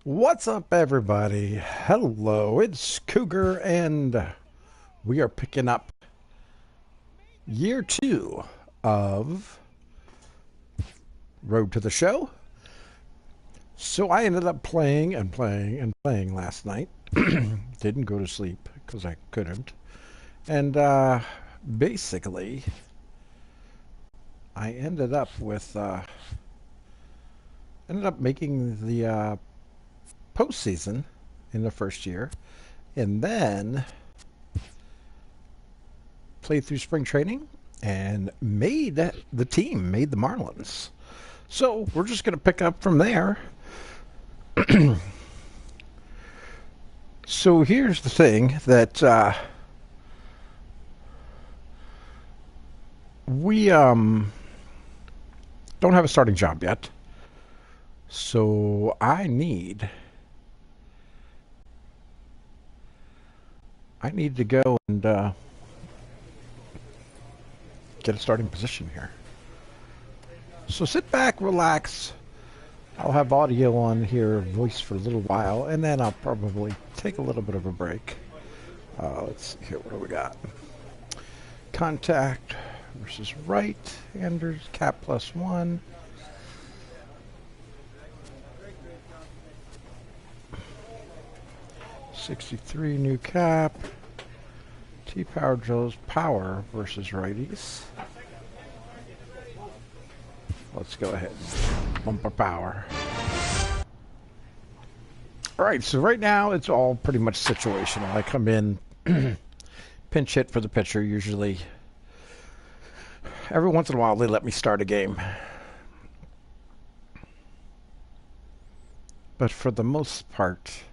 What's up, everybody? Hello, it's Cougar, and we are picking up year 2 of Road to the Show. So I ended up playing and playing and playing last night. Didn't go to sleep because I couldn't. And basically, I ended up making the postseason in the first year, and then played through spring training and made the Marlins. So we're just going to pick up from there. So here's the thing that we don't have a starting job yet. So I need to go and get a starting position here. So sit back, relax. I'll have audio on here, voice for a little while, and then I'll probably take a little bit of a break. Let's see here, what do we got? Contact versus right-handers, cap +1. '63 new cap. T-Power Joe's power versus righties. Let's go ahead. Bumper power. Alright, so right now it's all pretty much situational. I come in, pinch hit for the pitcher usually. Every once in a while they let me start a game. But for the most part,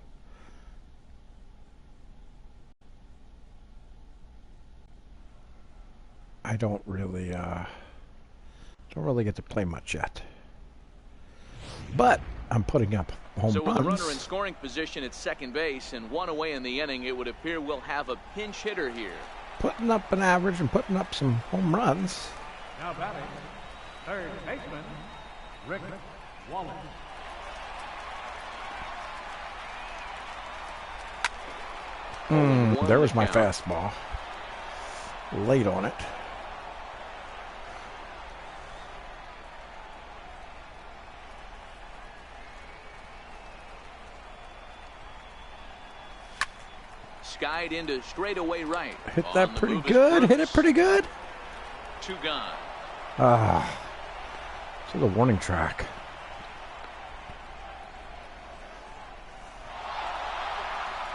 I don't really get to play much yet. But I'm putting up home runs. So with a runner in scoring position at second base and one away in the inning, it would appear we'll have a pinch hitter here. Putting up an average and putting up some home runs. Now batting, third baseman, Rick Wallace. There was my fastball. Late on it. Skied into straightaway right. Hit that pretty good. Hit it pretty good. 2 gone. To the warning track.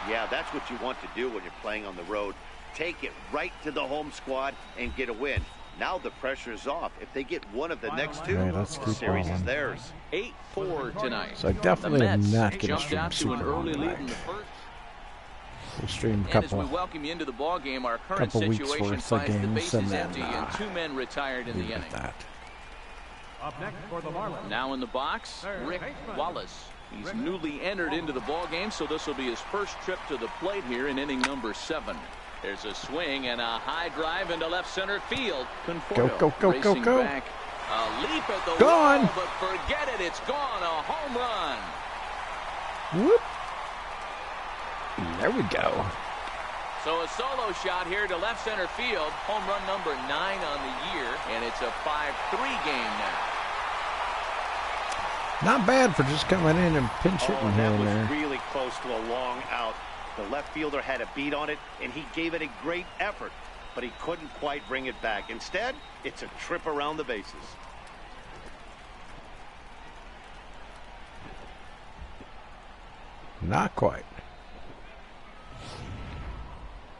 Yeah, that's what you want to do when you're playing on the road. Take it right to the home squad and get a win. Now the pressure's off. If they get one of the next two, right, let's the keep series going. is theirs. 8-4 tonight. So I definitely am not going to jumped stream out to super an long early lead tonight. in the first. We'll stream a And as we couple welcome you into the ball game, our current weeks situation worth of finds the games, bases and then empty and 2 men retired in the leave it inning. at that. Up next for the Marlins. Now in the box, Rick Wallace. He's newly entered into the ball game, so this will be his first trip to the plate here in inning number 7. There's a swing and a high drive into left center field. Conforto racing back. A leap at the Gone. wall, but forget it. It's gone. A home run. Whoop. There we go. So a solo shot here to left center field. Home run number 9 on the year, and it's a 5-3 game now. Not bad for just coming in and pinch hitting here That and was there. really close to a long out. The left fielder had a beat on it, and he gave it a great effort, but he couldn't quite bring it back. Instead, it's a trip around the bases. Not quite.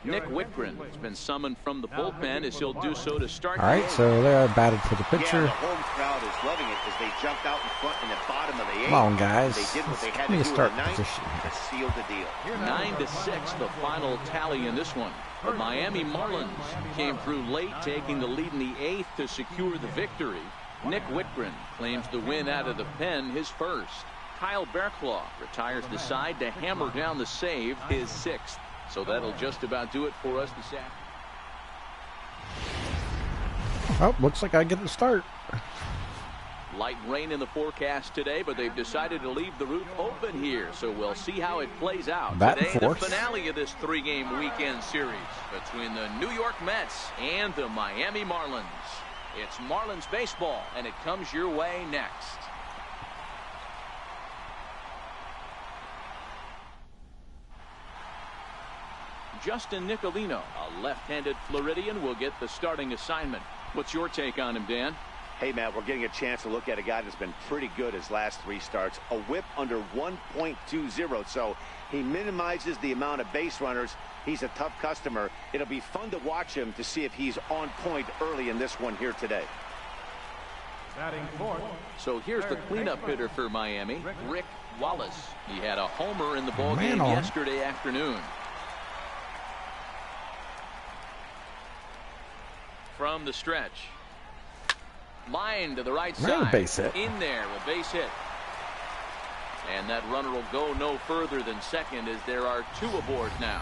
Nick Wickren has been summoned from the bullpen as he'll do so to start. All right, so they are batted for the Yeah, pitcher. the home crowd is loving it as they jumped out in front in the bottom of the 8th. Come on, guys. They did what they had Give me to a do start in the 9th position to here. seal the deal. 9-6, the final tally in this one. The Miami Marlins came through late, taking the lead in the 8th to secure the victory. Nick Wickren claims the win out of the pen, his first. Kyle Bearclaw retires the side to hammer down the save, his 6th. So that'll just about do it for us this afternoon. Oh, looks like I get the start. Light rain in the forecast today, but they've decided to leave the roof open here, so we'll see how it plays out. Today, the finale of this 3-game weekend series between the New York Mets and the Miami Marlins. It's Marlins baseball, and it comes your way next. Justin Nicolino, a left-handed Floridian, will get the starting assignment. What's your take on him, Dan? Hey, Matt, we're getting a chance to look at a guy that's been pretty good his last 3 starts. A whip under 1.20, so he minimizes the amount of base runners. He's a tough customer. It'll be fun to watch him to see if he's on point early in this one here today. Batting fourth. So here's the cleanup hitter for Miami, Rick Wallace. He had a homer in the ballgame yesterday afternoon. From the stretch. Line to the right side. Base hit. In there, a base hit. And that runner will go no further than second as there are 2 aboard now.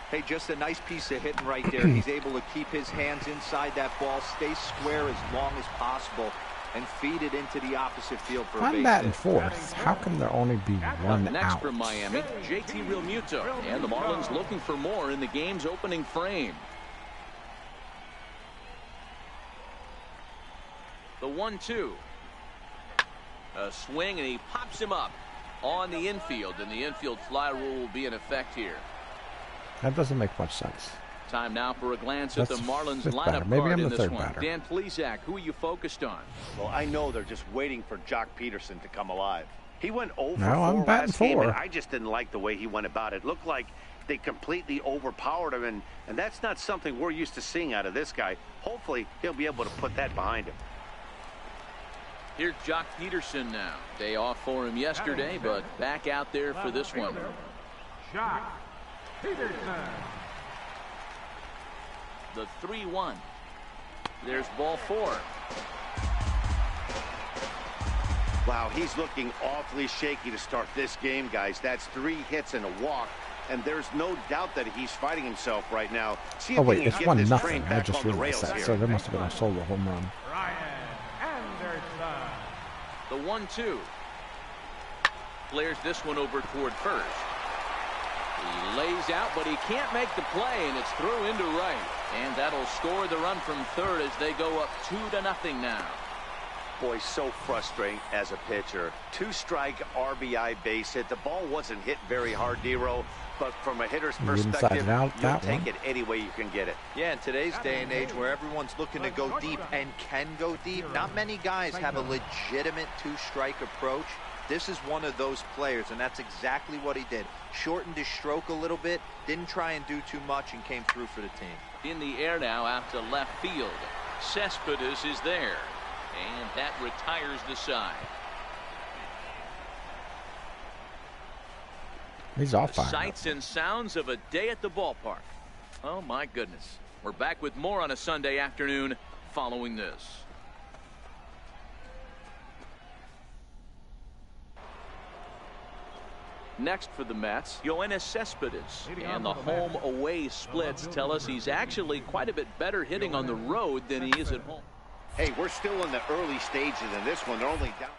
Hey, just a nice piece of hitting right there. He's able to keep his hands inside that ball, stay square as long as possible, and feed it into the opposite field for a base hit. I'm batting fourth. How can there only be one Next out? from Miami, JT Realmuto. And the Marlins looking for more in the game's opening frame. The 1-2. A swing, and he pops him up on the infield, and the infield fly rule will be in effect here. That doesn't make much sense. Time now for a glance at the Marlins lineup Maybe card I'm in the this third one. batter. Dan Plesac, who are you focused on? Well, I know they're just waiting for Jock Peterson to come alive. He went 0 for No, 4 I'm batting last game, 4. and I just didn't like the way he went about it. It looked like they completely overpowered him, and that's not something we're used to seeing out of this guy. Hopefully, he'll be able to put that behind him. Here's Jock Peterson now. Day off for him yesterday, but back out there for this one. Jock Peterson. The 3-1. There's ball 4. Wow, he's looking awfully shaky to start this game, guys. That's 3 hits and a walk, and there's no doubt that he's fighting himself right now. See if Oh he wait, can it's get 1-0. this train I back just on the realized rails that. here. So there must have been a solo home run. Ryan Anderson. The 1-2. Flares this one over toward first. He lays out, but he can't make the play, and it's thrown into right. And that'll score the run from third as they go up 2-0 now. Boy, so frustrating as a pitcher. 2-strike RBI base hit. The ball wasn't hit very hard, Dero, but from a hitter's perspective, you'll take it any way you can get it. Yeah, in today's day and age where everyone's looking to go deep and can go deep, not many guys have a legitimate 2-strike approach. This is one of those players, and that's exactly what he did. Shortened his stroke a little bit, didn't try and do too much, and came through for the team. In the air now out to left field. Cespedes is there, and that retires the side. He's off fire. Sights and sounds of a day at the ballpark. Oh my goodness. We're back with more on a Sunday afternoon following this. Next for the Mets, Yoenis Cespedes. And the home-away splits tell us he's actually quite a bit better hitting on the road than he is at home. Hey, we're still in the early stages in this one. They're only down.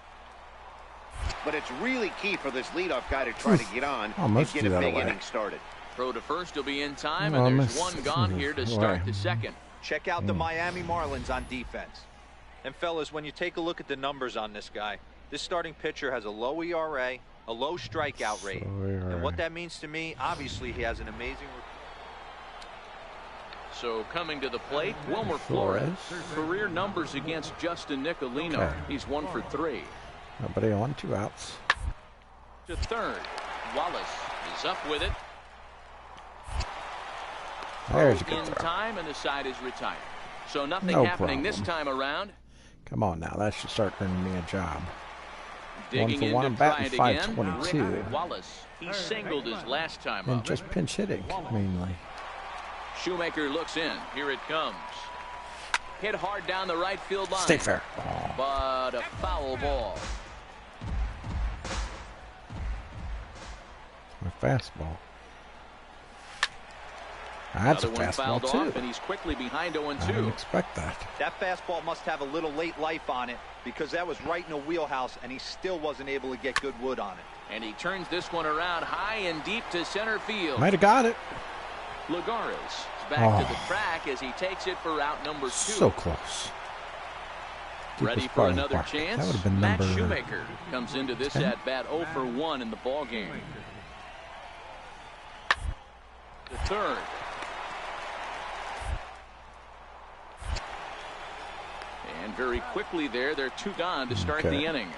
But it's really key for this leadoff guy to try to get on and get a big inning started. Throw to first will be in time, and there's one gone here to start the second. Check out the Miami Marlins on defense. And fellas, when you take a look at the numbers on this guy, this starting pitcher has a low ERA, a low strikeout rate. And what that means to me, obviously he has an amazing. So coming to the plate, Wilmer Flores. Career numbers against Justin Nicolino. Okay. He's 1 for 3. Nobody on, 2 outs. To third. Wallace is up with it. There's a good In throw. time, and the side is retired. So nothing No happening problem. this time around. Come on now, that should start earning me a job. Digging 1 for in 1, to I'm try batting it again. 522. Rick Wallace. He singled his last time And up. just pinch hitting, mainly. Shoemaker looks in. Here it comes. Hit hard down the right field line. Stay fair. Oh. But a foul ball. My fastball. That's a Another one fastball, fouled too. off, and he's quickly behind 0-2. I didn't expect that. That fastball must have a little late life on it because that was right in a wheelhouse, and he still wasn't able to get good wood on it. And he turns this one around high and deep to center field. Might have got it. Lagares is back to the track as he takes it for out number 2. So close. Ready for another That chance? would have been Matt number Shoemaker comes into this 10. at bat 0 for 1 in the ball game. The third. And very quickly there, they're 2 gone to start the inning.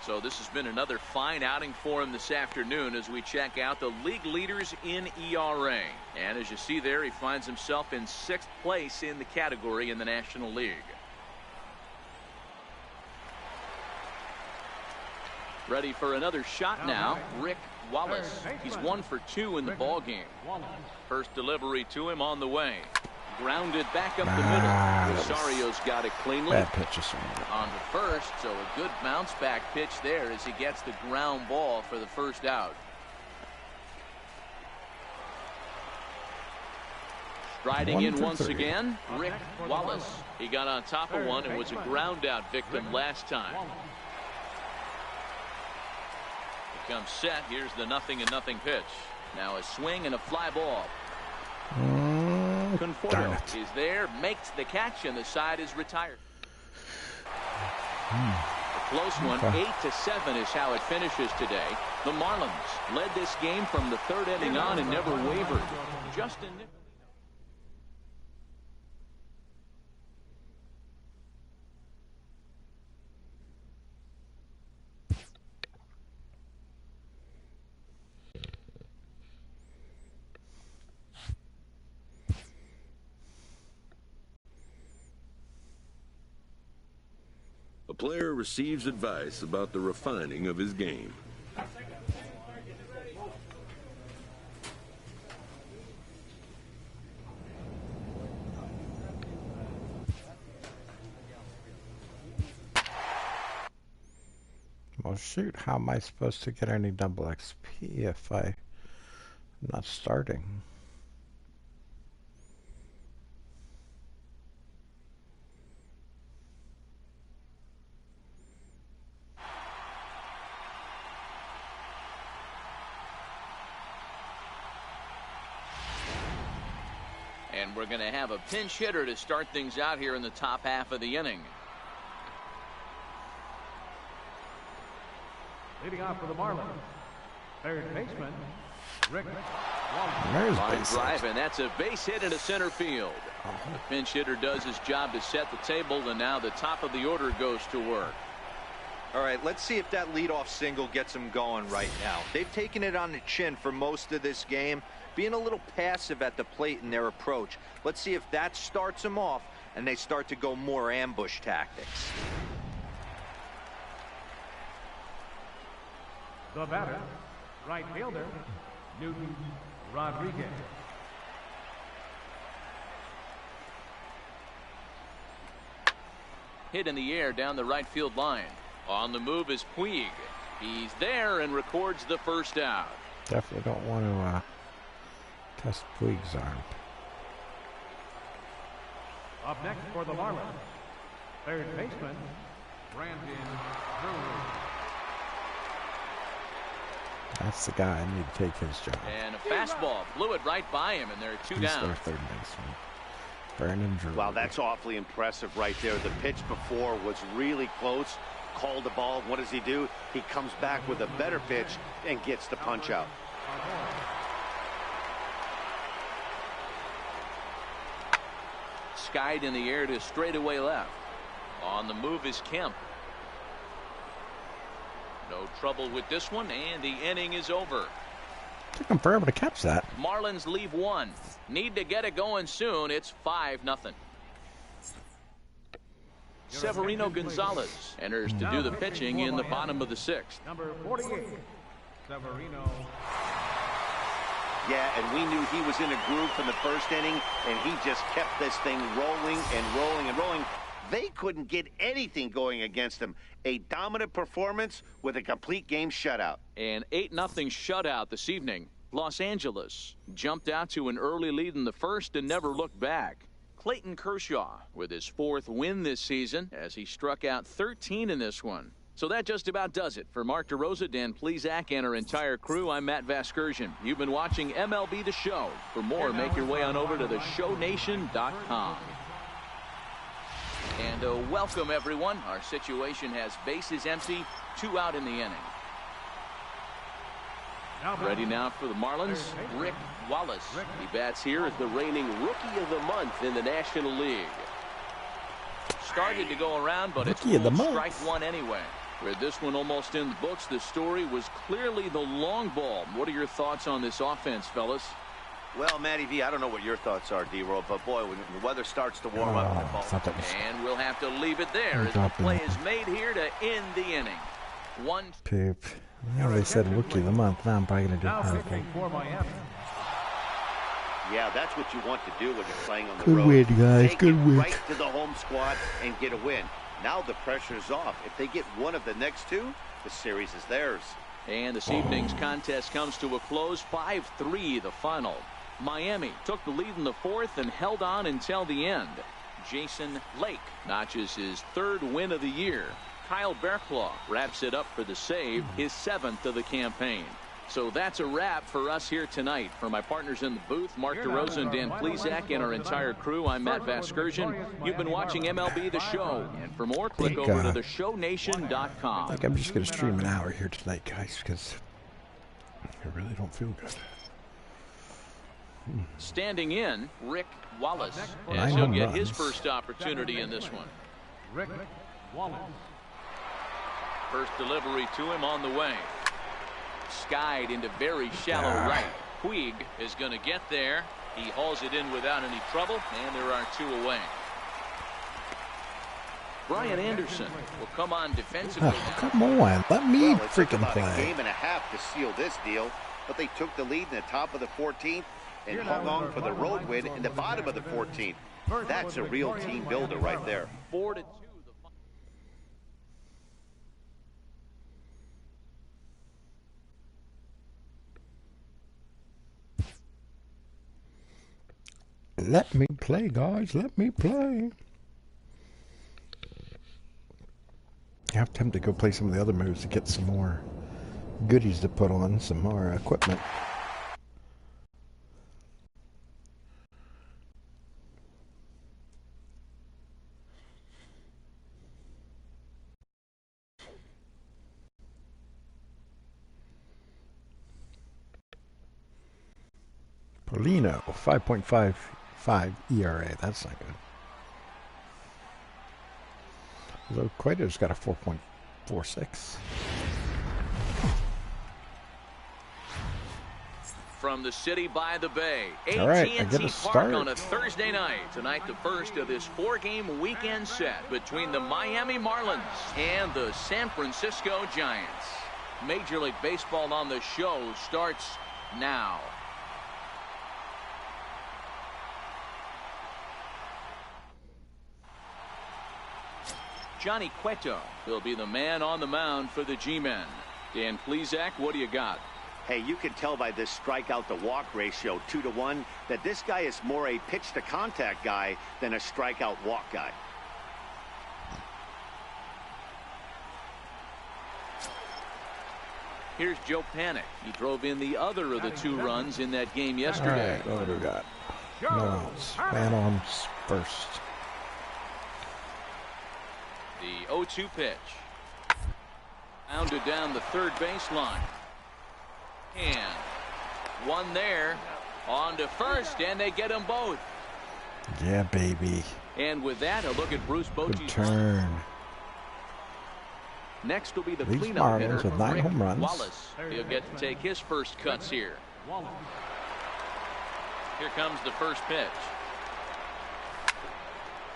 So this has been another fine outing for him this afternoon as we check out the league leaders in ERA. And as you see there, he finds himself in 6th place in the category in the National League. Ready for another shot now, Rick Wallace. He's 1 for 2 in the ball game. First delivery to him on the way. Grounded back up the middle. Rosario's got it cleanly. Bad pitches. On to first, so a good bounce back pitch there as he gets the ground ball for the first out. Striding in once again, Rick Wallace. He got on top of one and was a ground out victim last time. He comes set. Here's the 0-0 pitch. Now a swing and a fly ball. Conforto is there, makes the catch, and the side is retired. A close one, 8-7 is how it finishes today. The Marlins led this game from the 3rd inning on and never wavered. Justin. A player receives advice about the refining of his game. Well, shoot, how am I supposed to get any double XP if I'm not starting? And we're going to have a pinch hitter to start things out here in the top half of the inning. Leading off for the Marlins, 3rd baseman, Rick Wallace. Line drive, and that's a base hit into center field. The pinch hitter does his job to set the table, and now the top of the order goes to work. All right, let's see if that leadoff single gets them going right now. They've taken it on the chin for most of this game, being a little passive at the plate in their approach. Let's see if that starts them off and they start to go more ambush tactics. The batter, right fielder, Newton Rodriguez. Hit in the air down the right field line. On the move is Puig. He's there and records the first out. Definitely don't want to test Puig's arm. Up next for the Marlins, 3rd baseman, Brandon Drury. That's the guy I need to take his job. And a fastball blew it right by him, and they're 2 He's down. their 3rd baseman. Brandon Drury. Wow, that's awfully impressive right there. The pitch before was really close. Called the ball. What does he do? He comes back with a better pitch and gets the punch out. Skied in the air to straightaway left. On the move is Kemp. No trouble with this one, and the inning is over. Took him forever to catch that. Marlins leave 1. Need to get it going soon. It's 5-0. Severino Gonzalez enters to do the pitching in the bottom of the 6th. Number 48, Severino. Yeah, and we knew he was in a groove from the 1st inning, and he just kept this thing rolling and rolling and rolling. They couldn't get anything going against him. A dominant performance with a complete game shutout. An 8-0 shutout this evening. Los Angeles jumped out to an early lead in the first and never looked back. Clayton Kershaw with his 4th win this season as he struck out 13 in this one. So that just about does it. For Mark DeRosa, Dan Plesac, and our entire crew, I'm Matt Vasgersian. You've been watching MLB The Show. For more, make your way on over to theshownation.com. And welcome, everyone. Our situation has bases empty, 2 out in the inning. Ready now for the Marlins, Rick Wallace. He bats here as the reigning Rookie of the Month in the National League. Started to go around, but it's strike one anyway. With this one almost in the books, the story was clearly the long ball. What are your thoughts on this offense, fellas? Well, Matty V, I don't know what your thoughts are, D-Roll, but boy, when the weather starts to warm up, and we'll have to leave it there as the play is made here to end the inning. Poop. Well, they said Rookie of the Month. Now I'm probably going to do Hurricane. Yeah, that's what you want to do when you're playing on the Good road. win, guys. Take Good it win. right to the home squad and get a win. Now the pressure's off. If they get one of the next 2, the series is theirs. And this evening's contest comes to a close, 5-3 the final. Miami took the lead in the 4th and held on until the end. Jason Lake notches his 3rd win of the year. Kyle Berklaw wraps it up for the save, his 7th of the campaign. So that's a wrap for us here tonight. For my partners in the booth, Mark DeRosa and Dan Plesac, and our entire crew, I'm Matt Vasgersian. You've been watching MLB The Show. And for more, click over to theshownation.com. I think I'm just going to stream an hour here tonight, guys, because I really don't feel good. Standing in, Rick Wallace, as he'll get his first opportunity in this one. Rick Wallace. First delivery to him on the way. Skied into very shallow right. Puig is going to get there. He hauls it in without any trouble, and there are 2 away. Brian Anderson will come on defensively. Oh, come on, let me freaking about play. A game and a half to seal this deal, but they took the lead in the top of the 14th and hung on for the road win in the bottom of the 14th. That's a real team builder right there. 4-2. Let me play, guys. Let me play. I have time to go play some of the other moves to get some more goodies to put on, some more equipment. Polino, 5.55 ERA. That's not good. Although Cueto's got a 4.46. From the city by the bay, All right, I AT&T get a Park start. on a Thursday night. Tonight, the first of this 4-game weekend set between the Miami Marlins and the San Francisco Giants. Major League Baseball on the show starts now. Johnny Cueto will be the man on the mound for the G-Men. Dan Plesac, what do you got? Hey, you can tell by this strikeout to walk ratio 2-to-1 that this guy is more a pitch to contact guy than a strikeout walk guy. Here's Joe Panik. He drove in the other of the 2 runs in that game yesterday. All right, what do we got? No, man on first. The 0-2 pitch. Pounded down the third baseline. And one there. On to first, and they get them both. Yeah, baby. And with that, a look at Bruce Bochy's Good turn. Next will be the These cleanup Marlins hitter, with 9 Rick home runs. Wallace. He'll get to take his first cuts here. Here comes the first pitch.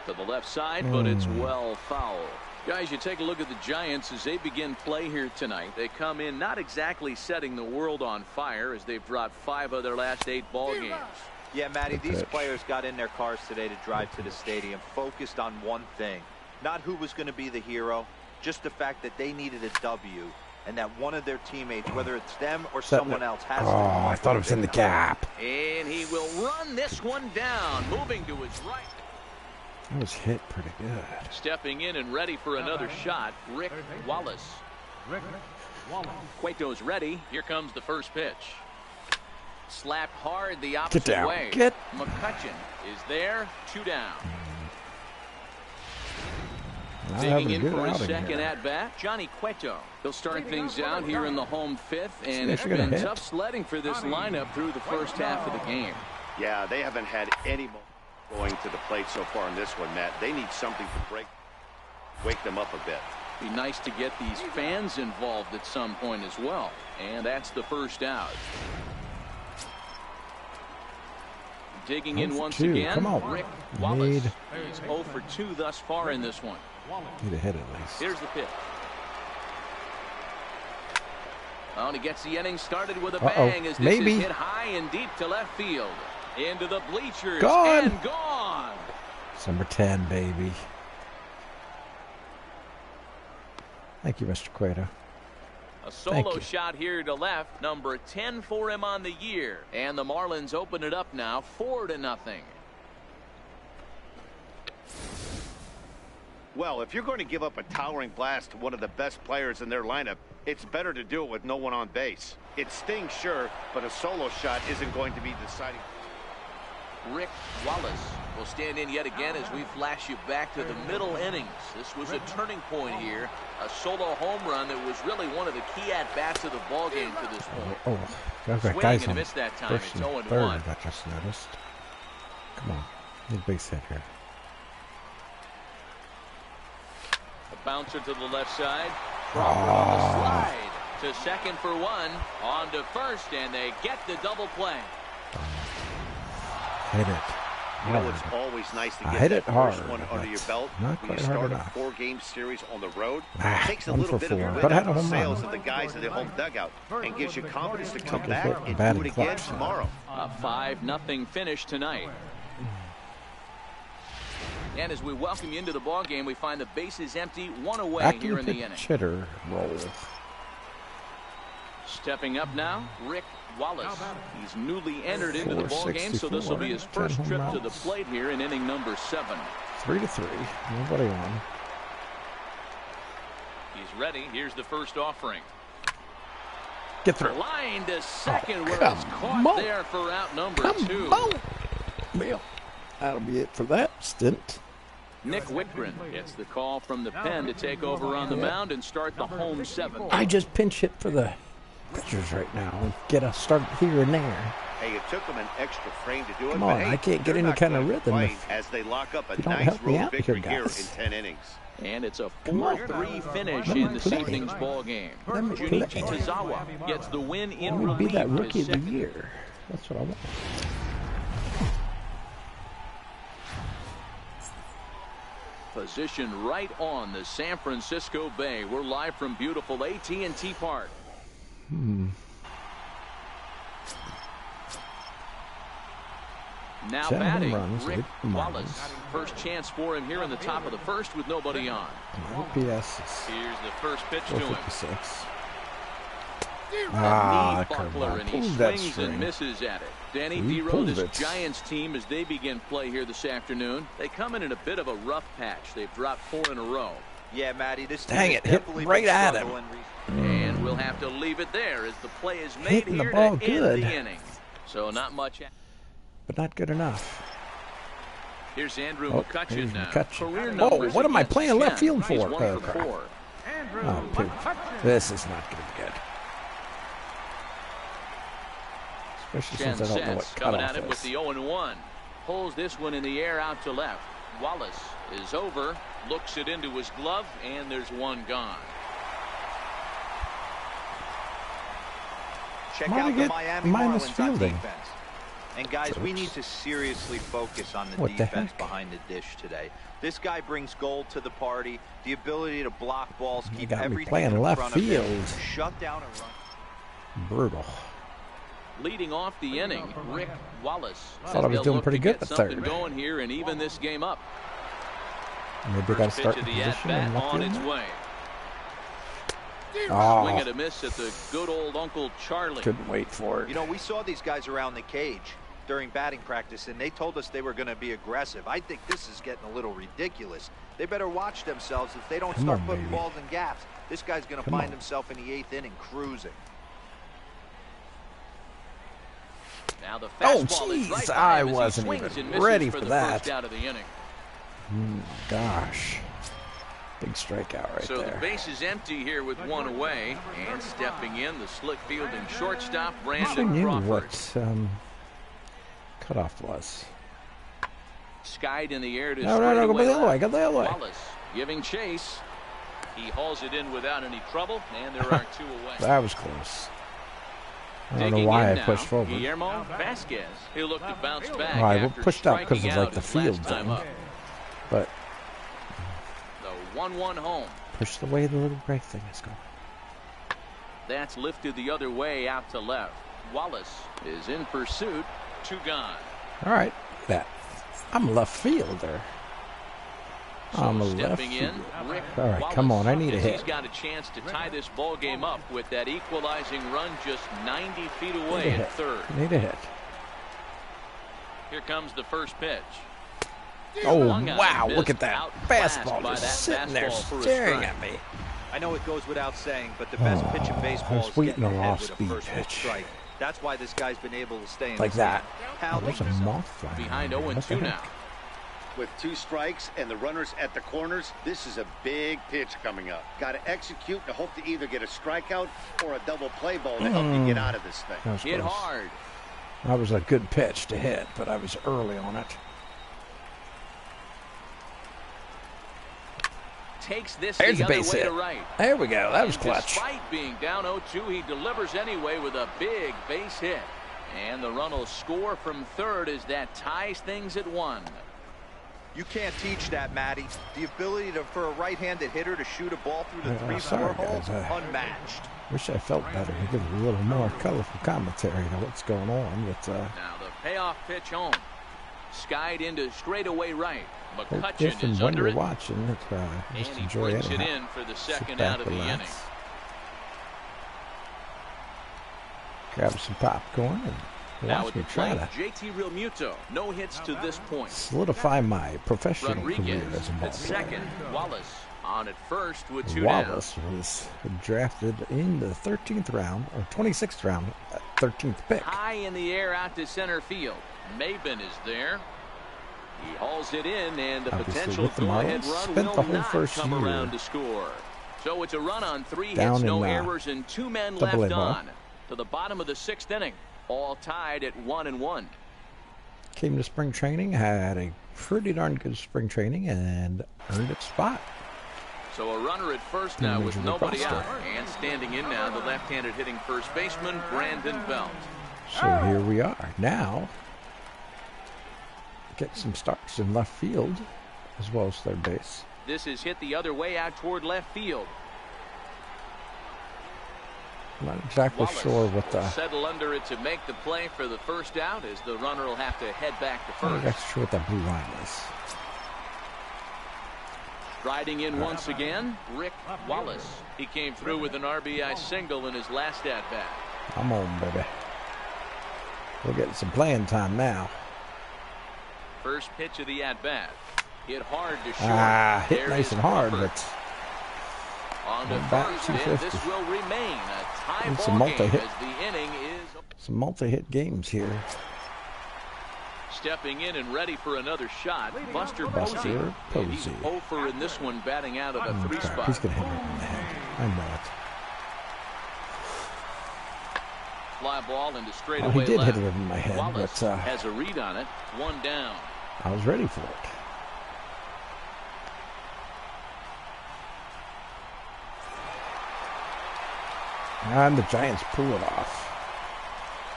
To the left side, but it's well foul. Guys, you take a look at the Giants as they begin play here tonight. They come in not exactly setting the world on fire as they've dropped 5 of their last 8 ball games. Yeah, Matty, these players got in their cars today to drive to the stadium focused on one thing. Not who was going to be the hero, just the fact that they needed a W, and that one of their teammates, whether it's them or Setting someone it. else, has to Oh, come I up thought it with was a in the big number. gap. And he will run this one down, moving to his right. That was hit pretty good. Stepping in and ready for another shot, Rick Wallace. Rick Wallace. Cueto's ready. Here comes the first pitch. Slapped hard the Get opposite down. way. Get. McCutcheon is there. 2 down. Not Digging having a in good for his outing second here. at-bat, Johnny Cueto. He'll start things out here in the home 5th, and See, it's they're gonna been hit. tough sledding for this lineup through the first half of the game. Yeah, they haven't had any going to the plate so far in this one, Matt. They need something to wake them up a bit. Be nice to get these fans involved at some point as well. And that's the first out. Digging in 0 for once 2. again, Come on. Rick Wallace. Need- He's 0 for 2 thus far in this one. Need a hit at least. Here's the pitch. Oh, and he gets the inning started with a Uh-oh. bang as this Maybe. is hit high and deep to left field. Into the bleachers Gone. and gone. It's number 10, baby. Thank you, Mr. Cueto. A Thank solo you. shot here to left, number 10 for him on the year. And the Marlins open it up now, 4-0. Well, if you're going to give up a towering blast to one of the best players in their lineup, it's better to do it with no one on base. It stings, sure, but a solo shot isn't going to be deciding. Rick Wallace will stand in yet again as we flash you back to the middle innings. This was a turning point here. A solo home run that was really one of the key at-bats of the ballgame to this point. Oh, I've got Swinging guys and on missed that time. first It's and 0-1. third, I just noticed. Come on. Need a base hit here. A bouncer to the left side. Crawford on the slide to second for 1. On to first, and they get the double play. Hit it. You know, hard. it's always nice to I get hit that it hard, first one but under your belt. not When you quite hard start a enough. 4-game series on the road, Ah, it takes a 1 little for bit of 4, wind but I out had a of the home sails run. of the guys in the home dugout and gives you confidence to come Took back his and bat do it and again clutch. tomorrow. A 5-0 finish tonight. And as we welcome you into the ballgame, we find the bases empty, 1 away Back here in the pitch inning. hitter roll. Stepping up now, Rick Wallace. He's newly entered into the ballgame, so this will be his 10 first home trip to the runs. plate here in inning number 7. 3-3. Nobody on. He's ready. Here's the first offering. Get through. Line to second, where come it's caught on. there for out number Come 2. on. Well, that'll be it for that stint. Nick Whitgren gets the call from the pen to take over on the mound and start the home 7. I just pinch hit for the pitchers right now and get a start here and there. Hey, it took them an extra frame to do it. Come but on, hey, I can't get they're any not kind of going to rhythm complain if as they lock up a you don't nice help me road out here, victory here in guys. 10 innings. And it's a Come on. 4-3 finish Let me in this play. evening's ball game. Let me Junichi play. Tazawa gets the win in Let me be relief. that his rookie of the second. year. That's what I want. Position right on the San Francisco Bay. We're live from beautiful AT&T Park. Now 10 home batting, runs, Rick 8 home Wallace. runs. First chance for him here in the top of the first with nobody on. OPS is Here's the first pitch to him. 456. Knee Ah, buckler, curveball. and he Pulled that swings and string. misses at it. Danny He D. pulled this it. Giants team, as they begin play here this afternoon, they come in a bit of a rough patch. They've dropped 4 in a row. Yeah, Matty, this team Dang has it, hit definitely right been at him. struggling And we'll have to leave it there as the play is made Hitting the here ball to end good. the inning. So not much. But not good enough. Here's Andrew Oh, McCutcheon here's now. McCutcheon. Career Whoa, numbers what am I against playing left Chen. field for? He's 1 Oh, for crap. 4. Andrew Oh, dude. McCutcheon. This is not going to be good. Especially Chen since I don't know what sets, coming cutoff at it with is. the 0-1. Pulls this one in the air out to left. Wallace is over, looks it into his glove, and there's one gone. Check Might out the get Miami minus Marlins on fielding. defense. And guys, we Jerks. need to seriously focus on the What the defense heck? behind the dish today. This guy brings gold to the party, the ability to block balls, You keep got me everything playing in left front of him, field. shut down a run. Brutal. Leading off the inning, Rick Wallace. Thought I was They'll doing look pretty to good get at something third. going here and even this game up. Maybe I got to First pitch start of in the position in at-bat left on field its now? way. Swing and a miss at the good old Uncle Charlie. Couldn't wait for it. You know, we saw these guys around the cage during batting practice, and they told us they were going to be aggressive. I think this is getting a little ridiculous. They better watch themselves. If they don't start putting balls in gaps, this guy's going to find himself in the 8th inning cruising. Now the Oh, fastball is jeez, right I by him as he wasn't swings even and misses ready for for the that. first out of the inning. Gosh. Big strikeout right So there. the base is empty here with one away, and stepping in, the slick fielding shortstop, I Brandon knew Crawford. what cutoff was. Skied in the air to No, go the other way. Go the other way. Wallace giving chase. He hauls it in without any trouble, and there are 2 away. That was close. I don't know Digging why in I pushed now, forward. Guillermo Vasquez. He'll look to bounce back. Well, I after pushed out because striking of like out the his last field time thing. up. But The 1-1 home. push the way the little break thing is going. That's lifted the other way out to left. Wallace is in pursuit. 2 gone. All right, that. I'm a left fielder. So I'm a left stepping in, fielder. Rick All right, Wallace, come on, I need a as hit. He's got a chance to tie this ball game up with that equalizing run just 90 feet away at third. Need a hit. Here comes the first pitch. Oh, Swung out wow, and look at missed. that. Outclassed Fastball by just that sitting there fastball for a staring strike. at me. I know it goes without saying, but the best pitch in baseball was is waiting getting on ahead off-speed with a first pitch. strike. That's why this guy's been able to stay in Like this that. game. Oh, How there's a moth flying. Behind around. What the 0-2 now. heck? With 2 strikes and the runners at the corners, this is a big pitch coming up. Got to execute and hope to either get a strikeout or a double play ball to help you get out of this thing. That was Hit close. hard. That was a good pitch to hit, but I was early on it. Takes this There's the a other base way hit. to right. There we go. That was And clutch. Despite being down 0-2, he delivers anyway with a big base hit. And the run will score from third as that ties things at 1. You can't teach that, Matty. The ability for a right-handed hitter to shoot a ball through the 3-4 sorry, hole, guys. unmatched. Wish I felt better to give a little more colorful commentary to what's going on. But Now the payoff pitch home. Skied into straightaway right. if McCutcheon and is when under you're it. watching it, And just he enjoy brings it. it in for the second back, out of the relax. inning. Grab some popcorn and Now watch at me the try plate, to JT Realmuto. No hits to this point. solidify my professional career Rodriguez as a ball at second. player. Wallace on at first with 2 Wallace was drafted in the 13th round, or 26th round, 13th pick. down. High in the air out to center field. Maben is there. He hauls it in, and the Obviously, potential with the go-ahead Marlins, run spent will the whole not first come year around to score. So it's a run on 3 down hits, no in, errors, and 2 men Double A left ball. on. To the bottom of the 6th inning, all tied at 1-1. Came to spring training, had a pretty darn good spring training, and earned its spot. So a runner at first In the now with Major League nobody roster. out. And standing in now, the left-handed hitting first baseman, Brandon Belt. So here we are. Now, get some starts in left field, as well as third base. This is hit the other way out toward left field. Not exactly Wallace sure what will the... settle under it to make the play for the first out as the runner will have to head back to I'm not first. exactly sure what that blue line is. Riding in once again, Rick Wallace. He came through with an RBI single in his last at-bat. Come on, baby. We're getting some playing time now. First pitch of the at-bat. Hit hard to short. Hit There nice is and hard, Crawford. but On to back first, and 250. this will remain a tie It's a ball game multi-hit. as the inning is some multi-hit games here. stepping in and ready for another shot. Buster Buster Posey. And he's Posey. 0 for in this one, batting out of a 3 Okay, spot. he's going to hit it in the head. I know it. Fly ball into straightaway Well, he did left. hit it in my head, Wallace but has a read on it. 1 down. I was ready for it. And the Giants pull it off.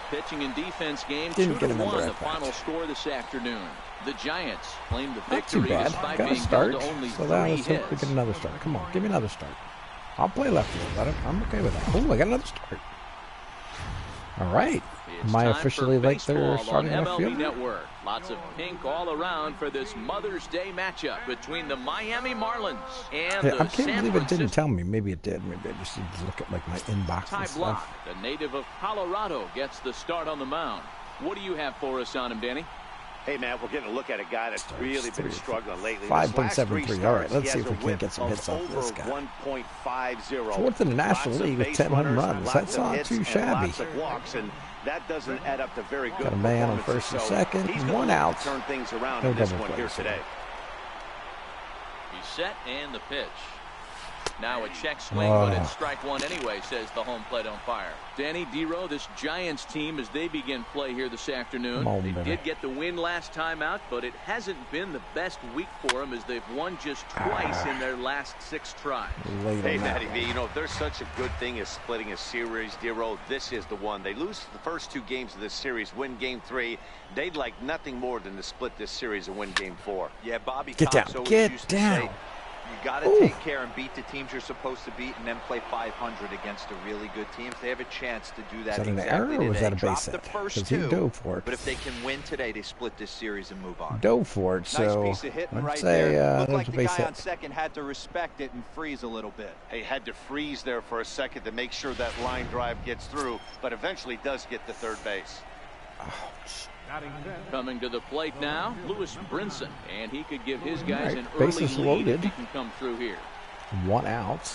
Pitching and defense game, Didn't get 2-1 another the at-bat. final score this afternoon. The Giants claim the Not too victory bad. despite Got a being start. held to only So now 3 let's hope we hits. get another start. Come on, give me another start. I'll play left field. I'm okay with that. Oh, I got another start. All right. It's Am I time officially for like they're baseball starting on an MLB outfield? Network. Lots of pink all around for this Mother's Day matchup between the Miami Marlins and Yeah, I the can't San believe it didn't Francisco. tell me. Maybe it did. Maybe I just need to look at like my inbox Ty and Block, stuff. the native of Colorado, gets the start on the mound. What do you have for us on him, Danny? Hey, man, we're getting a look at a guy that's really been struggling lately. 5.73. All right, let's see if we can't get some hits off this guy. 1.50. Fourth in the National League with 10 home runs. That's not too shabby. Lots of walks, and that doesn't add up to very good Got a man on first and second. He's One out. turn things around No in this double one here plays. today. He's set and the pitch. Now a check swing, but it's strike one anyway, says the home plate umpire. Danny Dero, this Giants team, as they begin play here this afternoon, Come on, they baby. did get the win last time out, but it hasn't been the best week for them as they've won just twice in their last 6 tries. Late Hey, on that Matty one. V, you know, if there's such a good thing as splitting a series, Dero, this is the one. They lose the first 2 games of this series, win game 3. They'd like nothing more than to split this series and win game 4. Yeah, Bobby Get Cox down. always Get used to down. say, you got to take care and beat the teams you're supposed to beat and then play 500 against the really good teams. They have a chance to do that Is that an exactly error or was today. that a Drop base the hit? first 'Cause he 2, dove for it. but if they can win today, they split this series and move on. Dove for it, so Nice piece of hitting let's right say there. that Looked was like a the base guy on hit. second had to respect it and freeze a little bit. He had to freeze there for a second to make sure that line drive gets through, but eventually does get to third base. Batting 10th. Coming to the plate now, Lewis Brinson, and he could give his guys Right, an early bases lead loaded. if he can come through here. 1 out.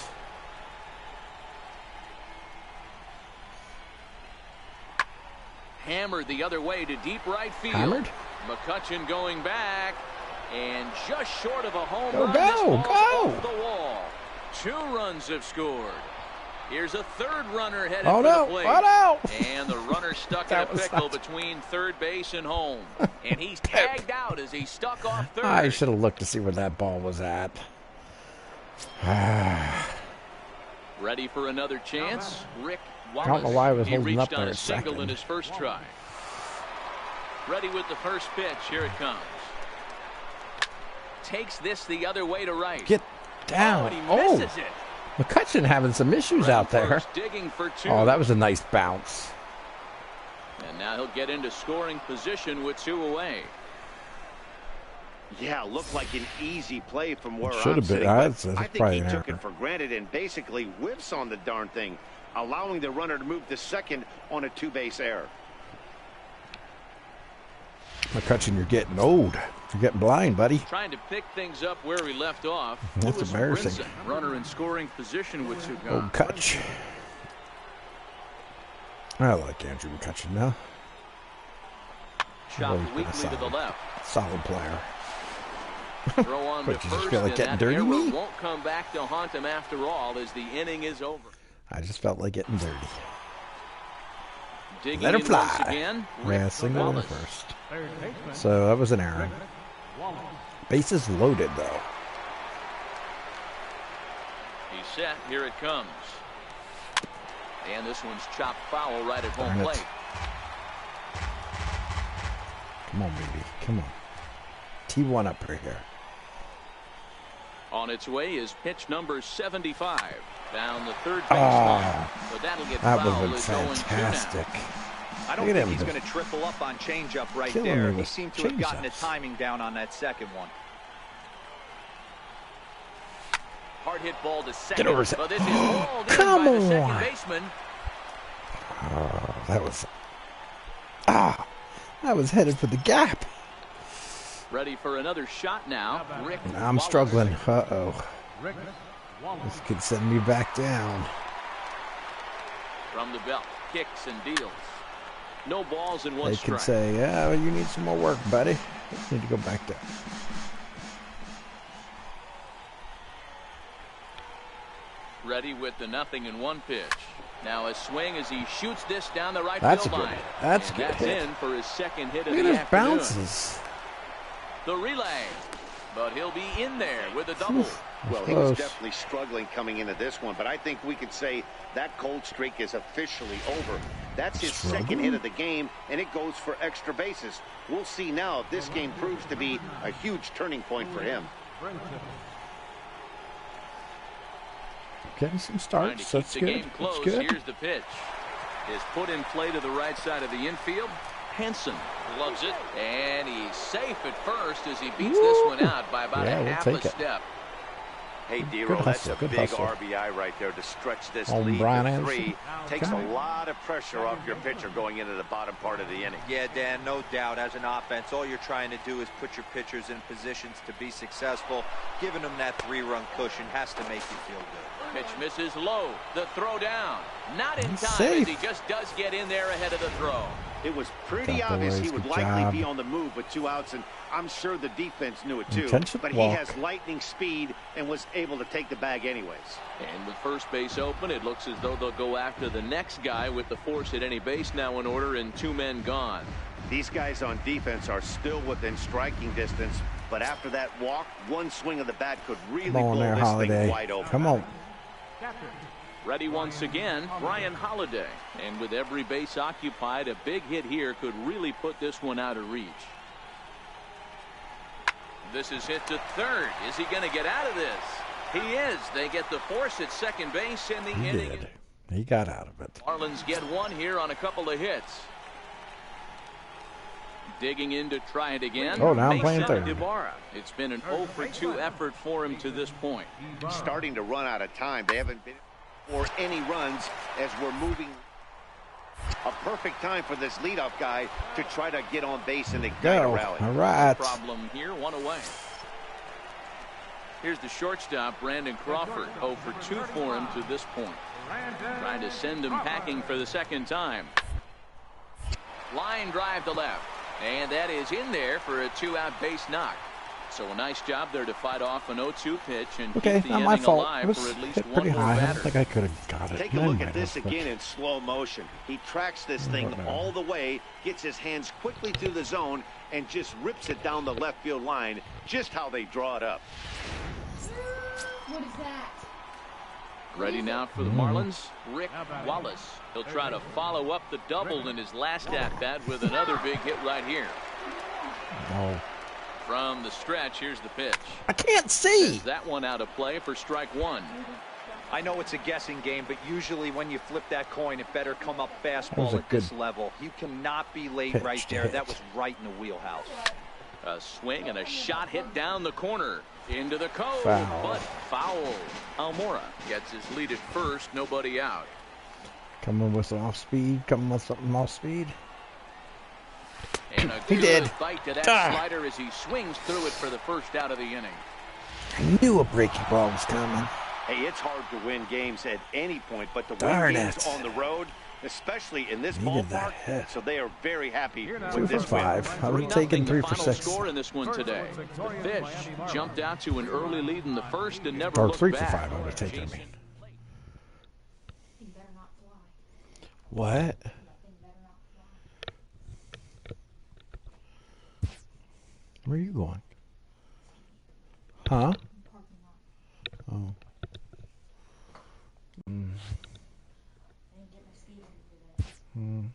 Hammered the other way to deep right field. Hammered? McCutchen going back, and just short of a home Go, run. go, This ball's go. off the wall. 2 runs have scored. Here's a third runner headed Oh for no! the plate. Oh no! And the runner stuck in a That was pickle not- between third base and home. And he's tagged out as he stuck off third. I should have looked to see where that ball was at. Ready for another chance? Rick Wallace. I don't know why I was he holding reached up on there a a single second. in his first try. Ready with the first pitch. Here it comes. Takes this the other way to right. Get down! Oh, and he misses it. McCutchen having some issues Running out there. first, digging for 2. Oh, that was a nice bounce. And now he'll get into scoring position with 2 away. Yeah, looked like an easy play from where Should I'm have been. sitting, but That's I think probably he an took error. it for granted and basically whiffs on the darn thing, allowing the runner to move to second on a 2-base error. McCutchen, you're getting old. You're getting blind, buddy. Trying to pick things up where we left off. That's Lewis embarrassing. Brinson, runner in scoring position with 2 gone. Old Cutch. I like Andrew McCutchen now. Chopped Always been a weakly to the left. Solid player. Throw on to What, you just first, feel like and getting that dirty, error me? won't come back to haunt him after all as the inning is over. I just felt like getting dirty. Digging Let her in fly. once again. Yeah, Rick single in Wallace. first. Third baseman. So that was an error. Wallace. Bases loaded, though. He's set. Here it comes. And this one's chopped foul right at home Darn it. plate. Come on, baby. Come on. T1 up right here. On its way is pitch number 75. Down the third base Oh, line. But that'll get that would foul. have been Is going 2 now. fantastic. I don't Look at think him. he's going to triple up on changeup right Killing there. me He with seemed to have gotten the changeups. timing down on that second one. Hard hit ball to second. Get over his head. But this is hauled in Come by the second on. baseman. Oh, that was... I was headed for the gap. Ready for another shot now. Rick I'm Wallace. struggling. Uh-oh. Rick Wallace. This could send me back down. From the belt. Kicks and deals. No balls in 1 They strike. could say, yeah, you need some more work, buddy. You need to go back down. Ready with the 0-1 pitch. Now a swing as he shoots this down the right That's field a good line. hit. That's a And good that's hit. in for his second hit of Look at the his afternoon. bounces. The relay. But he'll be in there with a double. Well, he was Close. definitely struggling coming into this one, but I think we could say that cold streak is officially over. That's his second hit of the game, and it goes for extra bases. We'll see now if this game proves to be a huge turning point for him. Getting some Trying to starts. keep That's the good. game That's close. good. Here's the pitch. is put in play to the right side of the infield. Henson loves it, and he's safe at first as he beats this one out by about a half a step. Hey, D-Roll, that's a big hustle. RBI right there to stretch this On lead Brian to 3. Takes Okay. a lot of pressure off your pitcher going into the bottom part of the inning. Yeah, Dan, no doubt. As an offense, all you're trying to do is put your pitchers in positions to be successful. Giving them that 3-run cushion has to make you feel good. Pitch misses low. The throw down. Not in He's time safe. as he just does get in there ahead of the throw. It was pretty Good obvious boys, he would good likely job. be on the move with 2 outs, and I'm sure the defense knew it too. Intentional But he walk. has lightning speed and was able to take the bag anyways. And with first base open, it looks as though they'll go after the next guy with the force at any base now in order and 2 men gone. These guys on defense are still within striking distance, but after that walk, one swing of the bat could really Come on blow there, this thing Holiday. wide open. Come on. Ready once again, Brian Holiday. And with every base occupied, a big hit here could really put this one out of reach. This is hit to third. Is he going to get out of this? He is. They get the force at second base in the He inning. did. He got out of it. Marlins get one here on a couple of hits. Digging in to try it again. Oh, now I'm Mason playing third. Ibarra. It's been an 0 for 2 effort for him to this point. Starting to run out of time. They haven't been for any runs as we're moving. A perfect time for this leadoff guy to try to get on base and ignite a Go. rally. All right. Problem here, 1 away. Here's the shortstop, Brandon Crawford. 0 for 2 for him to this point. Trying to send him packing for the second time. Line drive to left. And that is in there for a 2-out base knock. So a nice job there to fight off an 0-2 pitch and Okay, keep the not my inning fault. alive It was for at least hit one pretty more high. I don't batter. think I could have got it. Take a I look might at this have, but- again in slow motion. He tracks this thing all the way, gets his hands quickly through the zone, and just rips it down the left field line, just how they draw it up. What is that? Ready now for the Marlins, Rick Wallace. He'll try to follow up the double in his last at-bat with another big hit right here. Oh. From the stretch, here's the pitch. I can't see. Is that one out of play for strike 1? I know it's a guessing game, but usually when you flip that coin, it better come up was fastball a at this good level. You cannot be late pitch right to there. hit. That was right in the wheelhouse. A swing and a shot hit down the corner. Into the cove, Foul. but foul. Almora gets his lead at first, nobody out. Coming with some off speed. Coming with something off speed. And a He good did. bite to that Ah. slider as he swings through it for the first out of the inning. I knew a breaking ball was coming. Hey, it's hard to win games at any point, but to Darn win games it. on the road, especially in this Needed that ballpark, hit. so they are very happy 2 with for this win. 5. I would have 3-0 taken 3 the for final 6. score in this one today. The Fish jumped out to an early lead in the first and never Or looked 3 for back. 5 I would have taken. I mean. You better not fly. What? That thing better not fly. Where are you going? Huh? Parking lot. Oh. I didn't get my speed in today.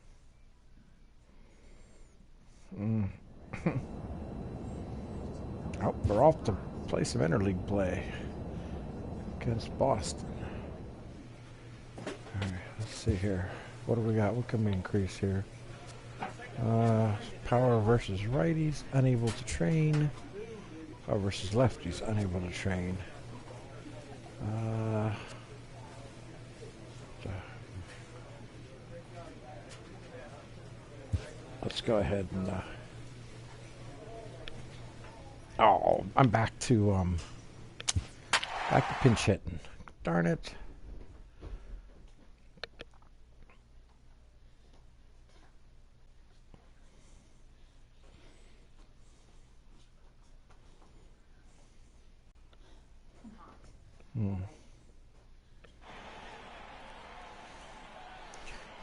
Oh, we're off to play some interleague play against Boston. All right, let's see here. What do we got? What can we increase here? Power versus righties, unable to train. Power versus lefties, unable to train. Let's go ahead and oh, I'm back to pinch hitting. Darn it.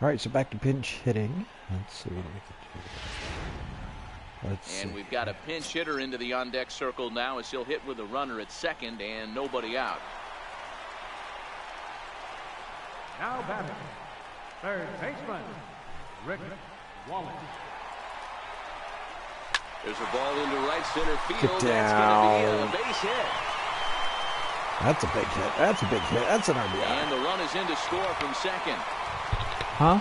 All right, so back to pinch hitting. Let's see what we can do. Let's see. And we've got a pinch hitter into the on-deck circle now as he'll hit with a runner at second and nobody out. Now batting, third baseman, Rick Wallace. There's a ball into right center field. Get That's going to down. be a base hit. That's a big hit. That's a big hit. That's an RBI. And the run is in to score from second. Huh?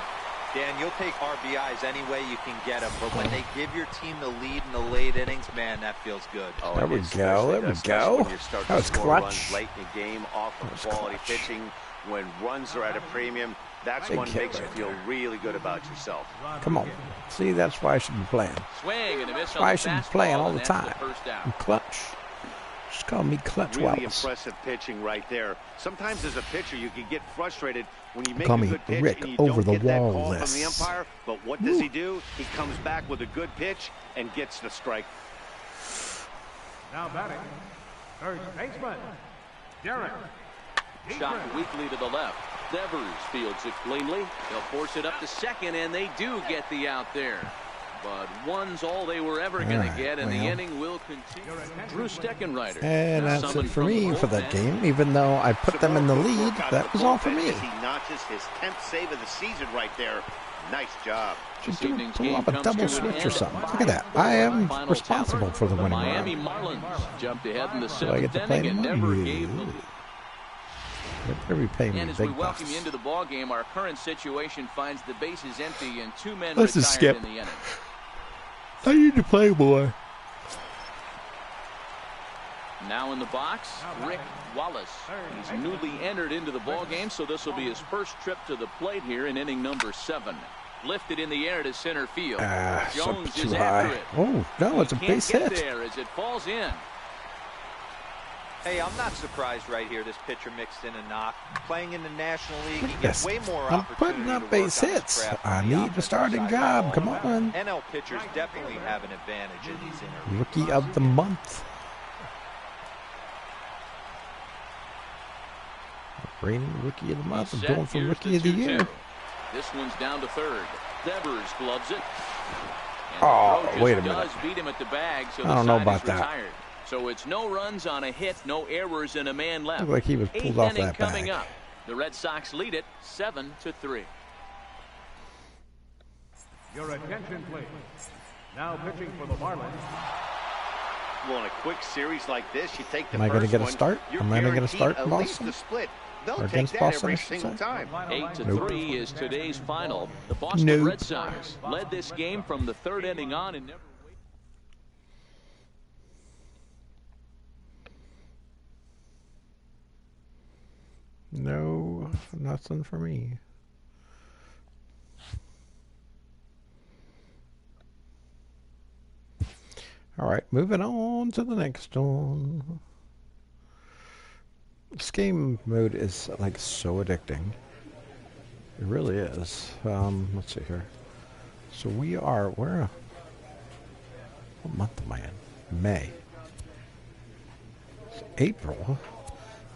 Dan, you'll take RBIs any way you can get them, but when they give your team the lead in the late innings, man, that feels good. Oh, There we go. There we go. That was clutch. Runs late in the game off of quality pitching. When runs are at a premium, that's Big what hit makes you right feel there. really good about yourself. Come on. See, that's why I should be playing. Swing and a miss That's on why I the should be fastball, playing all and the that's time. first down. I'm clutch. Just call me Clutch Really Wallace. impressive pitching right there. Sometimes as a pitcher, you can get frustrated when you make Call a me good pitch Rick and you over don't the get that wall call from the lists. umpire. But what does he do? He comes back with a good pitch and gets the strike. Now batting, third baseman, Derek. Shot weakly to the left. Devers fields it cleanly. They'll force it up to second, and they do get the out there. But one's all they were ever going to get, and the inning will continue. Drew Steckenrider. And that's it summoned for from the me for that bullpen. game. Even though I put them in the lead, that was all for me. As he notches his 10th save of the season right there. Nice job. Should This evening's do game a comes double to an switch or end. something. Look at that. I am Final responsible tally. for the The winning Miami run. Marlins jumped ahead in the Do I get seventh to play inning and anymore? never gave the lead. Better be paying me And as we big welcome bucks. you into the ball game, our current situation finds the bases empty and 2 men This is retired Skip. in the inning. I need to play more. Now in the box, Rick Wallace. He's newly entered into the ball game, so this will be his first trip to the plate here in inning number 7. Lifted in the air to center field. So Jones too is high. after it. Oh, no, it's a Can't base get hit. there as it falls in. Hey, I'm not surprised right here this pitcher mixed in a knock. Playing in the National League, Look he at gets this. way more I'm opportunity putting to up work base on his hits. craft I on the need a offensive starting side. job. Come on. NL pitchers definitely have an advantage in these interviews. Rookie of the month. Reigning rookie of the month. I'm Set. going for Here's rookie of the 2-2. year. This one's down to third. Devers gloves it. And Oh, the throw wait just a minute. does beat him at the bag, so I the don't know side about is that. retired. So it's no runs on a hit, no errors, and a man left. Looked like he was pulled Eighth off inning that coming bag. up. The Red Sox lead it 7-3. Your attention, please. Now pitching for the Marlins, Well, in a quick series like this, you take the Am I gonna first get a one, start? you're Am I gonna get a guaranteed start, at least Boston? a split. They'll Or take against that Boston, every I should single say? time. 8-3 is today's final. The Boston Nope. Red Sox led this game from the third inning on and never waited. No, nothing for me. All right, moving on to the next one. This game mode is like so addicting. It really is. Let's see here. So what month am I in? May. It's April.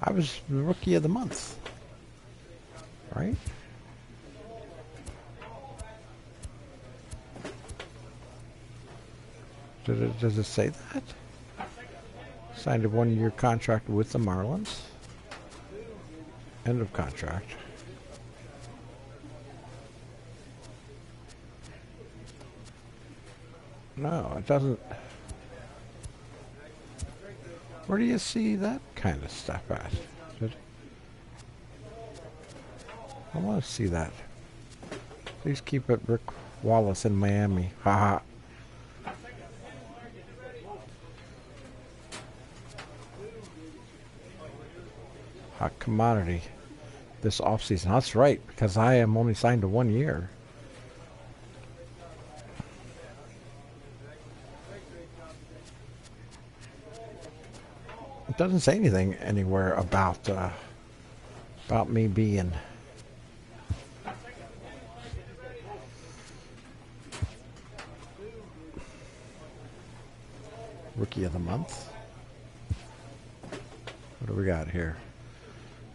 I was the rookie of the month. Right? Does it say that? Signed a 1-year contract with the Marlins. End of contract. No, it doesn't. Where do you see that kind of stuff at? I want to see that. Please keep it Rick Wallace in Miami. Haha. Hot commodity this offseason. That's right, because I am only signed to 1 year. It doesn't say anything anywhere about me being rookie of the month. What do we got here?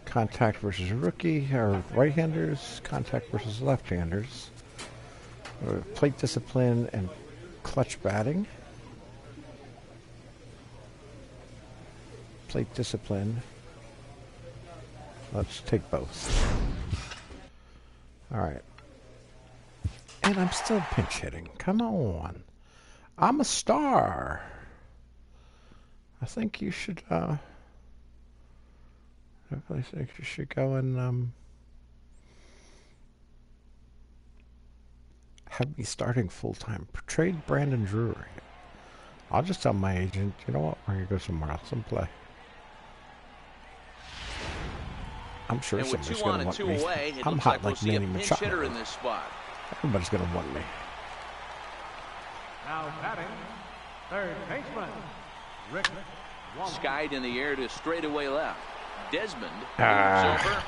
Contact versus rookie, or right-handers, contact versus left-handers. Plate discipline and clutch batting. Plate discipline. Let's take both. All right. And I'm still pinch hitting. Come on. I'm a star. I think you should, I think you should go and, have me starting full-time. Trade Brandon Drury. I'll just tell my agent, you know what, we're going to go somewhere else and play. I'm sure and with somebody's 2 going on to and want 2 me. away, it I'm looks hot like we'll like see a Manny pinch Machado. hitter in this spot. Everybody's going to want me. Now batting, third baseman, Rick Wallace. Skied in the air to straightaway left. Desmond moves over.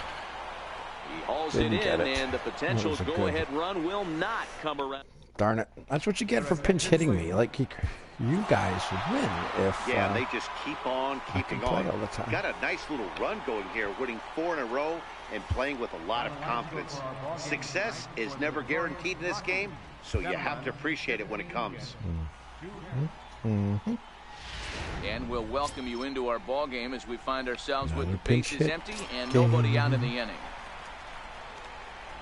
He hauls it Didn't get in, it. and the potential That was a go-ahead run will not come around. Darn it. That's what you get for pinch hitting me. Like, you guys would win if... Yeah, they just keep on keeping play on. all the time. Got a nice little run going here, winning 4 in a row and playing with a lot of confidence. Success is never guaranteed in this game, so you have to appreciate it when it comes. Mm-hmm. And we'll welcome you into our ball game as we find ourselves with Another the bases pinch hit empty and game. nobody out in the inning.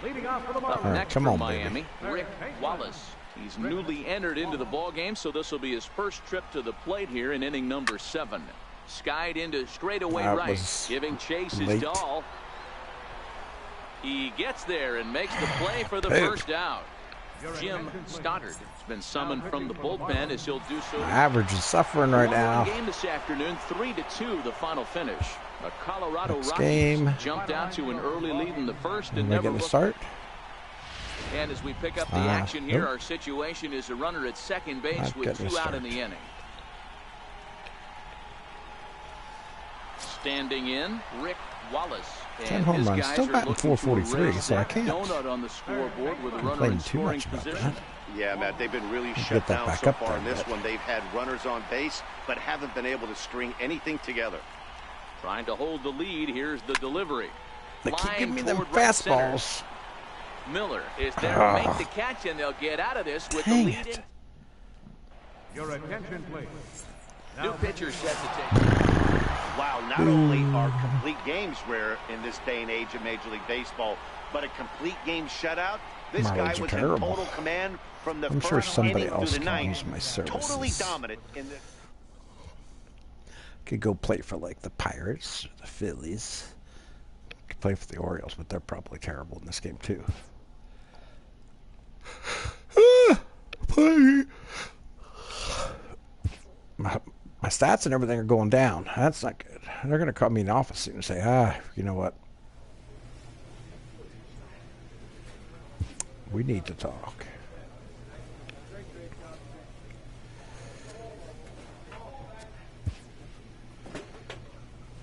Leading off for the Up Marlins. next come from on, Miami, baby. Rick Wallace. He's newly entered into the ball game, so this will be his first trip to the plate here in inning number 7. Skied into straightaway That right, was giving chase late. his Dahl. He gets there and makes the play for the Hey. first out. Jim Stoddard has been summoned from the bullpen as he'll do so. My average is suffering right now. Game this afternoon, 3-2, the final finish. The Colorado Next Rockies game. jumped out to an early lead in the first and Am I never going to looked. start? And as we pick up the action here, our situation is a runner at second base Not with getting 2 a out start. in the inning. Standing in, Rick Wallace. 10 And home his runs. guys Still are batting looking to 443, erase so I that can't donut on the scoreboard with a runner in complain too scoring much about position. that. Yeah, Matt, they've been really Get shut that down back so up far there, in this Matt. one. They've had runners on base, but haven't been able to string anything together. Trying to hold the lead. Here's the delivery. They keep Flying giving me them toward right center. fastballs. Miller is there to make the catch, and they'll get out of this with the Dang lead. it. Your attention, please. New pitcher set to take. Wow, not only are complete games rare in this day and age of Major League Baseball, but a complete game shutout. This Marlins guy are was terrible. in total command from the I'm sure first somebody inning else through the can ninth. use my services. Totally dominant in the... Could go play for like the Pirates, or the Phillies. Could play for the Orioles, but they're probably terrible in this game too. My stats and everything are going down. That's not good. They're going to call me in the office soon and say, you know what? We need to talk.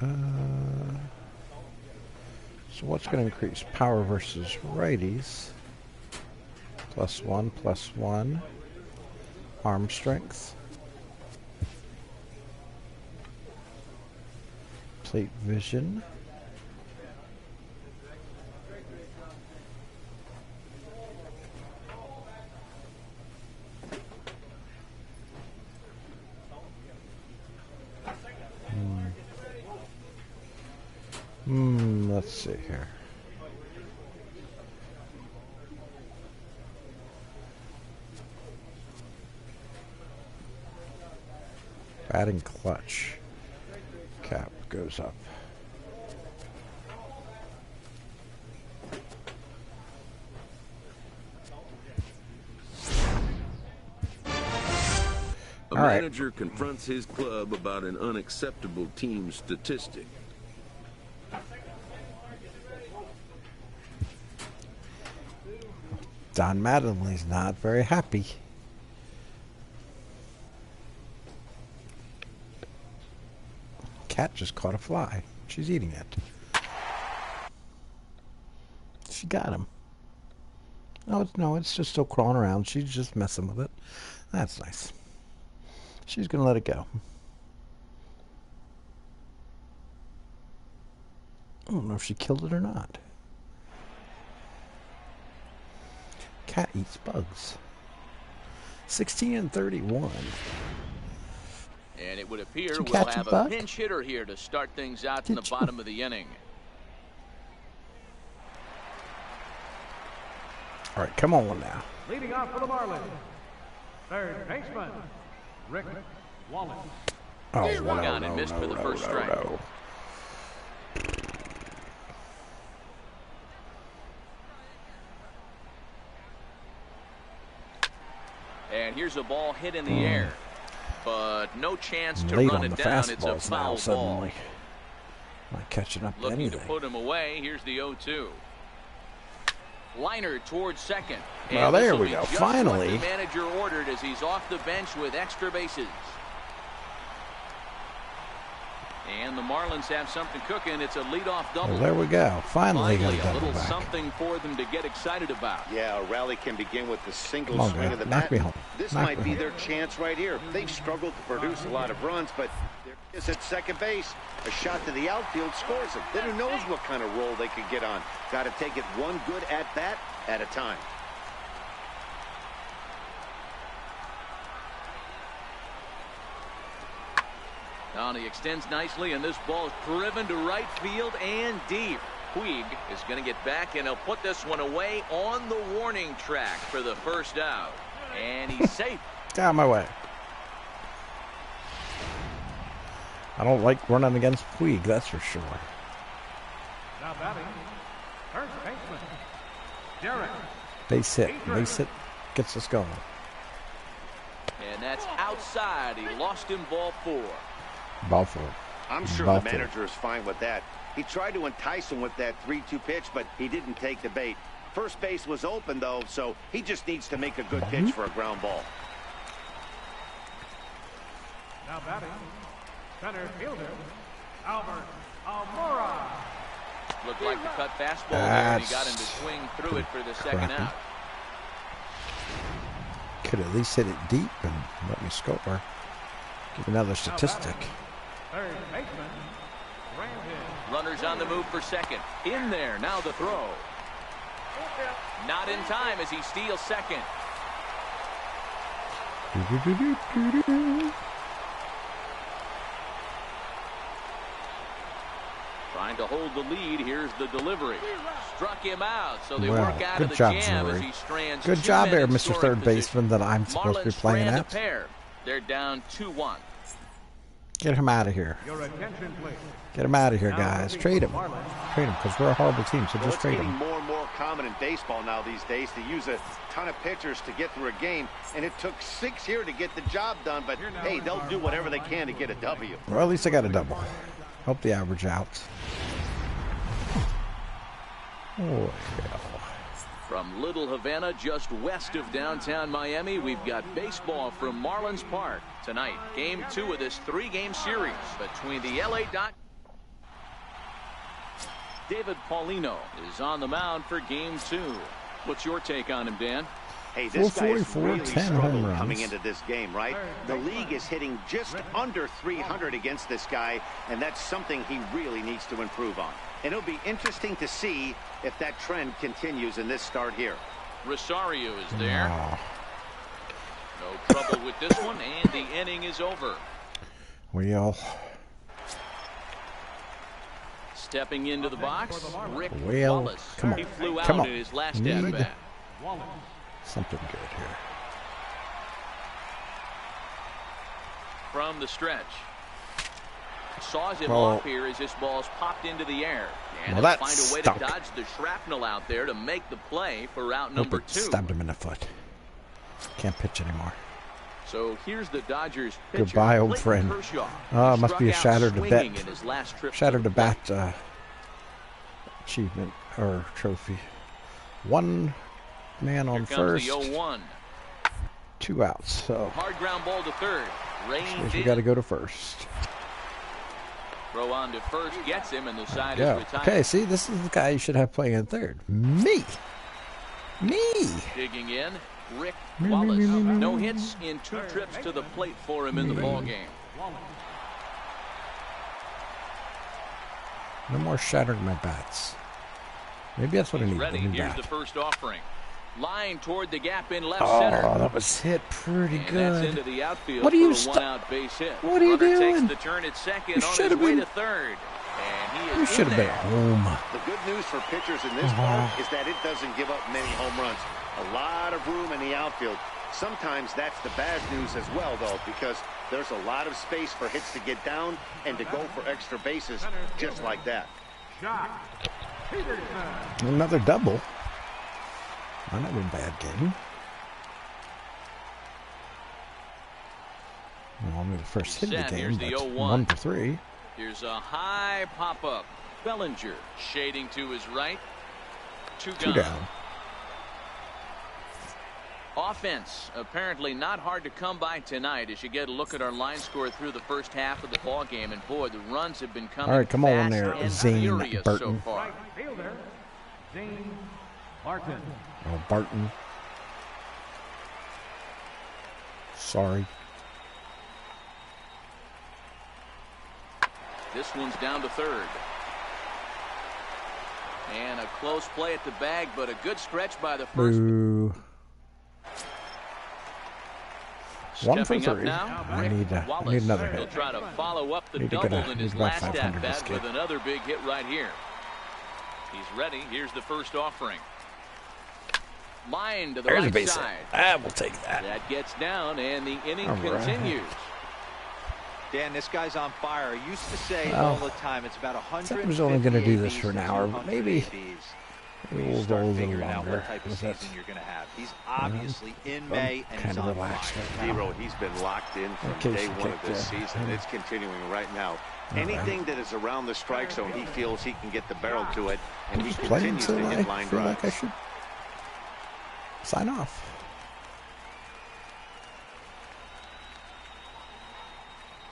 So what's going to increase? Power versus righties. +1, +1. Arm strength. Plate vision. Let's see here. Batting clutch. Cap goes up. A manager confronts his club about an unacceptable team statistic. Don Mattingly's not very happy. Cat just caught a fly. She's eating it. She got him. No, it's just still crawling around. She's just messing with it. That's nice. She's gonna let it go. I don't know if she killed it or not. Cat eats bugs. 16-31. And it would appear Did you we'll catch a have a bug? pinch hitter here to start things out in the Did you? bottom of the inning. All right, come on now. Leading off for the Marlins, third baseman, Rick Wallace. Oh, Swung on and missed for the first strike. no. And here's a ball hit in the air, but no chance to Late run on it the down. It's a fastballs now, foul ball. suddenly. Not catching up to Looking anything. to put him away. Here's the 0-2. Liner towards second. Well, And there this'll we be go. just Finally. what the manager ordered as he's off the bench with extra bases. And the Marlins have something cooking. It's a leadoff double. Well, there we go. Finally got a a double little back. something for them to get excited about. Yeah, a rally can begin with the single Come on, swing man. of the Knock bat. me home. This Knock might me be home. their chance right here. They've struggled to produce a lot of runs, but there is at second base. A shot to the outfield scores it. Then who knows what kind of roll they could get on. Got to take it one good at bat at a time. Now he extends nicely, and this ball is driven to right field and deep. Puig is going to get back, and he'll put this one away on the warning track for the first out. And he's safe. Down my way. I don't like running against Puig, that's for sure. Now batting, first baseman, Derek. Base hit. Base hit gets us going. And that's outside. He lost him, ball 4. Ball 4. I'm sure Ball the 4. manager is fine with that. He tried to entice him with that 3-2 pitch, but he didn't take the bait. First base was open, though, so he just needs to make a good pitch for a ground ball. Now batting, center fielder, Albert Almora. Looked like the cut fastball there, and he got him to swing through it for the second crappy. out. Could at least hit it deep and let me score. Give another statistic. Third baseman, Brandon. Runners on the move for second. In there, now the throw. Not in time as he steals second. Trying to hold the lead. Here's the delivery. Struck him out, so they work out of the jam as he strands. Good 2 job men there, in Mr. scoring Third position. Baseman, that I'm supposed to be Marlins playing strand a at. pair. They're down 2-1. Get him out of here. Your attention, please. Get him out of here, guys. Trade him. Trade him, because we're a horrible team, so Well, just it's trade getting him. more and more common in baseball now these days to use a ton of pitchers to get through a game, and it took 6 here to get the job done, but hey, they'll do whatever they can to get a W. Well, at least I got a double. Hope the average out. Oh, yeah. From Little Havana, just west of downtown Miami, we've got baseball from Marlins Park. Tonight, Game 2 of this 3-game series between the LA Dodgers. David Paulino is on the mound for Game 2. What's your take on him, Dan? Hey, this guy has 444, really 10 home struggled runs. coming into this game, right? The league is hitting just under 300 against this guy, and that's something he really needs to improve on. And it'll be interesting to see if that trend continues in this start here. Rosario is there. Oh, No trouble with this one, and the inning is over. well, Stepping into the box, Rick Well, Wallace. come on. He flew Come out on. in his last Need at-bat. something good here. From the stretch. Saws him Well, off here as this ball's popped into the air. And well, they'll that find a way stunk. to dodge the shrapnel out there to make the play for route Hope number it 2. stabbed him in the foot. Can't pitch anymore. So here's the Dodgers pitcher. Goodbye, old Clayton friend. Kershaw. Oh, it He must be a struck out shattered to swinging bat. in his last trip to Shattered the the plate. bat achievement or trophy. One man on Here comes first, the 0-1. 2 outs. So Hard ground ball to third. Range we in. got to go to first. Throw on to first gets him, and the side Yeah. is retired. Okay. See, this is the guy you should have playing in third. Me. Digging in, Rick Me, Wallace. me, me, me, No me. hits in 2 trips to the plate for him in the ball game. No more shattering my bats. Maybe that's what I He's need. ready. A new Here's bat. the first offering. Line toward the gap in left Oh, center. that was hit pretty And that's good. into the outfield What are you for a one-out base hit. What are you Runner doing? takes the turn at second You on should his have way been- to third. And he You is should in have been there. home. The good news for pitchers in this park is that it doesn't give up many home runs. A lot of room in the outfield. Sometimes that's the bad news as well, though, because there's a lot of space for hits to get down and to go for extra bases just like that. Shot. Peterson. Another double. Not a bad game. Well, only the first hit of the Set. game, Here's the but 0-1. 1 for 3. Here's a high pop-up. Bellinger shading to his right. 2 down. Offense apparently not hard to come by tonight as you get a look at our line score through the first half of the ball game, and boy, the runs have been coming. All right, come on fast there, and Zane furious Burton. so far. Right fielder, James Barton. Oh, Barton. Sorry. This one's down to third. And a close play at the bag, but a good stretch by the first. Boo. 1 for Stepping up 3. now, I need Wallace. another He'll hit. try to follow up the Need to double get in his about last 500 this at-bat kid. with another big hit right here. He's ready. Here's the first offering. Line to the There's a right base side. hit. We'll take that. That gets down, and the inning All right. continues. Dan, this guy's on fire. I used to say Well, all the time, it's about 100. said I was only gonna do this for an hour, but maybe When you we'll start go a little figuring out longer what type of with season it. you're going to have. He's obviously in May, and kind he's of on relaxed fire. right now. Zero, he's been locked in from Okay, day so one of kick this there. season. It's continuing right now. Anything that is around the strike zone, he feels he can get the barrel to it, and he Just playing continues to until I hit line feel like I drives. should sign off.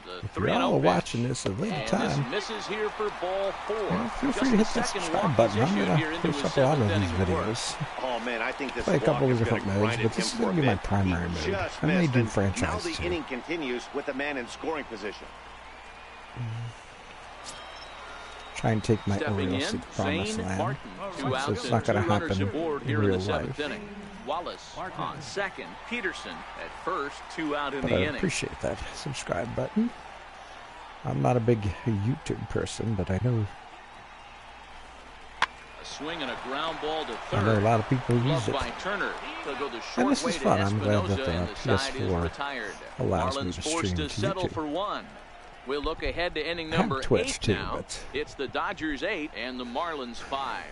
The If you're all 3-0 watching this at a later and time, this misses here for ball 4. well, feel Just free to the hit that second subscribe walk button. I'm issued going here to into post his up a lot of seventh these inning of work. videos. Oh man, I think this Play a walk couple of is different gonna modes, grind but at this him is going for to be a my bit. primary He mode. just I may missed, do and now franchise the too. inning continues with a man in scoring position. Try and take my Stepping Orioles to in, the promised Zane land. Barton. 2 So outs it's and not 2 going to runners happen aboard in here in real the 7th life. inning. Wallace on second. Peterson at first. 2 out in But the I inning. appreciate that subscribe button. I'm not a big YouTube person, but I know A swing and a ground ball to I know a third. lot of people use Gloved it. by Turner. They'll go the And short this way is to fun. I'm glad that Espinosa, the and the side is PS4 retired. allows me Marlins to forced stream to to settle YouTube. for 1. We'll look ahead to inning I have number Twitch 8 too, now. but It's the Dodgers 8 and the Marlins 5.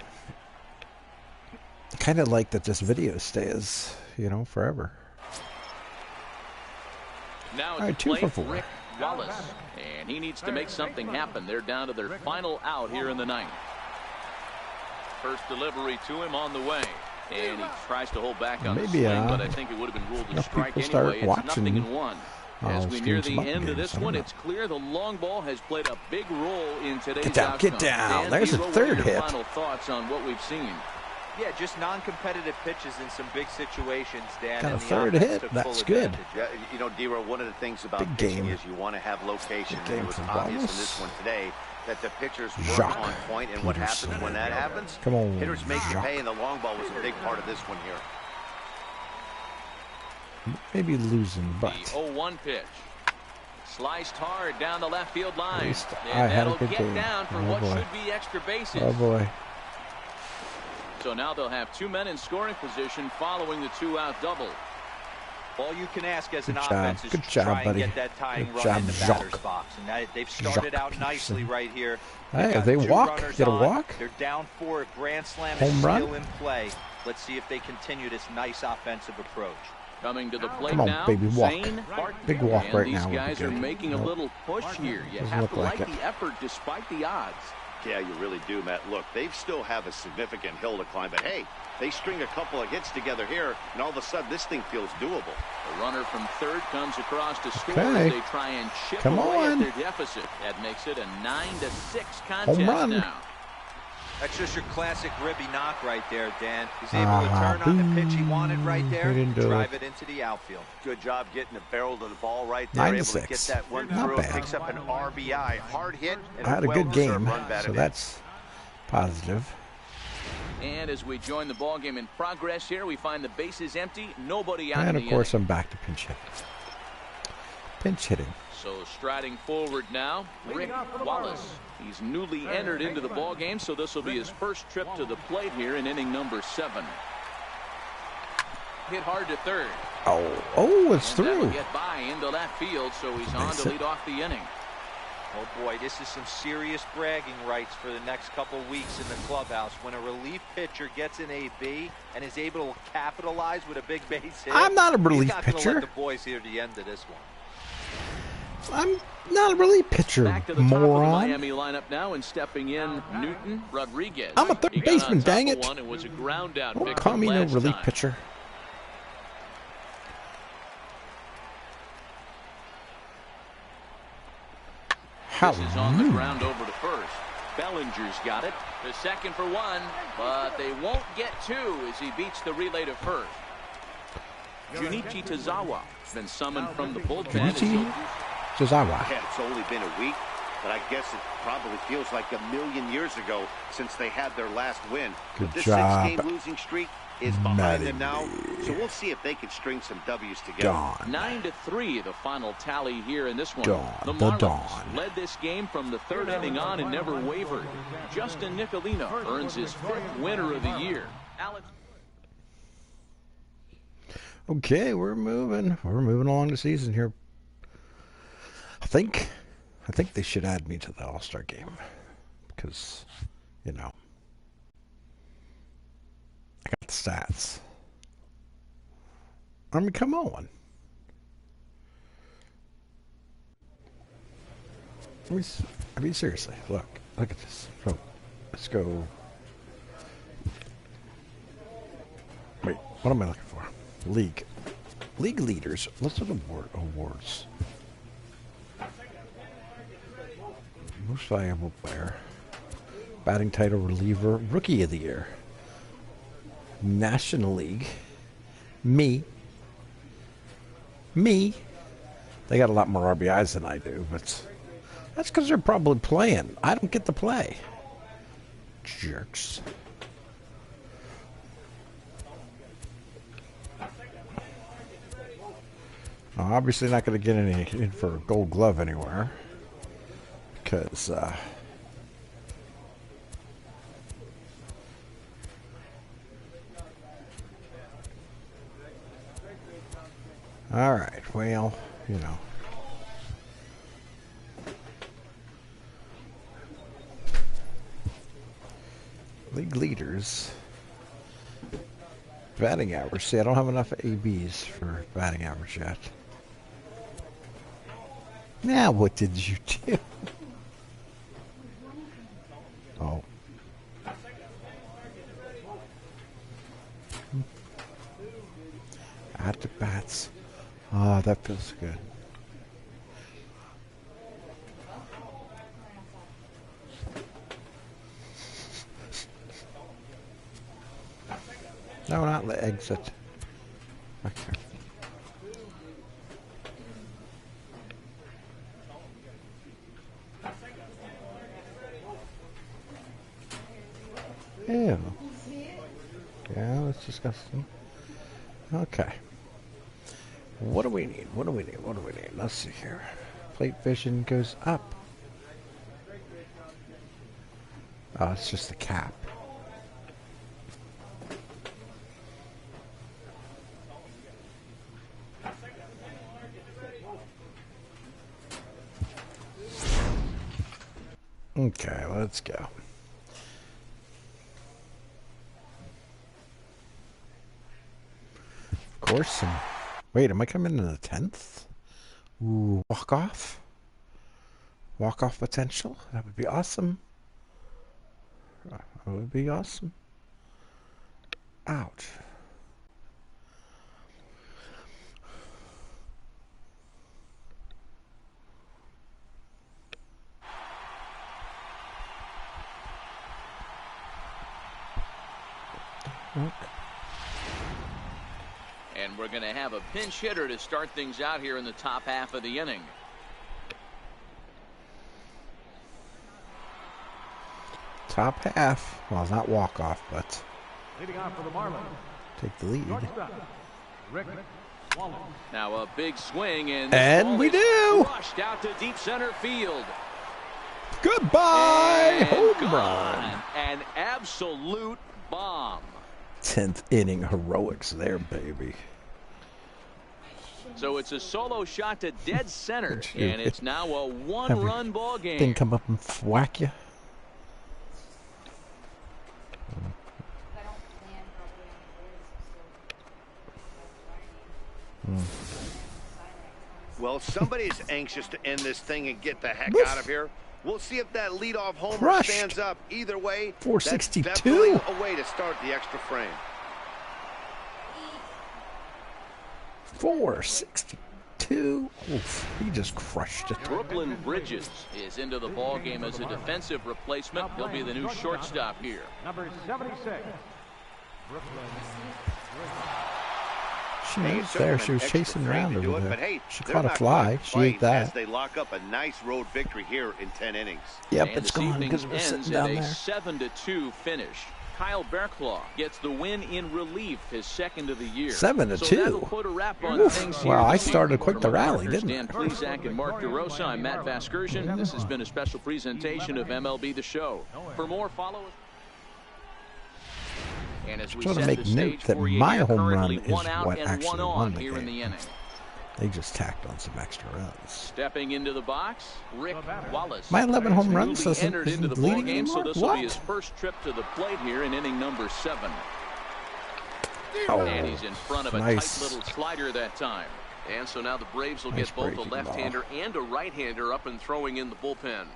I kind of like that this video stays, forever. Now All at right, the 2 for plate, 4. Rick Wallace, and he needs to make something happen. They're down to their final out here in the 9th. First delivery to him on the way, and he tries to hold back on the Maybe, swing, but I think it would have been ruled a enough strike people start anyway. It's watching, nothing in 1. As we near streams the about end of games. this I don't one, know. it's clear the long ball has played a big role in today's Get down, outcome. get down. Dan, There's a what are third your hit. Final thoughts on what we've seen? Yeah, just non-competitive pitches in some big situations, Dan. Got a and the third offense hit. took That's full good. advantage. Yeah, Dero, one of the things about Big pitching game. is you want to have location. Big And game it was for obvious in Wallace. this one today that the pitchers were Jacques on point, and what happens Peterson. when that happens? Come on, Hitters make you Jacques. pay, and the long ball was a big part of this one here. Maybe losing, but The 0-1 pitch. Sliced hard down the left field line. least And I had a that'll good get game. down for Oh, what boy. should be extra bases. oh boy. So now they'll have 2 men in scoring position following the 2-out double. All you can ask as an Good job. offense is Good to job, try and buddy. get that tying Good run job, in the Jacques. batter's box. And they've started Jacques out nicely Peterson. right here. Hey, They've if they got 2 walk, runners get a on. walk. They're down 4 at Grand Slam Home is run. still in play. Let's see if they continue this nice offensive approach. Coming to the plate Come on, now, baby, walk. Zane Barton. Big walk and right these now would be guys are good. making a Nope. little push here. You Doesn't have look to like like it. the effort despite the odds. Yeah, you really do, Matt. Look, they still have a significant hill to climb, but hey, they string a couple of hits together here, and all of a sudden this thing feels doable. The runner from third comes across to score Okay. as they try and chip Come away on. at their deficit. That makes it a 9-6 contest Home run. now. That's just your classic ribby knock right there, Dan. He's able to turn on the pitch he wanted right there He didn't and do drive it into the outfield. Good job getting the barrel to the ball right there. Able to 9-6. get that one Not through. bad. Picks up an RBI. Hard hit. And I had a good well-deserved game, run batted so in. that's positive. And as we join the ball game in progress here, we find the bases empty, nobody out And in of the course, inning. I'm back to pinch hitting. Pinch hitting. So striding forward now, Rick Wallace. He's newly entered into the ball game, so this will be his first trip to the plate here in inning number 7. Hit hard to third. Oh, it's And that'll through. get by into left field, so he's on Base to hit. lead off the inning. Oh boy, this is some serious bragging rights for the next couple weeks in the clubhouse. When a relief pitcher gets an AB and is able to capitalize with a big base hit, I'm not a relief he's not gonna pitcher. let the boys hear the end of this one. I'm not a relief pitcher, Back to the top of the moron. Miami lineup now, and stepping in, Newton Rodriguez. I'm a third He got baseman, on top dang of it. one. It was a ground out Don't victory call me no last relief time. pitcher. This is on the ground over to first. Bellinger's got it. The second for one, but they won't get two as he beats the relay to first. Junichi Tozawa has been summoned from the bullpen. Junichi Tozawa. Yeah, it's only been a week, but I guess it probably feels like a million years ago since they had their last win. Good But this job, 6-game losing streak is behind them now, so we'll see if they can string some W's together. Dawn. 9-3, the final tally here in this one. Dawn, The the Marlins Dawn. led this game from the third inning on and never wavered. Justin Nicolino earns his 5th winner of the year. Alex. Okay, we're moving. We're moving along the season here. I think they should add me to the All-Star game because, you know, I got the stats. I mean, come on. I mean, seriously, look at this. Oh, let's go. Wait, what am I looking for? League leaders. Let's look at awards. Most valuable player, batting title reliever, rookie of the year, National League. Me. They got a lot more RBIs than I do, but that's because they're probably playing. I don't get to play. Jerks. I'm obviously not going to get any in for a Gold Glove anywhere because all right, well, you know, league leaders, batting average. See, I don't have enough ABs for batting average yet. Now, what did you do? Oh. Add to bats. Ah, that feels good. No, not the exit. Okay. Ew. Yeah, that's disgusting. Okay. What do we need? Let's see here. Plate vision goes up. Oh, it's just the cap. Okay, let's go. Of course. Wait, am I coming in the 10th? Ooh, walk off? Walk off potential? That would be awesome. That would be awesome. Ouch. Okay. And we're going to have a pinch hitter to start things out here in the top half of the inning. Top half. Well, not walk off, but Leading off for the Marlins, take the lead. shortstop, Rick Wallace. Now a big swing, and this ball we is do. rushed out to deep center field. Goodbye, And home gone. run. An absolute bomb. 10th inning heroics there, baby. So it's a solo shot to dead center, and it's now a Have one-run your ball game. thing come up and whack you. If I don't plan properly on the days, I'm still Well, somebody's anxious to end this thing and get the heck Woof. out of here. We'll see if that leadoff homer Crushed. stands up. Either way, 462. that's definitely a way to start the extra frame. 462. Oof, he just crushed it. Brooklyn Bridges is into the ball game as a defensive replacement. He'll be the new shortstop here. Number 76. Brooklyn. She Hey, was it took there. them She an was extra chasing frame around to do over it, there. but hey, She they're caught a not fly. quite She ate fighting as that. they lock up a nice road victory here in 10 innings. Yep, And it's this gone evening because we're ends sitting at down a there. 7-2 finish. Kyle Berklaw gets the win in relief, his second of the year. 7-2. So that'll put a wrap on Oof. things here Wow, I this started evening. quite the From our rally, partners, didn't I? Dan Plesac and Mark DeRosa, I'm Matt Vasgersian. This has been a special presentation of MLB The Show. For more, follow us. And as we Trying to set make the note stage that for you my here, home run currently is one out what and actually one on won the here in the game. inning. They just tacked on some extra runs. Stepping into the box, Rick Wallace. My 11 home runs Newly doesn't entered into the bleeding ball game, so anymore? this will What? be his first trip to the plate here in inning number 7. Oh, And he's in front of a nice. tight little slider that time. And so now the Braves will Nice get both a breaking left-hander and a right-hander up and throwing in the bullpen.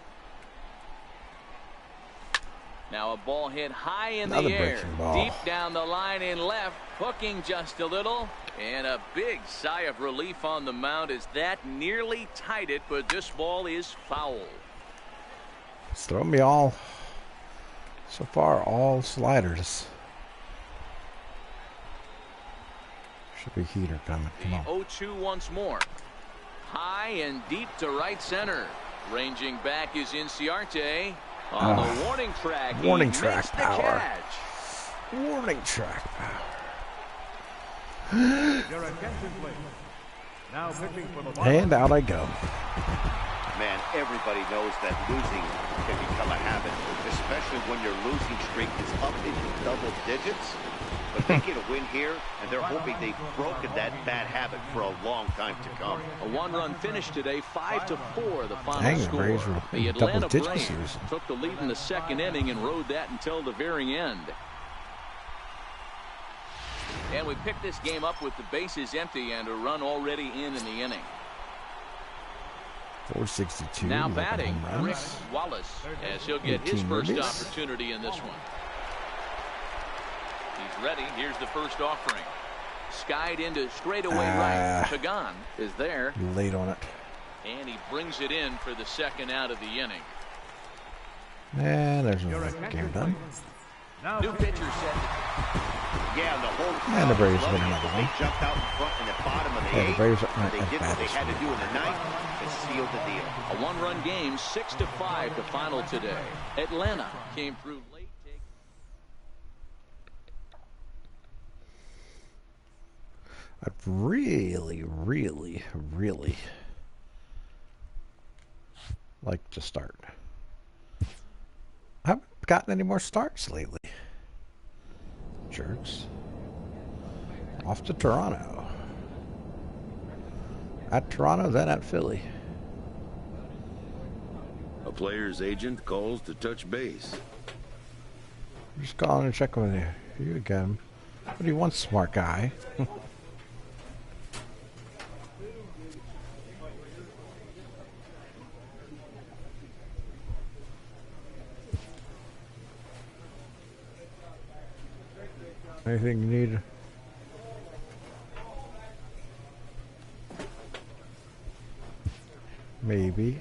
Now a ball hit high in Another the air, breaking ball. deep down the line in left, hooking just a little, and a big sigh of relief on the mound as that nearly tied it, but this ball is foul. It's throwing me all, so far, all sliders. Should be heater coming. Come The on. 0-2 once more. High and deep to right center. Ranging back is Inciarte. On the warning track. Warning he track makes the power. catch. Warning track power. Your attention, please. Now pitching for the And out I go. Man, everybody knows that losing can become a habit, especially when your losing streak is up into double digits. But they get a win here, and they're hoping they've broken that bad habit for a long time to come. A one-run finish today, 5-4, the final Dang, the score. Braves were The in double Atlanta digits Braves series. took the lead in the second inning and rode that until the very end. And we picked this game up with the bases empty and a run already in the inning. 462. Now 11 batting, home Rick runs. Wallace, as he'll get his 18 first ribbies. opportunity in this one. He's ready. Here's the first offering. Skied into straightaway right. Pagan is there. Late on it. And he brings it in for the second out of the inning. And there's another game done. Now New pitcher set. Yeah, the whole And the crowd Braves was win loving it another as one. They jumped out in front in the bottom of the Yeah, the eighth. Braves aren't They as did bad what they as had to we do in the ninth and sealed the deal. A one-run game, 6-5 to final today. Atlanta came through late. I'd really like to start. I haven't gotten any more starts lately. Jerks. Off to Toronto. At Toronto, then at Philly. A player's agent calls to touch base. Just calling and checking with you. You again. What do you want, smart guy? Anything you need? Maybe.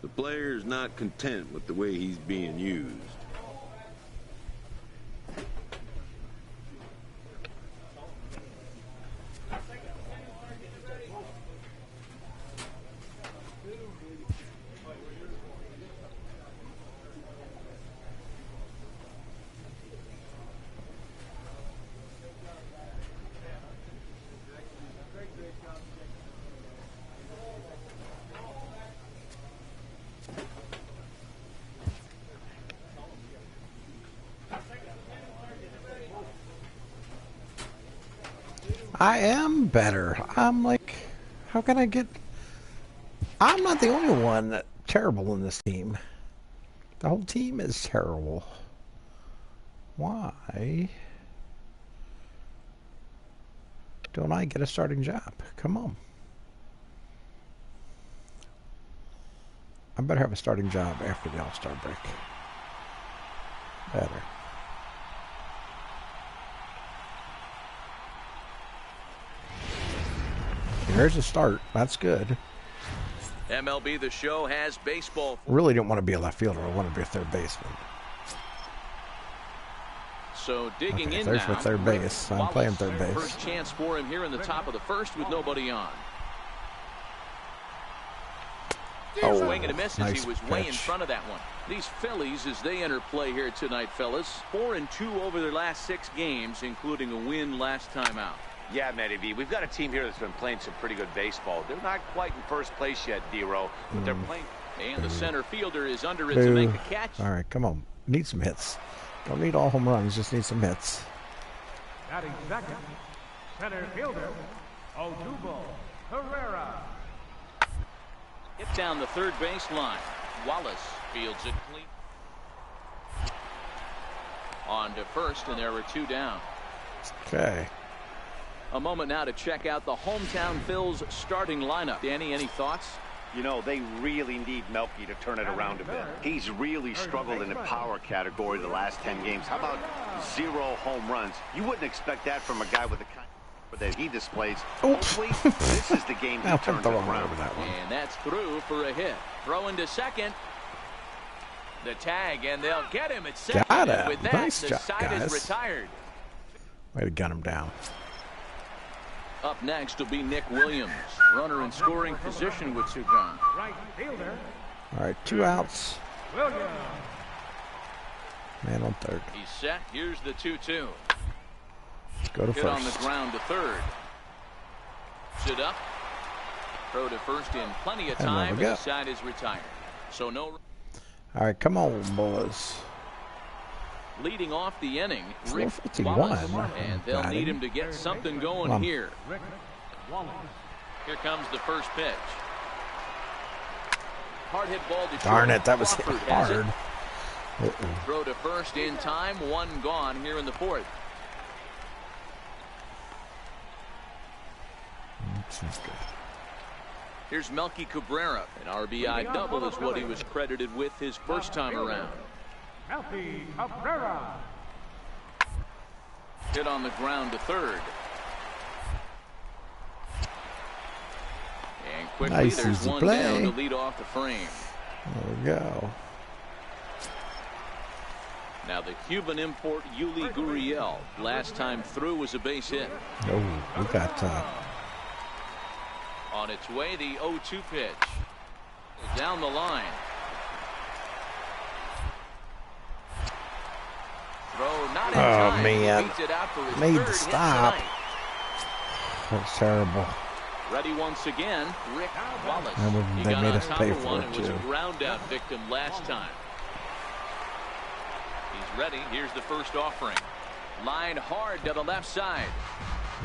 The player's not content with the way he's being used. I am better. I'm like, how can I get... I'm not the only one that's terrible in this team. The whole team is terrible. Why don't I get a starting job? Come on. I better have a starting job after the All-Star break. Better. There's a start. That's good. MLB The Show has baseball. Really don't want to be a left fielder. I want to be a third baseman. So digging in there's now. my third base. I'm playing third base. First chance for him here in the top of the first with nobody on. Oh, swing and a miss as nice he was way in front of that one. These Phillies, as they enter play here tonight, fellas, 4-2 over their last 6 games, including a win last time out. Yeah, Matty V, we've got a team here that's been playing some pretty good baseball. They're not quite in first place yet, D-Row, but they're playing. And the center fielder is under it to make the catch. All right, come on. Need some hits. Don't need all home runs, just need some hits. Batting second, center fielder, Odubel Herrera. Hit down the third base line. Wallace fields it clean. On to first, and there were 2 down. Okay. A moment now to check out the hometown Phils starting lineup. Danny, any thoughts? You know, they really need Melky to turn it around a bit. He's really struggled in the power category the last 10 games. How about 0 home runs? You wouldn't expect that from a guy with the kind that he displays. Hopefully, this is the game he turns it around. That one. And that's through for a hit. Throw into second. The tag, and they'll get him at second. Got him. And with that, Nice the job, side guys. is retired. Way to gun him down. Up next will be Nick Williams. Runner in scoring position with 2 gone. Right fielder, All right, 2 outs. Williams. Man on third. He's set. Here's the 2-2. Go to Hit on the first. ground to third. Sit up. Throw to first in plenty of And there time, we and go. the side is retired. So no. All right, come on, boys. Leading off the inning, Rick 451. Wallace, and they'll Got need him. him to get something going Come on. here. Rick Wallace. Here comes the first pitch. Hard hit ball to Darn short. it, that was hit Crawford has it. hard. Throw to first in time, 1 gone here in the 4th. Seems good. Here's Melky Cabrera. An RBI double is what he was credited with his first time around. Melky Cabrera. Hit on the ground to third. And quickly, Nice, there's easy 1 play. down to lead off the frame. There we go. Now the Cuban import Yuli Gurriel, last time through was a base hit. Oh, we got On its way, the 0-2 pitch. Down the line. Throw not in time. man. Beats it out for his Made third the hit stop. tonight. that's terrible. Ready once again, Rick Wallace. And He they got made on us top pay of for one it, and was a too. ground out victim last time. He's ready. Here's the first offering. Line hard to the left side.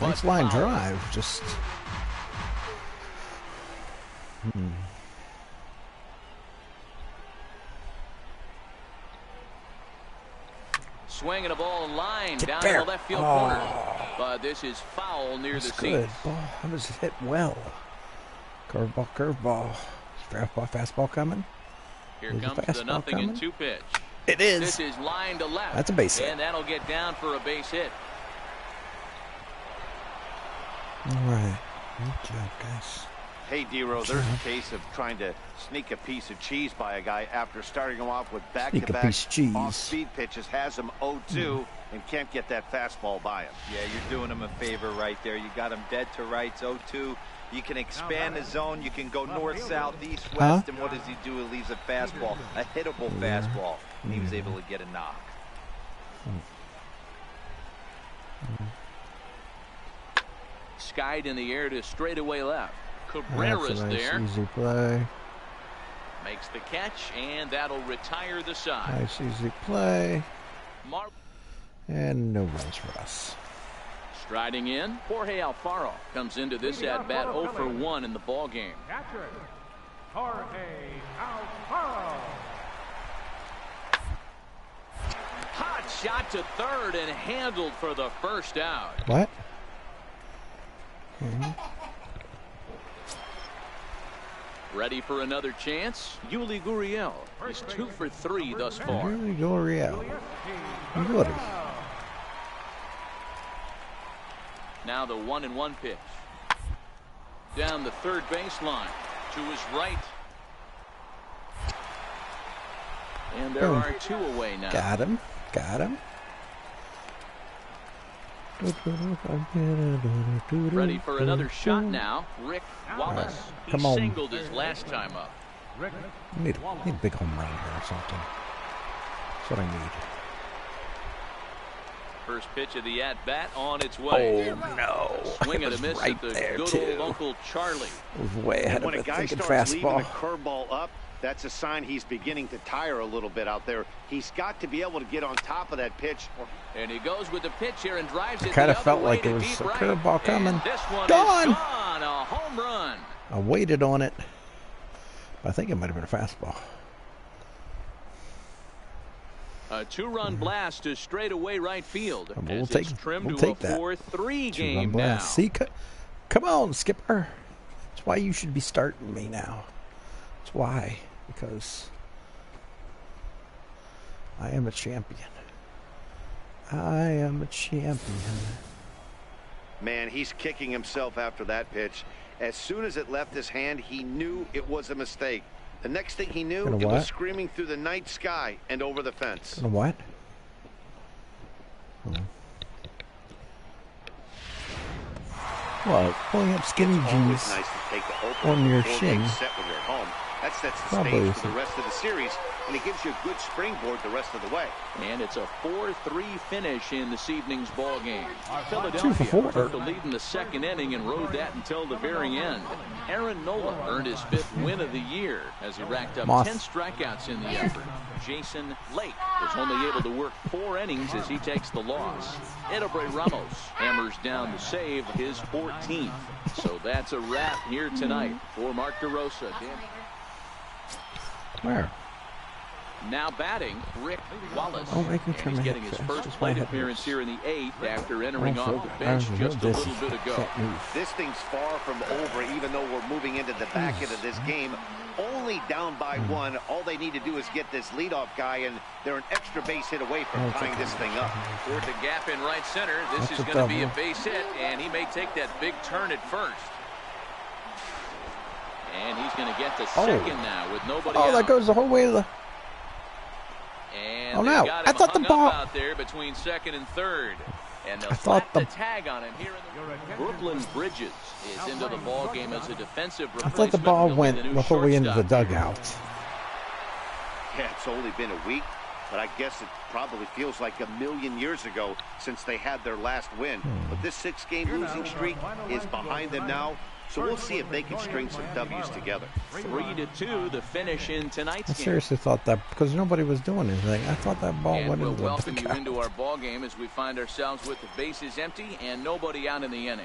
Nice But line foul. drive. Just. Swinging a ball line Get down there. to the left field Oh. corner. But this is foul near That's the good. seats. Ball. That was hit well. Curveball, curveball. Fastball coming. Here Is the comes the fastball 0-2 coming? pitch. It is. This is line to left. That's a base hit. And that'll get down for a base hit. All right. Good job, guys. Hey, D-Row, there's a case of trying to sneak a piece of cheese by a guy after starting him off with Sneak a back-to-back piece of cheese. off-speed pitches, has him 0-2, and can't get that fastball by him. Yeah, you're doing him a favor right there. You got him dead to rights, 0-2. You can expand the zone. You can go north, south, east, west. And what does he do? He leaves a fastball, a hittable fastball. And he was able to get a knock. Skied in the air to straightaway left. That's Cabrera's a nice, there. easy play. Makes the catch, and that'll retire the side. Nice, easy play. Mar And no runs for us. Striding in, Jorge Alfaro comes into this at-bat 0 for 1 in the ball game. Catcher, Jorge Alfaro. shot to third and handled for the first out. What? Ready for another chance? Yuli Gurriel is 2 for 3 thus far. Yuli Gurriel. Yuri. Now the 1-1 pitch. Down the third baseline to his right. And there are 2 away now. Got him. Got him. Ready for another shot now. Rick Wallace. Come He on. singled his last time up. Need a big home run here or something. That's what I need. First pitch of the at-bat on its way. Oh, no. Swing It and a was miss right at the there, good too. old Uncle Charlie. It was way ahead When of a it. guy Thinking starts leaving fastball. a curveball up, that's a sign he's beginning to tire a little bit out there. He's got to be able to get on top of that pitch. And he goes with the pitch here and drives it Kind the of other felt way like to there was deep a right. curveball coming. And this one Gone! is gone. A home run. I waited on it. I think it might have been a fastball. A 2-run blast to straightaway right field. We'll as take, it's trimmed we'll to take a that. 4-3 2-run game now. blast. See, come on, Skipper. That's why you should be starting me now. That's why. Because I am a champion. I am a champion. Man, he's kicking himself after that pitch. As soon as it left his hand, he knew it was a mistake. The next thing he knew, it was screaming through the night sky and over the fence. What? Well, pulling up skinny jeans Nice to take the opener on your before shin. getting set when you're home. That sets the Probably stage for isn't. the rest of the series, and it gives you a good springboard the rest of the way. And it's a 4-3 finish in this evening's ball game. 2 for Philadelphia 4. took the lead in the second inning and rode that until the very end. Aaron Nola earned his 5th win of the year as he racked up 10 strikeouts in the effort. Jason Lake was only able to work 4 innings as he takes the loss. Edobre Ramos hammers down the save, his 14th. So that's a wrap here tonight for Mark DeRosa. Where? Now batting, Rick Wallace. Oh, I can and turn he's my getting head his fast. first Just my plate head appearance hurts. here in the 8th after entering Also, off the bench just a this little bit ago. can't move. This thing's far from over, even though we're moving into the back end of this game. Only down by 1. All they need to do is get this leadoff guy, and they're an extra base hit away from tying this thing up. Toward the gap in right center. This That's is a going to be a double. base hit, and he may take that big turn at first. And he's going to get to second now with nobody out. Oh, that goes the whole way to the... And Oh, they've no. got I him thought the hung ball- up out there between second and third. And they'll I thought slap the the- tag on him here in the... Brooklyn Bridges is into the ball game as a defensive I replacement. thought the ball He'll be went the new the whole way into the shortstop. dugout. Yeah, it's only been a week, but I guess it probably feels like a million years ago since they had their last win. But this 6-game losing streak is behind them now, so we'll see if they can string some W's together. 3-2 the finish in tonight's I game. seriously thought that because nobody was doing anything. I thought that ball And went we'll into the welcome you dugout. into our ball game as we find ourselves with the bases empty and nobody out in the inning.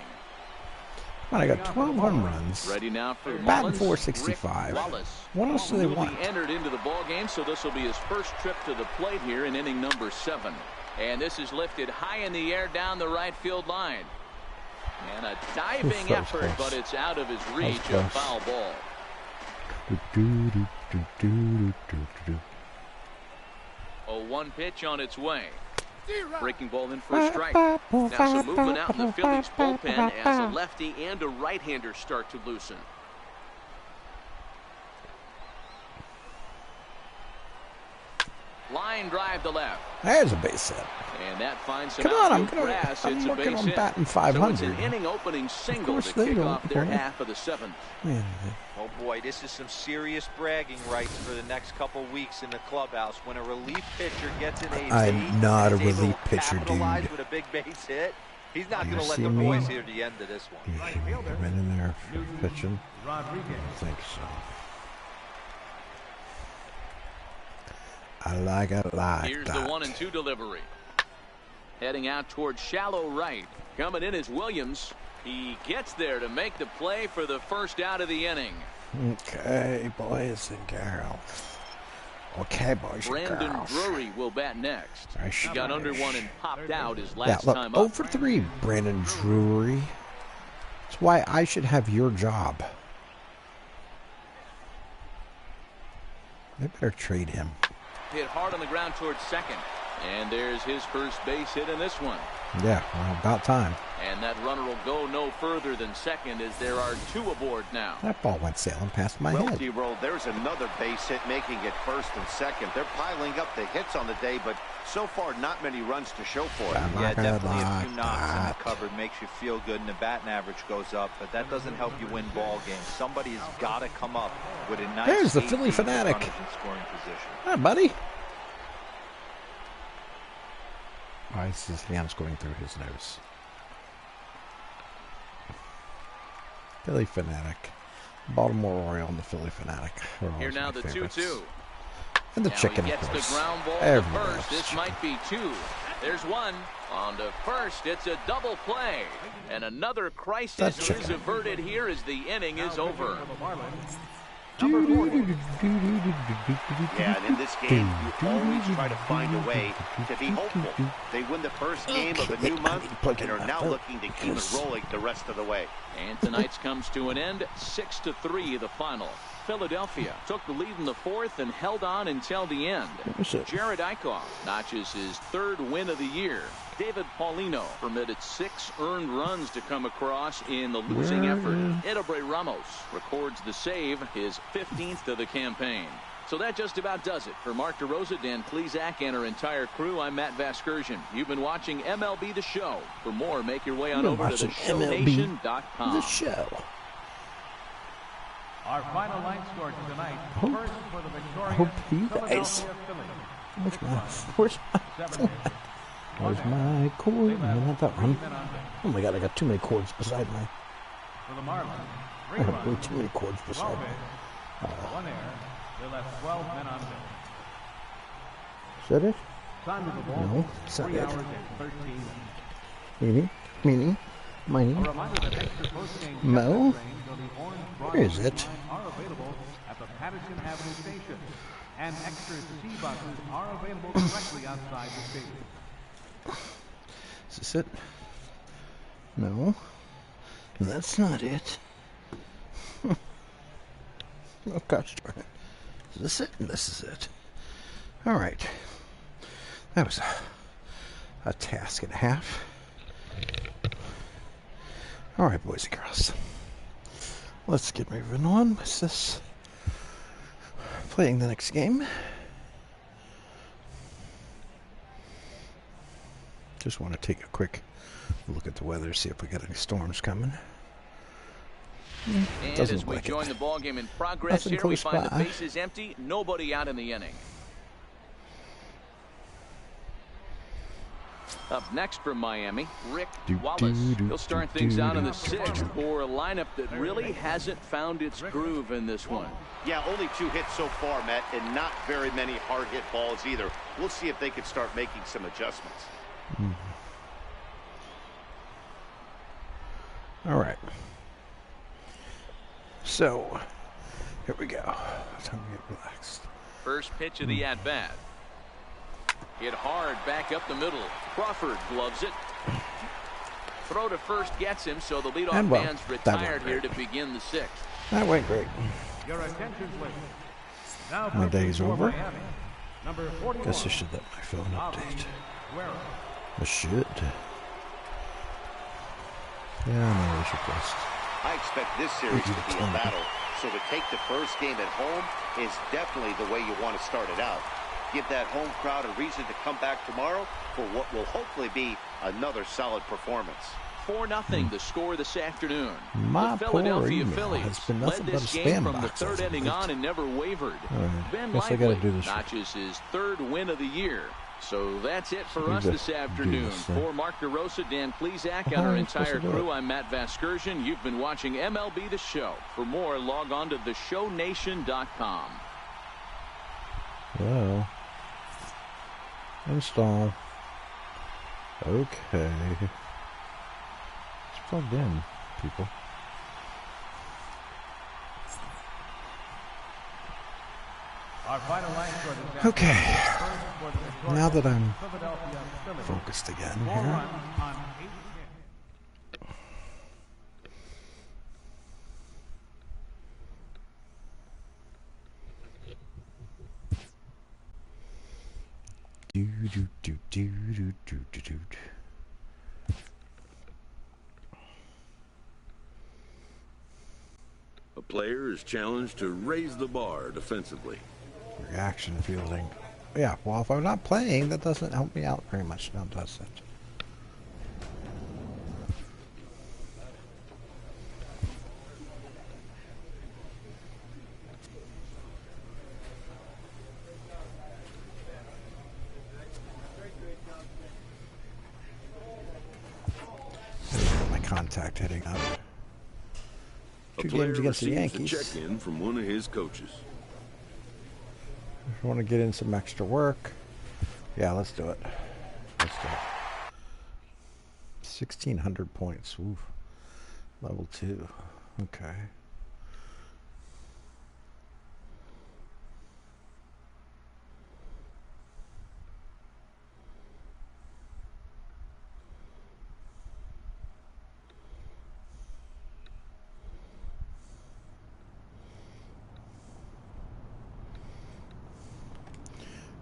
Man, I got 12 home runs. Ready now for Batting Mullins, 465. Rick Wallace. What else do they Newly want? entered into the ball game, so this will be his first trip to the plate here in inning number 7. And this is lifted high in the air down the right field line. And a diving That was effort, close. but it's out of his reach, a close. foul ball. A 1 pitch on its way. Breaking ball in for a strike. Now some movement out in the Phillies bullpen as a lefty and a right-hander start to loosen. Line drive to left. There's a base hit. And that finds some Come on, I'm outfield grass. I'm It's a working base on hit. batting So 500. it's an inning-opening single course to they kick don't, off their right? half of the 7th. Man, Oh boy, this is some serious bragging rights for the next couple weeks in the clubhouse. When a relief pitcher gets an ace, I'm not a and is able relief to pitcher, capitalize dude. with a big base hit, he's not You going to let see the me? boys hear the end of this one. you should have been in there for pitching. Rodriguez. I think so. I like it like Here's that. the 1-2 delivery. Heading out towards shallow right. Coming in is Williams. He gets there to make the play for the first out of the inning. Okay, boys and girls. Okay, boys and Brandon girls. Drury will bat next. He got under one and popped out his Yeah, last look, time 0 up. for 3, Brandon Drury. That's why I should have your job. They better trade him. Hit hard on the ground towards second. And there's his first base hit in this one. Yeah, well, about time. And that runner will go no further than second as there are 2 aboard now. That ball went sailing past my Well, head. D-Roll, there's another base hit making it first and second. They're piling up the hits on the day, but so far not many runs to show for it. Yeah, definitely a few knocks in the cupboard makes you feel good, and the batting average goes up, but that doesn't help you win ball games. Somebody's got to come up with a nice There's the Philly fanatic. scoring position. Hi, buddy. Why is his hands going through his nose? Philly fanatic. Baltimore Oriole and the Philly fanatic. Here now the 2-2. And the now chicken, he of gets course. the ground ball to Everyone first. loves This chicken. might be 2. There's one. On to first. It's a double play. And another crisis That's is chicken. averted here as the inning is over. Yeah, and in this game, you always try to find a way to be hopeful. They win the first game of a new month and are now looking to keep it rolling the rest of the way. And tonight's comes to an end. 6-3 the final. Philadelphia took the lead in the 4th and held on until the end. Jared Eichhoff notches his 3rd win of the year. David Paulino permitted 6 earned runs to come across in the losing effort. Edobre Ramos records the save, his 15th of the campaign. So that just about does it. For Mark DeRosa, Dan Plesac, and our entire crew, I'm Matt Vasgersian. You've been watching MLB The Show. For more, make your way on over to theshownation.com. The show. Our final line score tonight. Hope- First for the hope victorious you Philadelphia guys- Phillies. Where's my cord? No, not that one. Oh my god, I got too many cords beside my... For the Marlins, I 3 have way runs, too many cords 12 beside me. hits, 1 error. They left 12 men on base. Is that it? Time of the ball, No, it's not 3 it. hours and 13 minutes. Meaning, A mining. reminder that extra postgame Mo? trains on the Orange Where is Broadway it? line are available at the Patterson Avenue station, and extra C buses are available directly outside the stadium. Is this it? No. That's not it. Oh gosh darn it. Is this it? This is it. Alright. That was a task and a half. Alright, boys and girls. Let's get moving on with this. Playing the next game. Just want to take a quick look at the weather, see if we got any storms coming. And Doesn't as we look like join it. the ball game in progress Nothing here, we close find by. the bases empty, nobody out in the inning. Up next from Miami, Rick Wallace. He'll start things out in the 6th for a lineup that really hasn't found its groove in this one. Yeah, only 2 hits so far, Matt, and not very many hard hit balls either. We'll see if they can start making some adjustments. All right. So, here we go. Time to get relaxed. First pitch of the at-bat. Hit hard back up the middle. Crawford gloves it. Throw to first gets him, so the leadoff And well, man's that retired went here great. to begin the 6th. That went great. Your attention, please. Now My pitching day's for over. Miami, number 41. Guess I should let my phone update. Guerra. I should. Yeah, no, we should rest. I expect this series to be a battle, so to take the first game at home is definitely the way you want to start it out. Give that home crowd a reason to come back tomorrow for what will hopefully be another solid performance. 4-0 the score this afternoon. My the poor Philadelphia email Phillies has been led nothing but this a game spam from the box 3rd as of inning late. on and never wavered. All right. Ben Guess I gotta Lively do this. notches his 3rd win of the year. So that's it for We us gotta this do afternoon. this thing. For Mark DeRosa, Dan Plesac, and How our are we supposed entire to do crew, it? I'm Matt Vasgersian. You've been watching MLB The Show. For more, log on to theshownation.com. Well, install. Okay. It's plugged in, people. Our final line score this afternoon. Okay. First for the Now that I'm Philadelphia Phillies. focused again 4 here. runs on 8 Do, do, do, do, do, do, do, do. A player is challenged to raise the bar defensively. Reaction fielding. Yeah, well, if I'm not playing, that doesn't help me out very much now, does it? My contact hitting up. A 2 player games against the receives Yankees. a check-in from one of his coaches. I want to get in some extra work. Yeah, let's do it. Let's do it. 1,600 points. Oof. Level 2. Okay.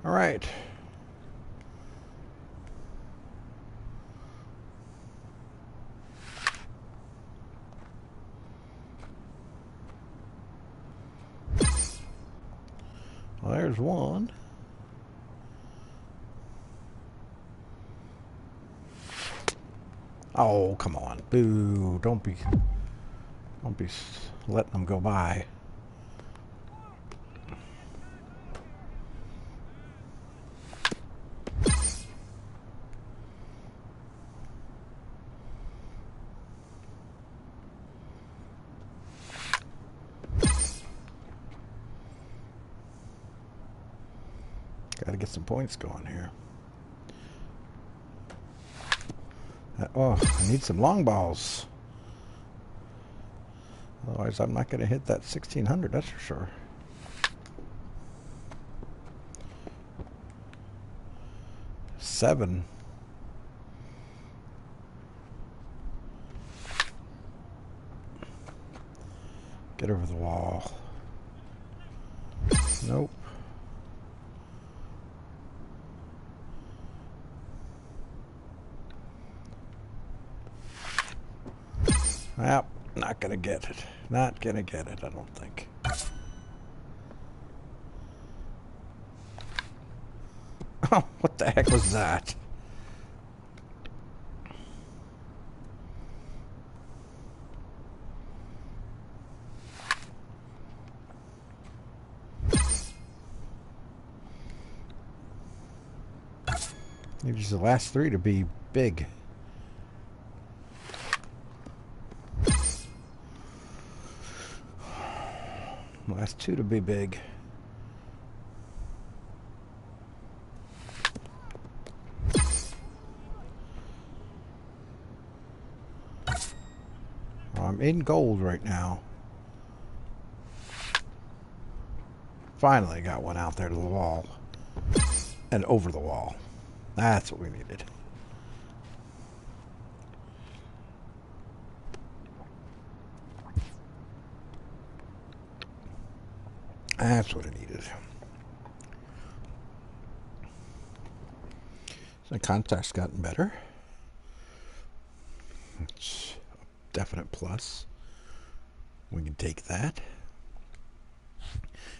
All right. Well, there's one. Oh, come on. Boo. Don't be letting them go by. Got to get some points going here. Oh, I need some long balls. Otherwise, I'm not going to hit that 1,600, that's for sure. Seven. Get over the wall. Nope. Well, not gonna get it. Not gonna get it, I don't think. Oh, what the heck was that? Maybe it's the last 3 to be big. Last 2 to be big. I'm in gold right now. Finally got one out there to the wall. And over the wall. That's what we needed. That's what I needed. So the contact's gotten better. It's a definite plus. We can take that.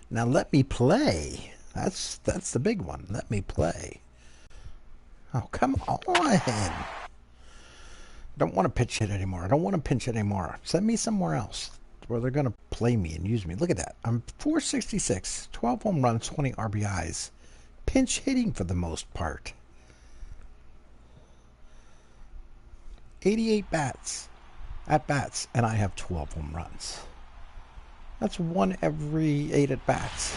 Now let me play. That's the big one. Let me play. Oh, come on. I don't want to pitch hit anymore. I don't want to pinch hit anymore. Send me somewhere else where they're going to play me and use me. Look at that. I'm 466, 12 home runs, 20 RBIs. Pinch hitting for the most part. 88 at-bats, and I have 12 home runs. That's 1 every 8 at-bats.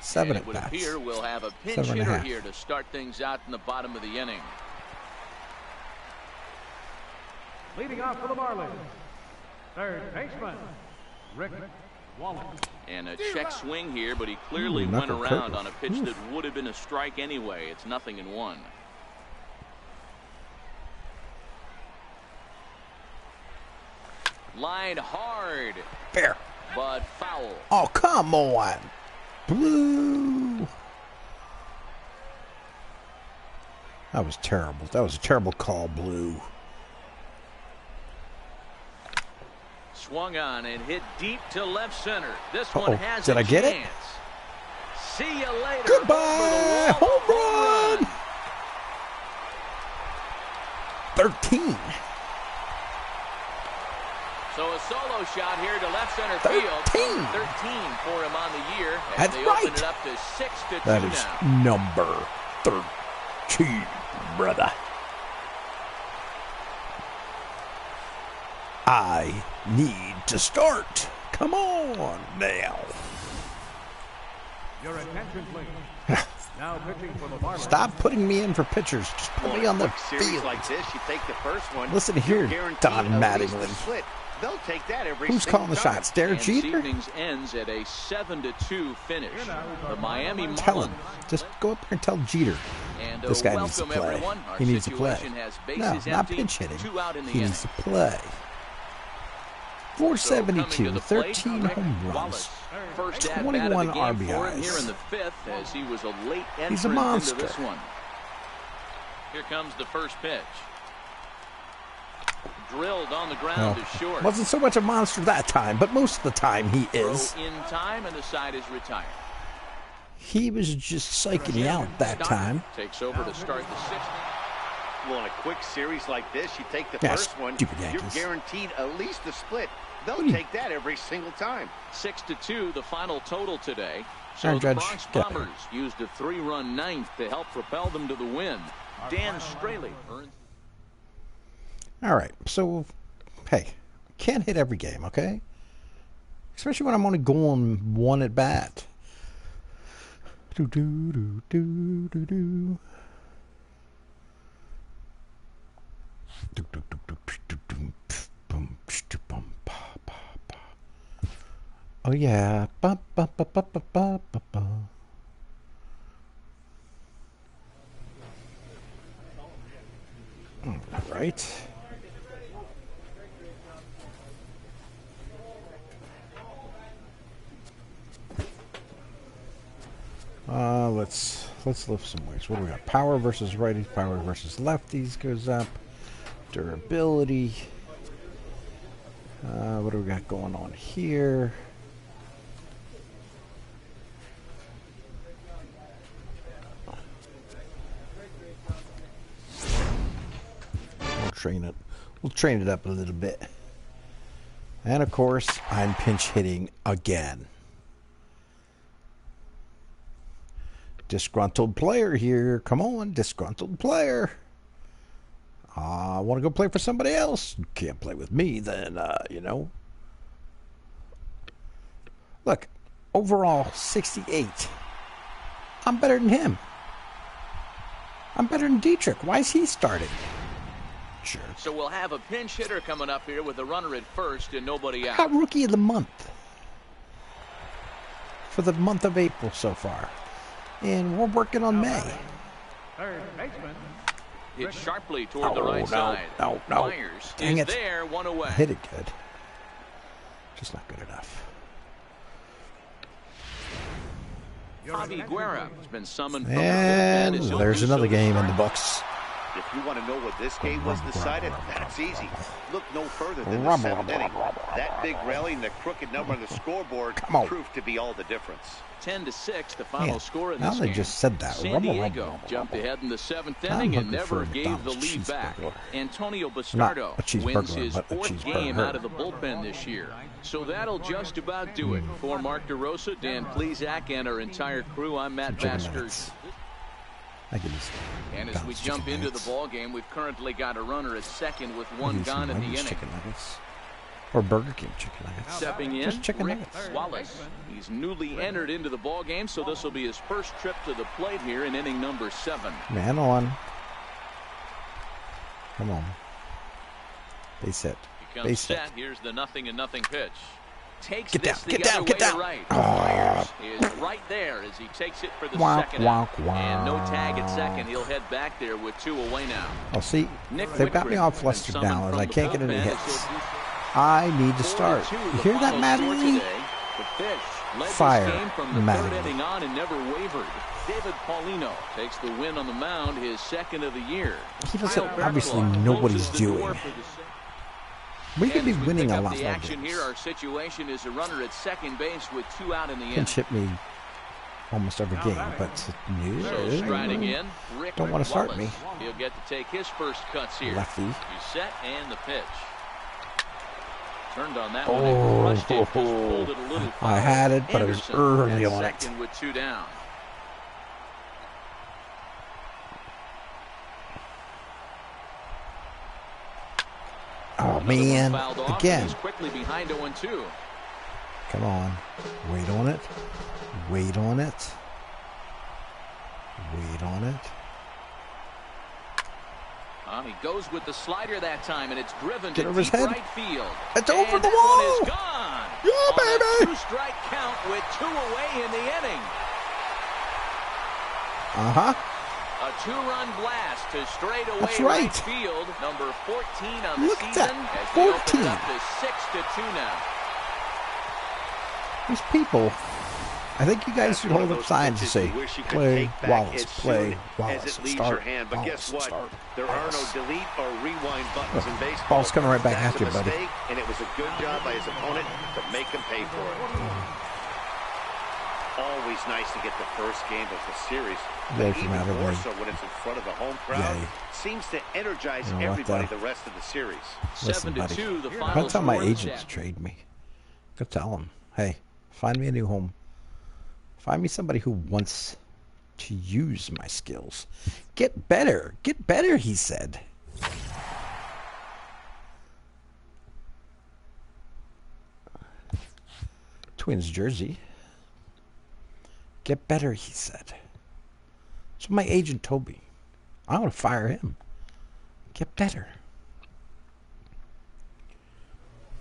7 at-bats. It would appear we'll have a pinch hitter here to start things out in the bottom of the inning. Leading off for the Marlins, third baseman, Rick And a check swing here, but he clearly went around on a pitch that would have been a strike anyway. It's 0-1. Line hard. Fair. But foul. Oh, come on. Blue. That was terrible. That was a terrible call, Blue. Swung on and hit deep to left center. This one has Did a I get chance. it? See you later. Goodbye. Home run. 13. So a solo shot here to left center field. 13 for him on the year. That's they right. open it up to 6-2 That is now. number 13, brother. I need to start. Come on now. Your attention, please. Now pitching for the Marlins. Stop putting me in for pitchers. Just put me on the field. Like this, you take the first one. Listen here, Don Mattingly. They'll take that every Who's calling the shots? Derek Jeter? This evening's ends at a 7-2 finish. The Miami Marlins. Tell him. Just go up there and tell Jeter. And This guy needs to play. everyone. He needs to play. No, not empty, pinch hitting. 2 out in the He needs to play. 472, 13 home runs, First 21 here in RBIs. the 5th, as he was a late entrant He's a monster. into this one. Here comes the first pitch. Drilled on the ground to short. Wasn't so much a monster that time, but most of the time he is. Throw in time, and the side is retired. He was just psyching me out that time. Takes over to start the 6th. Well, in a quick series like this, you take the Yeah, first one, stupid you're Yankees. guaranteed at least a split. They'll take that every single time. 6-2, the final total today. So Aaron the Judge, Bronx get out of Bombers used a 3-run ninth to help propel them to the win. Dan Straley earns. All right, so, hey, can't hit every game, okay? Especially when I'm only going one at bat. Oh yeah. All right. Let's lift some weights. What do we got? Power versus righties, power versus lefties goes up. Durability. What do we got going on here? We'll train it. We'll train it up a little bit. And of course, I'm pinch hitting again. Disgruntled player here. Come on, disgruntled player. I want to go play for somebody else. You can't play with me, then, you know. Look, overall, 68. I'm better than him. I'm better than Dietrich. Why is he starting? Sure. So we'll have a pinch hitter coming up here with a runner at first and nobody out. Got rookie of the month. For the month of April so far. And we're working on May. Third baseman. Hit sharply toward the right side. No. Myers Dang is it. there, one away. I hit it good. Just not good enough. Javi Guerra has been summoned from And the bullpen as he'll there's do another so game in shortly. the books. If you want to know what this game was decided, that's easy. Look no further than the 7th inning. That big rally and the crooked number on the scoreboard proved to be all the difference. 10-6, the final Man, score in now this they game. just said that. San Diego jumped ahead in the 7th inning and never gave the lead back. Antonio Bastardo wins his 4th game out of the bullpen this year. So that'll just about do it. For Mark DeRosa, Dan Plesac, and our entire crew, I'm Matt Basters. And as we jump into the ball game, we've currently got a runner at second with one gone in the inning. Chicken nuggets. Or Burger King chicken nuggets. Stepping in, Just chicken Rick nuggets. Wallace. He's newly entered into the ball game, so this will be his first trip to the plate here in inning number 7. Man on. Come on. Base hit. He comes set. Here's the 0-0 pitch. takes Get down, this the get down, other get way down. to right. Ah. Myers is right there as he takes it for the Wonk, second out. wonk, And no tag at wonk. second. He'll head back there with 2 away now. Oh, see, Nick they've got me Whitgren all been flustered summoned now as from I the can't get any bullpen as hits. he'll do I need to start. 4-2, You the hear that, final Madeline? score today. The Fish led Fire, this game from the Madeline. third inning on and never wavered. David Paulino takes the win on the mound, his second of the year. He doesn't Kyle obviously Bartlett know what closes he's the door doing. for the We could be as we winning pick a up lot the more action games. here, our situation is a runner at second base with 2 out in the Pinch inning. hit me almost every game, but So no, striding in, Rick don't want to start Wallace. me. He'll get to take his first cuts here. Lefty. He's set and the pitch. Turned on that one and crushed it. Just pulled it a little foul. I had it, but it was Anderson early at on it. second with 2 down. Oh, Another man. one fouled off, Again. and he's quickly behind 0-2. Come on. Wait on it. Wait on it. Wait on it. He goes with the slider that time, and it's driven Get to over his deep head. right field. It's And over the that wall. one is gone. Yeah, On baby. a 2-strike count with 2 away in the inning. Uh-huh. A 2-run blast to straightaway That's right. field. Number 14 on the Look at season. that. As we open 14. it up to 6-2 now. These people, I think you guys should hold up signs to say, play Wallace, play Wallace, as it leaves start your hand. But Wallace, guess what? start There are no Wallace. delete or rewind buttons in baseball. Ball's coming right back That's at you, a buddy. mistake, and it was a good job by his opponent to make him pay for it. Always nice to get the first game of the series. There But you even matter, more buddy. so when it's in front of the home crowd. Yay. Seems to energize You know what, everybody though? the rest of the series. Listen, buddy. 7-2, the If final I tell my score this agents to afternoon. trade me, go tell them, hey, find me a new home. Find me somebody who wants to use my skills. Get better. Get better, he said. Twins jersey. Get better, he said. So my agent told me. I want to fire him. Get better.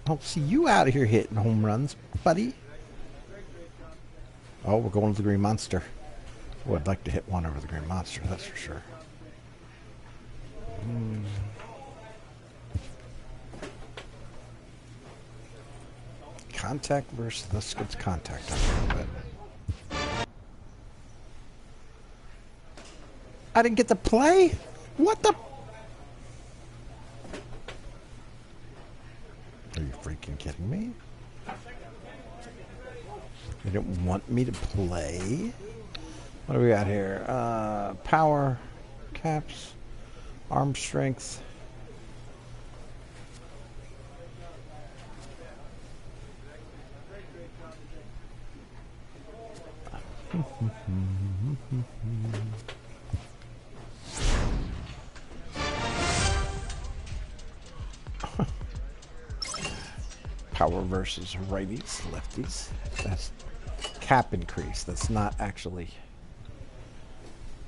I'll see you out of here hitting home runs, buddy. Oh, we're going to the Green Monster. Oh, I'd like to hit one over the Green Monster, that's for sure. Contact versus, let's get contact up a little bit. I didn't get to play? What the? Are you freaking kidding me? They didn't want me to play. What do we got here? Power, caps, arm strength. Power versus righties, lefties. That's cap increase. That's not actually.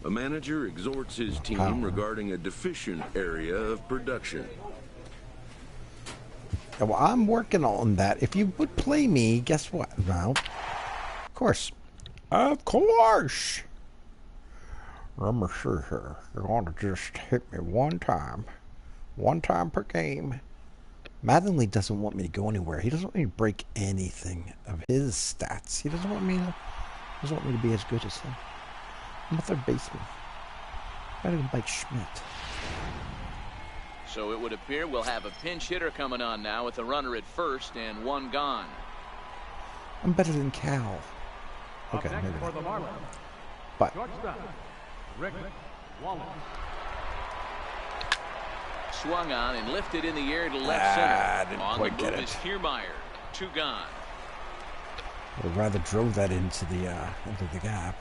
A manager exhorts his team Power. regarding a deficient area of production. Yeah, well, I'm working on that. If you would play me, guess what? Well, of course. Of course. Let me see here. You're going to just hit me one time. One time per game. Mattingly doesn't want me to go anywhere. He doesn't want me to break anything of his stats. He doesn't want me to be as good as him. I'm a third baseman. Better than Mike Schmidt. So it would appear we'll have a pinch hitter coming on now with a runner at first and 1 gone. I'm better than Cal. Okay, Up next maybe for not. the Marlins, But shortstop, Rick Wallace. Swung on and lifted in the air to left center. didn't On quite the get move it. is Kiermaier. 2 gone. I would rather drove that into the gap.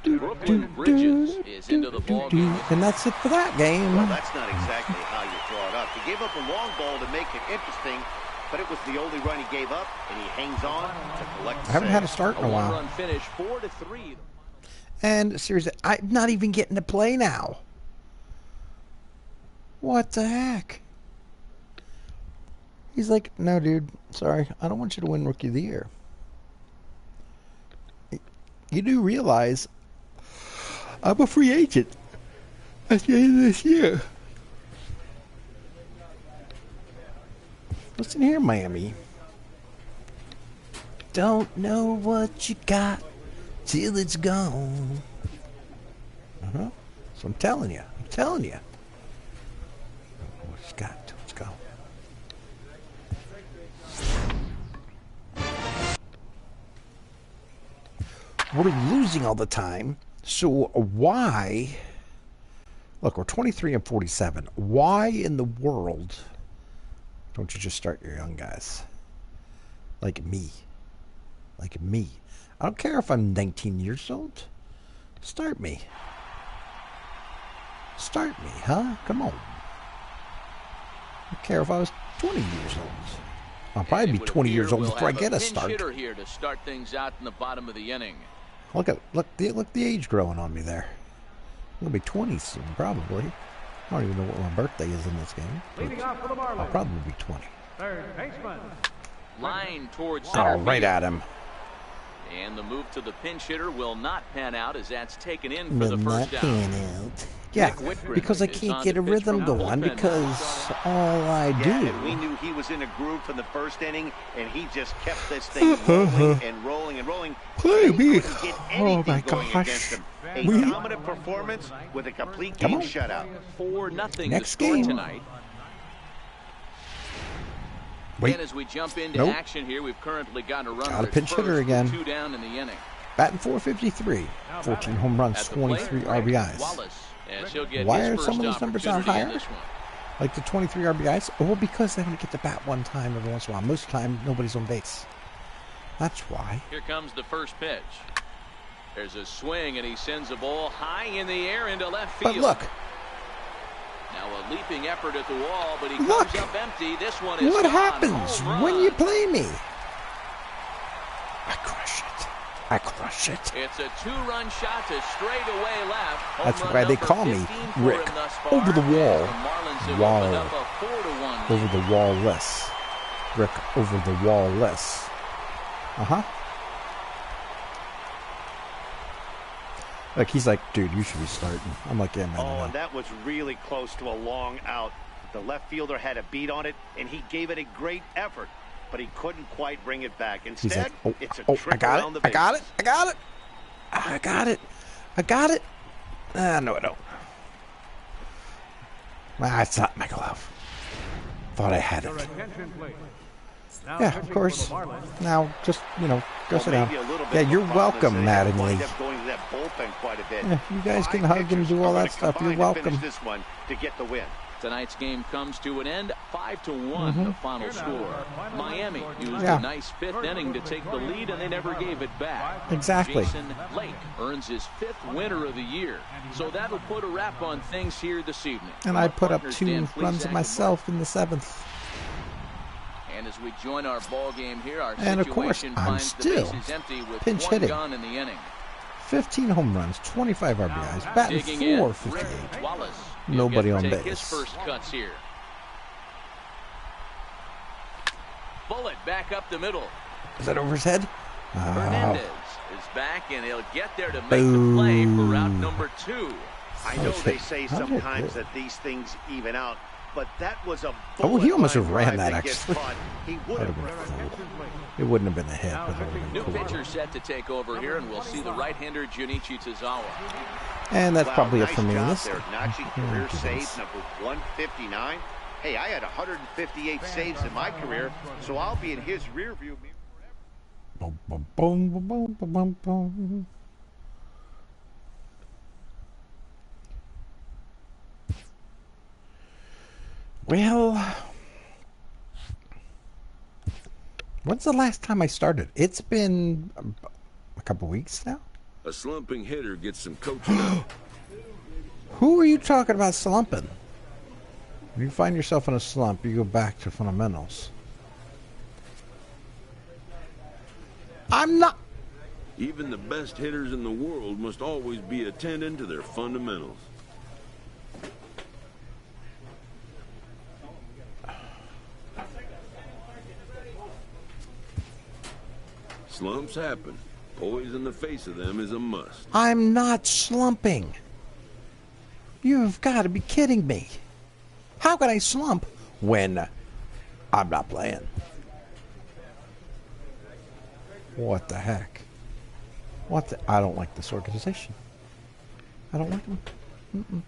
Brooklyn Bridges is into the ball game. And that's it for that game. Well, that's not exactly how you draw it up. He gave up a long ball to make it interesting, but it was the only run he gave up, and he hangs on to collect the I haven't had a save. start in A a while. 1-run finish, 4-3. And seriously, I'm not even getting to play now. What the heck? He's like, no, dude, sorry, I don't want you to win Rookie of the Year. You do realize I'm a free agent at the end of this year. Listen here, Miami. Don't know what you got till it's gone. So I'm telling you. What you got till it's gone. We're losing all the time. So why? Look, we're 23 and 47. Why in the world don't you just start your young guys? Like me. I don't care if I'm 19 years old. Start me. Huh? Come on. I don't care if I was 20 years old. I'll probably be 20 years old before I get a start. Hitter here to start things out in the bottom of the inning. Look the age growing on me there. I'm gonna be 20 soon, probably. I don't even know what my birthday is in this game. I'll probably be 20. Third baseman. Line towards center Oh, right field. at him. And the move to the pinch hitter will not pan out as that's taken in for the first down. Yeah, Nick Whitgren because I is can't on get to a pitch rhythm from the going bullpen. because all I do. Yeah, and we knew he was in a groove from the first inning, and he just kept this thing rolling and rolling and rolling. Play He me. couldn't get Oh my anything going gosh. against him. A We- dominant performance with a complete Come game on. shutout. 4-0 Next the score game. tonight. Wait. And as we jump into Nope. action here, we've currently got a runner Got a at pinch first hitter with again. 2 down in the inning. Batting 453, 14 home runs, At the 23 plate, RBIs. Wallace, as he'll get Why his are first some of those numbers not opportunity in higher? this one. Like the 23 RBIs? Well, because they only get to bat one time every once in a while. Most of the time, nobody's on base. That's why. Here comes the first pitch. There's a swing, and he sends a ball high in the air into left field. But look, Now a leaping effort at the wall, but he Look. comes up empty. This one is what gone. happens Home when run. you play me? I crush it. It's a 2-run shot to straightaway left. Home That's run why they number call me 15 for Rick him thus far. over the wall. And the Marlins have Wall. opened up a 4-1 lead. Over the wall less. Rick over the wall less. Like, he's like, dude, you should be starting. I'm like, yeah, man. Oh, and that was really close to a long out. The left fielder had a beat on it, and he gave it a great effort, but he couldn't quite bring it back. He's Instead, like, it's a I trip got around the it. I got bases. it. No, I don't. It's not my glove. Thought I had Your it. attention, please. Now Yeah, pitching of for course. the Marlins. Now, just, go sit down. Maybe a little bit Yeah, of a you're problem is that welcome, they Mattingly. wind up going to that bullpen quite a bit. Yeah, you guys can 5 hug and pitchers do are all gonna that stuff. You're combine to finish welcome. this one to get the win. Tonight's game comes to an end, 5-1, the final score. Miami used Yeah. a nice 5th inning to take the lead, and they never gave it back. Exactly. Jason Lake earns his 5th winner of the year. So that'll put a wrap on things here this evening. And I put up Partners 2 Dan runs Plesac of myself in the 7th. And as we join our ball game here, our And of course, situation I'm finds the still bases empty with pinch 1 hitting. gun in the inning. 15 home runs, 25 RBIs, batting Digging in, Rick 458. Wallace. Nobody He'll on get to take base. his first cuts here. Bullet back up the middle. Is that over his head? Hernandez is back, and he'll get there to make the play for route number 2. I know was they hit- say how did it sometimes hit? that these things even out, but that was a Oh, he almost bullet ran line that, drive gets actually. caught. He would That'd have have run. been cool. It wouldn't have been a hit, but it would have New been cool. pitcher set to take over here, and we'll see the right-hander Junichi Tozawa. And that's Wow, probably nice it for me in job this. there, notching career saves number 159. Hey, I had 158 saves in my career, so I'll be in his rear view mirror forever. Boom, boom, boom, boom, boom, boom, boom. Well, when's the last time I started? It's been a couple weeks now. A slumping hitter gets some coaching up. Who are you talking about slumping? When you find yourself in a slump, you go back to fundamentals. I'm not. Even the best hitters in the world must always be attending to their fundamentals. Slumps happen. Poise in the face of them is a must. I'm not slumping. You've got to be kidding me. How can I slump when I'm not playing? What the heck? What the... I don't like this organization. I don't like them.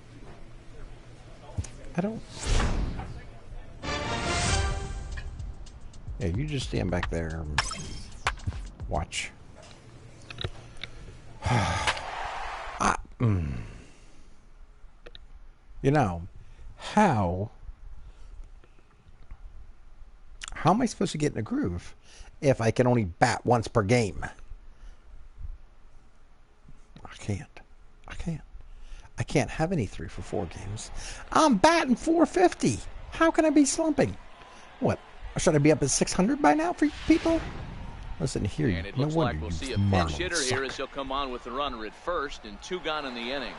I don't. Yeah, you just stand back there and watch. You know, how am I supposed to get in a groove if I can only bat once per game? I can't. I can't have any 3 for 4 games. I'm batting 450. How can I be slumping? What? Should I be up at 600 by now for you people? Listen here, and it no looks wonder like we'll see a you pinch hitter suck. here as he'll come on with the runner at first and 2 gone in the inning.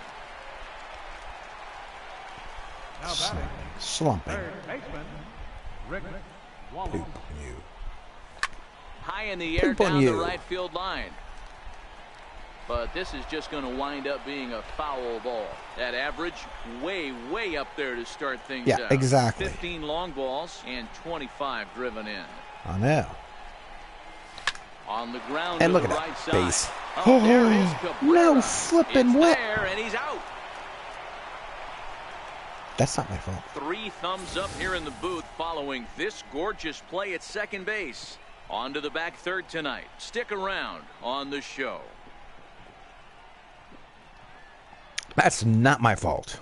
Now batting, Slumping. third baseman, Rick Wallace. Poop on you. High in the air Poop on down the you. right field line. But this is just going to wind up being a foul ball. That average way up there to start things Yeah, out. exactly. 15 long balls and 25 driven in. I know. On the ground And to look the at right that side. base. Oh, there is No Cabrera. flipping It's what? there, and he's out. That's not my fault. 3 thumbs up here in the booth following this gorgeous play at second base. On to the back third tonight. Stick around on the show. That's not my fault.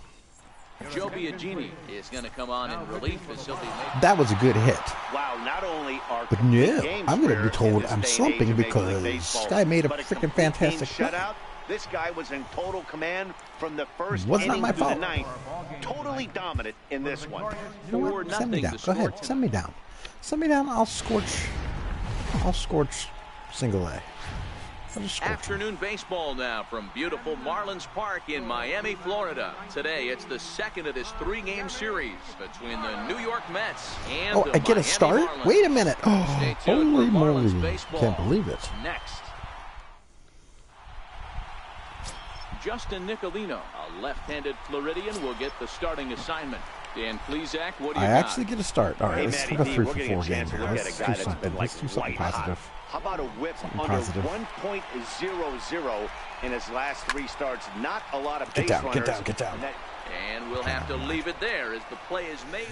Joe Biagini is going to come on in relief as he'll be making. That was a good hit. Wow, not only are But complete no, games I'm going to rare be in told this I'm day and age slumping of Major because League Baseball, this guy made a but freaking complete game fantastic play. shutout. This guy was in total command from the first Was not inning my through the fault. ninth. Totally dominant in this one. You know what? Send me down. Go ahead. Send me down. Send me down. I'll scorch single A. I'll just scorch. Afternoon baseball now from beautiful Marlins Park in Miami, Florida. Today it's the second of this 3-game series between the New York Mets and Oh, the I get a Miami start? Marlins. Wait a minute. Oh, Stay tuned holy for Marlins moly. baseball. Can't believe it. Next. Justin Nicolino, a left-handed Floridian, will get the starting assignment. Dan Plesac, what do you I got? actually get a start. All right, Hey, let's Matty have a D, 3 we're for getting 4 a game chance to here. look at Let's a guy do that's something. been like Let's do something white hot. positive. How about a whip Something under positive. 1.00 in his last 3 starts? Not a lot of Get base down, runners. get down, get down. And that- And we'll have to leave it there as the play is made.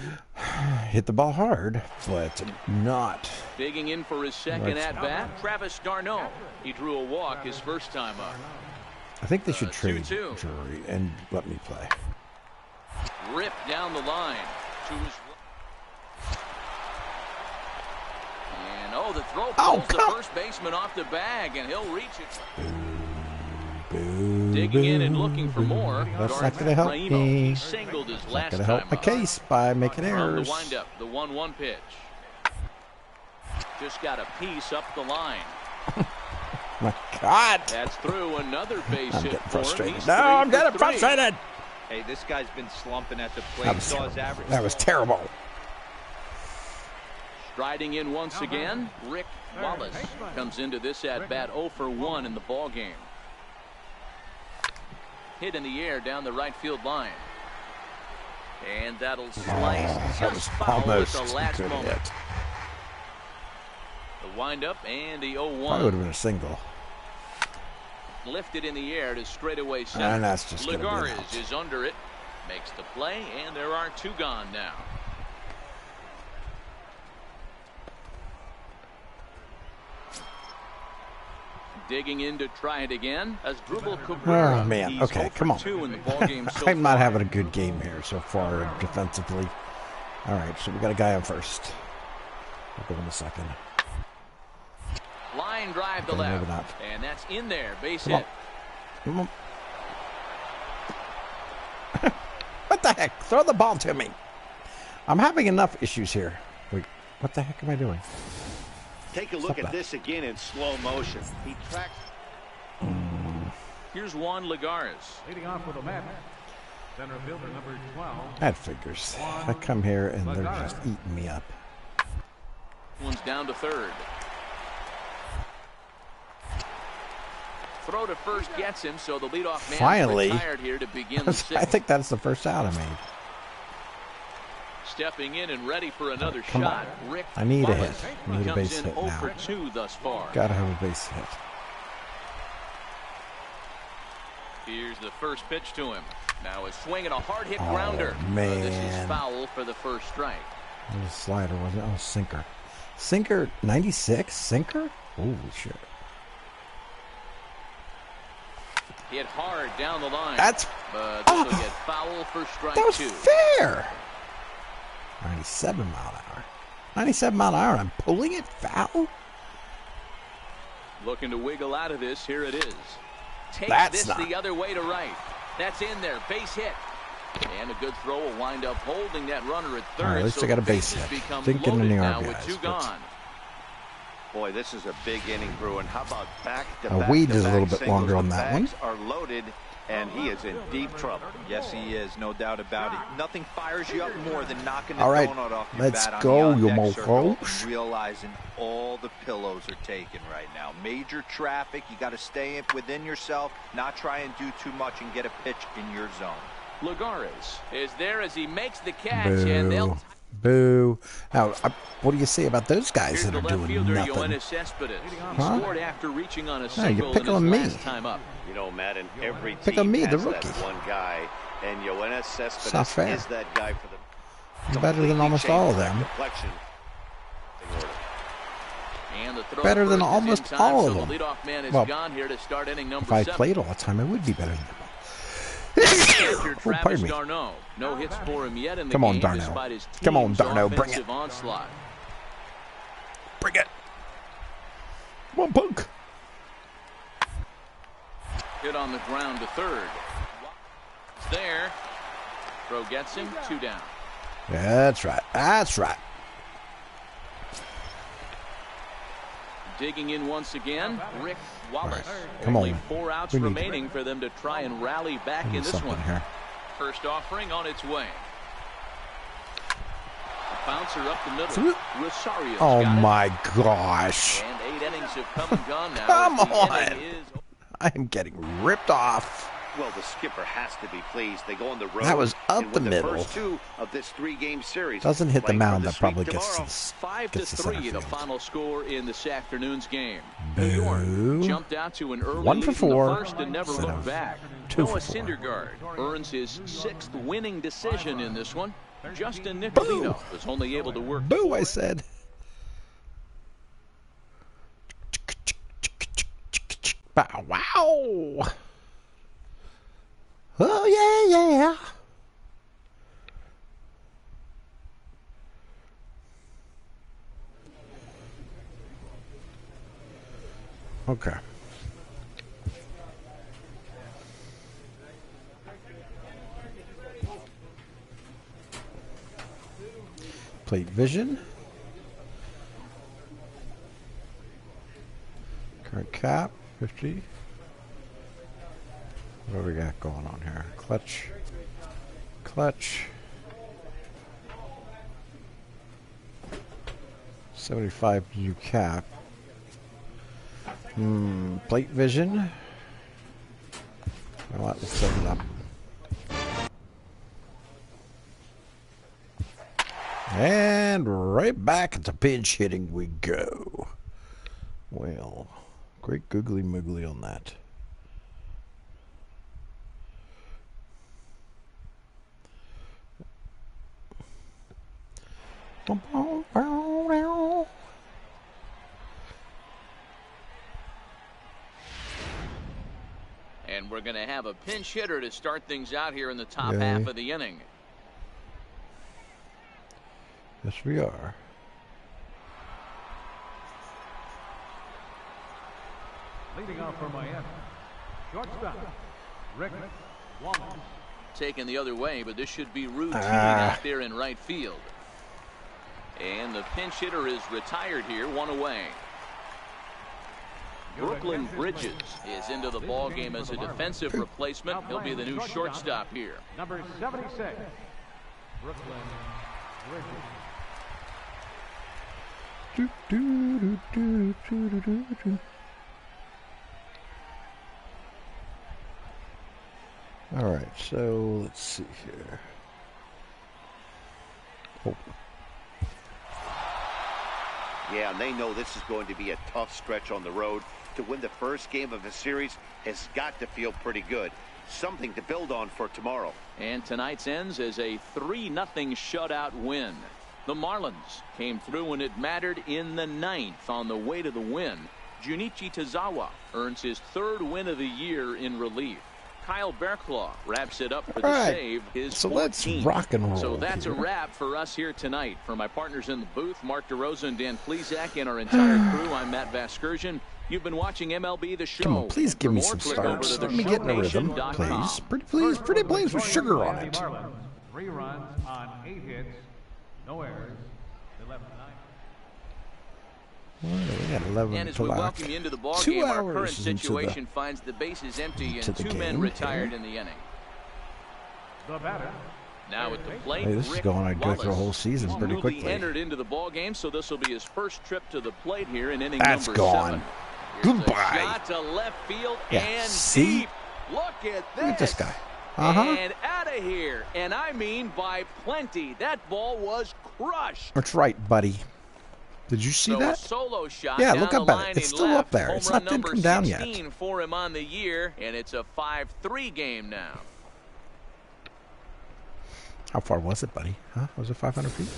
Hit the ball hard, but not. Digging in for his second Right. at-bat, Travis d'Arnaud. He drew a walk his first time up. I think they should trade 2-2. Drury and let me play. Ripped down the line to his. And the throw pulls the first baseman off the bag, and he'll reach it. Boo, Digging in and boo, looking for boo. more. That's not going to help Raimo, me. He singled his Not last going to time help my up. case by making On errors. the windup, the 1-1 pitch. Just got a piece up the line. My God. That's through another base I'm hit getting for him. frustrated. He's No, 3 I'm for getting 3. frustrated. Hey, this guy's been slumping at the plate. That was Saw his terrible. average. That was terrible. Striding in once again, Rick Wallace comes into this at-bat 0 for 1 in the ball game. Hit in the air down the right field line. And that'll slice That was just foul at almost the last good moment. hit. The windup and the Probably would 0-1. have been a single. Lifted in the air to straightaway And center. that's just going to be an Ligares out. is under it. Makes the play, and there are 2 gone now. Digging in to try it again as Dribble Cabrera. Oh, man. He's Okay, 0 for come on. 2 in the ball game so I'm not far. having a good game here so far defensively. All right, so we got a guy on first. We'll go in the second. Line drive to Okay, maybe left. not. And that's in there. Base Come on. hit. Come on. What the heck? Throw the ball to me. I'm having enough issues here. Wait, what the heck am I doing? Take a look Stop at that. this again in slow motion. He tracks. Here's Juan Ligares. Leading off with a Met, center fielder number 12. That figures. I come here and they're just eating me up. One's down to third. throw to first gets him, so the leadoff man Finally. retired here to begin the I sixth. think that's the first out I made. Stepping in and ready for another Come shot. on. Rick I need a Wallace. hit. I need a He base comes in hit 0 now. for 2 thus far. Gotta have a base hit. Here's the first pitch to him. Now a swing and a hard hit Oh, grounder. man. This is foul for the first strike. It was a slider, wasn't it? Oh, sinker. Sinker, 96? Sinker? Holy shit. Hit hard down the line. That's... But this will get foul for strike That was 2. fair! 97 mile an hour. 97 mile an hour, I'm pulling it foul? Looking to wiggle out of this. Here it is. Take That's this not... the other way to right. That's in there. Base hit. And a good throw will wind up holding that runner at third. All right, at least so I got a the base bases hit. become Didn't get loaded any now RBIs, with 2 but- gone. Boy, this is a big inning, Bruin. How about back-to-back? Weed is a little bit longer on that one. The bags are loaded, and he is in deep trouble. Yes, he is, no doubt about it. Nothing fires you up more than knocking the All right, donut off your let's bat go, on the you on-deck circle mofos. and realizing all the pillows are taken right now. Major traffic. You got to stay within yourself, not try and do too much and get a pitch in your zone. Lagares is there as he makes the catch, and they'll. Boo. Boo. Now, what do you say about those guys Here's that the are left doing fielder, nothing? Yoenis Cespedes. He Huh? scored after reaching on a No, single you're in picking his on me. last time up. You know, Matt, in every Pick on team me, has the that rookie. one guy, and Yoenis It's not Cespedes fair. is that guy for the. He's better than almost completely all of changed them. that complexion. And the throw Better to than first is almost in time, all so of the them. leadoff man is Well, gone here to start inning number If I 7. played all the time, I would be better than them. Catcher Oh, Travis pardon me. Darno. No hits for him yet in the Come on, game Darno. despite his Come on, team's Darno, bring it. offensive onslaught. Bring it. Come on, punk. Hit on the ground to third. It's there. Throw gets him. 2 down. That's right. That's right. Digging in once again, Rick Wallace. Right. Come Only on. 4 outs We need- remaining for them to try and rally back I in need this something one. here. First offering on its way. Bouncer up the middle. Through- Rosario's Oh got it. my gosh. And 8 innings have come and gone now. Come as the on. inning is- I am getting ripped off. Well, the skipper has to be pleased. They go on the road. That was up and the win middle. The first 2 of this 3-game series. Doesn't hit the Playing for mound. the That probably sweep gets tomorrow. to 5 to gets to center 3, the field. final score in this afternoon's game. Boo. New York jumped out to an early 1 for lead in the 4, first and never instead looked of back. 2 for Noah 4. Syndergaard earns his 6th winning decision in this one. Justin Nicolino was only able to work. Boo, I said. Bow wow. Oh, yeah, yeah. Okay. Plate vision. Current cap, 50. What do we got going on here? Clutch. Clutch. 75 view cap. Plate vision. You know what? Let's set it up. And right back into pinch hitting we go. Well, great googly moogly on that. And we're going to have a pinch hitter to start things out here in the top Yay. half of the inning. Yes, we are. Leading off for Miami, shortstop, Rick Wallace. Taken the other way, but this should be routine Ah. out there in right field. And the pinch hitter is retired here, 1 away. Brooklyn Bridges is into the ball game as a defensive replacement. He'll be the new shortstop here. Number 76, Brooklyn Bridges. Do, do, do, do, do, do, do, do. All right, so let's see here. Oh. Yeah, and they know this is going to be a tough stretch on the road. To win the first game of a series has got to feel pretty good. Something to build on for tomorrow. And tonight's ends as a 3-0 shutout win. The Marlins came through when it mattered in the 9th on the way to the win. Junichi Tozawa earns his 3rd win of the year in relief. Kyle Berklaw wraps it up for the save, his so 14th. let's rock and roll. So that's here. a wrap for us here tonight. For my partners in the booth, Mark DeRosa and Dan Plesac, and our entire crew, I'm Matt Vasgersian. You've been watching MLB The Show. Come on, please give me some starts. Let me get in a rhythm, please. Pretty please with sugar on it. 3 runs on 8 hits, no errors, 11-9. Well, we got 11 and as to we lock. welcome you into the ball 2 game, our hours current into situation finds the bases empty and 2 men game, retired in the inning. The batter. Now at the plate, Hey, this is Rick going to go through a Wallace. whole season pretty Newly quickly. entered into the ball game, so this will be his first trip to the plate here in inning That's number gone. 7. Here's Goodbye. A shot to left field Yeah, and see? deep. Look at this. Look at this guy. And out of here. And I mean by plenty. That ball was crushed. That's right, buddy. Did you see So that? A solo shot Yeah, down look the up at line it. It's in still left. up there. Home It's run not didn't number come down yet. 16 for him on the year, and it's a 5-3 game now. How far was it, buddy? Huh? Was it 500 feet?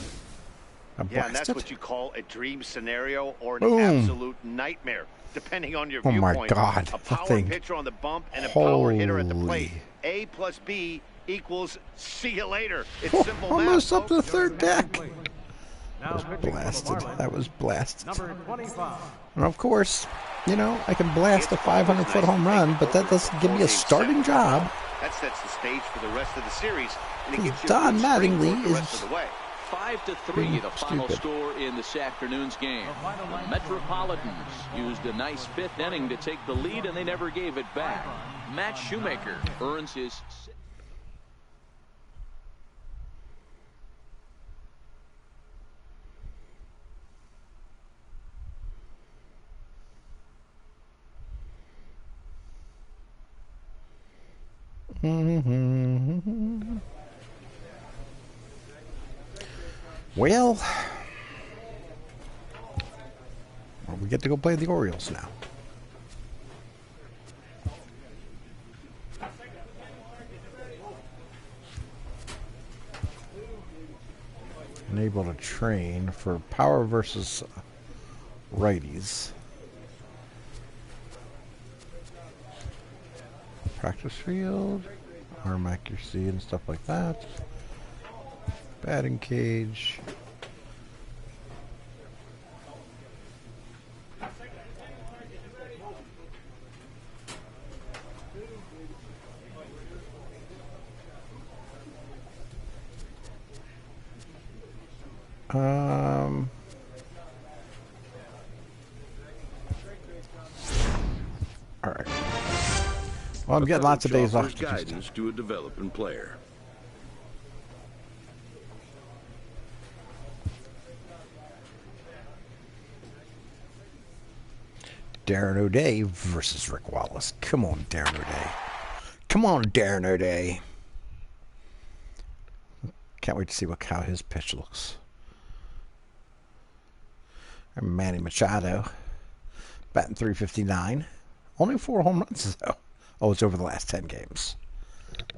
Yeah, and that's what you call a dream scenario or an Boom. absolute nightmare, depending on your Oh my viewpoint. God, A that power thing. pitcher on the bump and a power hitter at the plate. Holy. A plus B equals see you later. It's Oh, simple almost math. up to the 3rd deck. Now pitching for the Blasted. Marlins, That was blasted. number 25. And of course, you know, I can blast a 500-foot home run, but that doesn't give me a starting job. That sets the stage for the rest of the series, and it gets you Don a good springboard Mattingly the rest is of the way. 5-3, the final stupid. score in this afternoon's game. The Metropolitans used a nice 5th inning to take the lead, and they never gave it back. Matt Shoemaker earns his... Well, we get to go play the Orioles now. Unable to train for power versus righties. Practice field, arm accuracy and stuff like that. Batting cage. All right. Well, I'm getting lots of days off. Guidance to a developing player. Darren O'Day versus Rick Wallace. Come on, Darren O'Day. Come on, Darren O'Day. Can't wait to see how his pitch looks. And Manny Machado, batting .359. Only 4 home runs, though. Oh, it's over the last 10 games.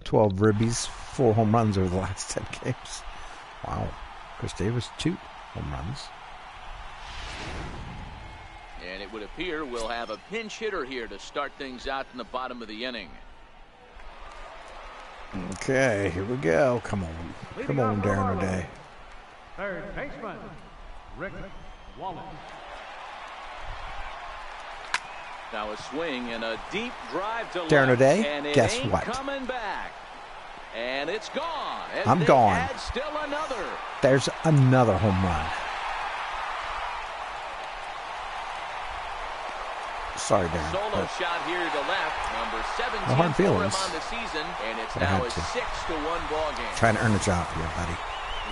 12 ribbies, 4 home runs over the last 10 games. Wow. Chris Davis, 2 home runs. And it would appear we'll have a pinch hitter here to start things out in the bottom of the inning. Okay, here we go. Come on. Come on, Darren O'Day. Third baseman, Rick Wallace. Now a swing and a deep drive to Darren left, O'Day, and it guess ain't what? Coming back. And it's gone. And I'm they gone. add still another. There's another home run. Sorry, Darren. Solo but shot here to left. Number 17 No hard for him feelings. on the season. And it's But I now had a to. 6-1 ball game. trying to earn a job here, buddy.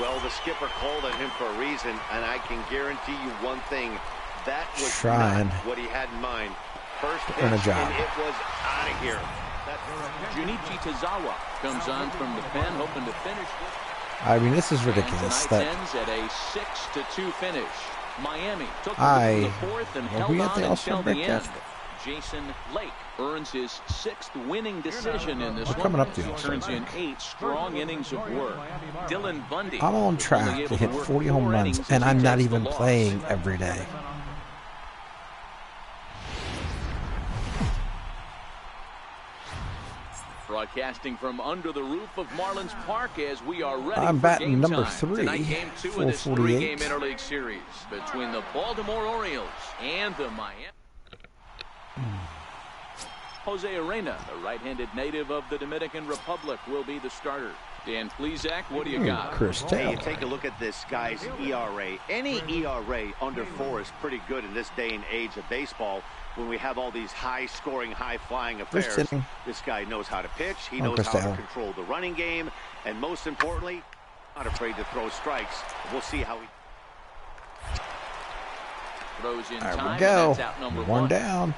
Well, the skipper called on him for a reason, and I can guarantee you one thing. That was Trying. not what he had in mind. First pitch, Earn a job. and it was out of here. Junichi Tozawa comes on from the pen, hoping to finish this. I mean, this is ridiculous. And tonight ends at a 6-2 finish. Miami took the fourth and held we at on the until the break end. yet? Jason Lake earns his 6th winning decision in this We're one. coming up to He it. turns in 8 strong innings of work. Dylan Bundy. I'm on was track only able to hit work 40 4 home runs, innings and as he I'm not takes the even loss. playing every day. Broadcasting from under the roof of Marlins Park as we are ready I'm for batting game number time. 3, Tonight, game 2 of this 448. 3-game interleague series between the Baltimore Orioles and the Miami. Jose Arena, the right-handed native of the Dominican Republic, will be the starter. Dan Plesac, what do you got? Chris Hey, Taylor. you take a look at this guy's ERA. Any ERA under 4 is pretty good in this day and age of baseball when we have all these high-scoring, high-flying affairs. First inning. This guy knows how to pitch. He knows Chris how Taylor. to control the running game. And most importantly, not afraid to throw strikes. We'll see how he... Throws in There time, we go. and that's out number 1 one. down.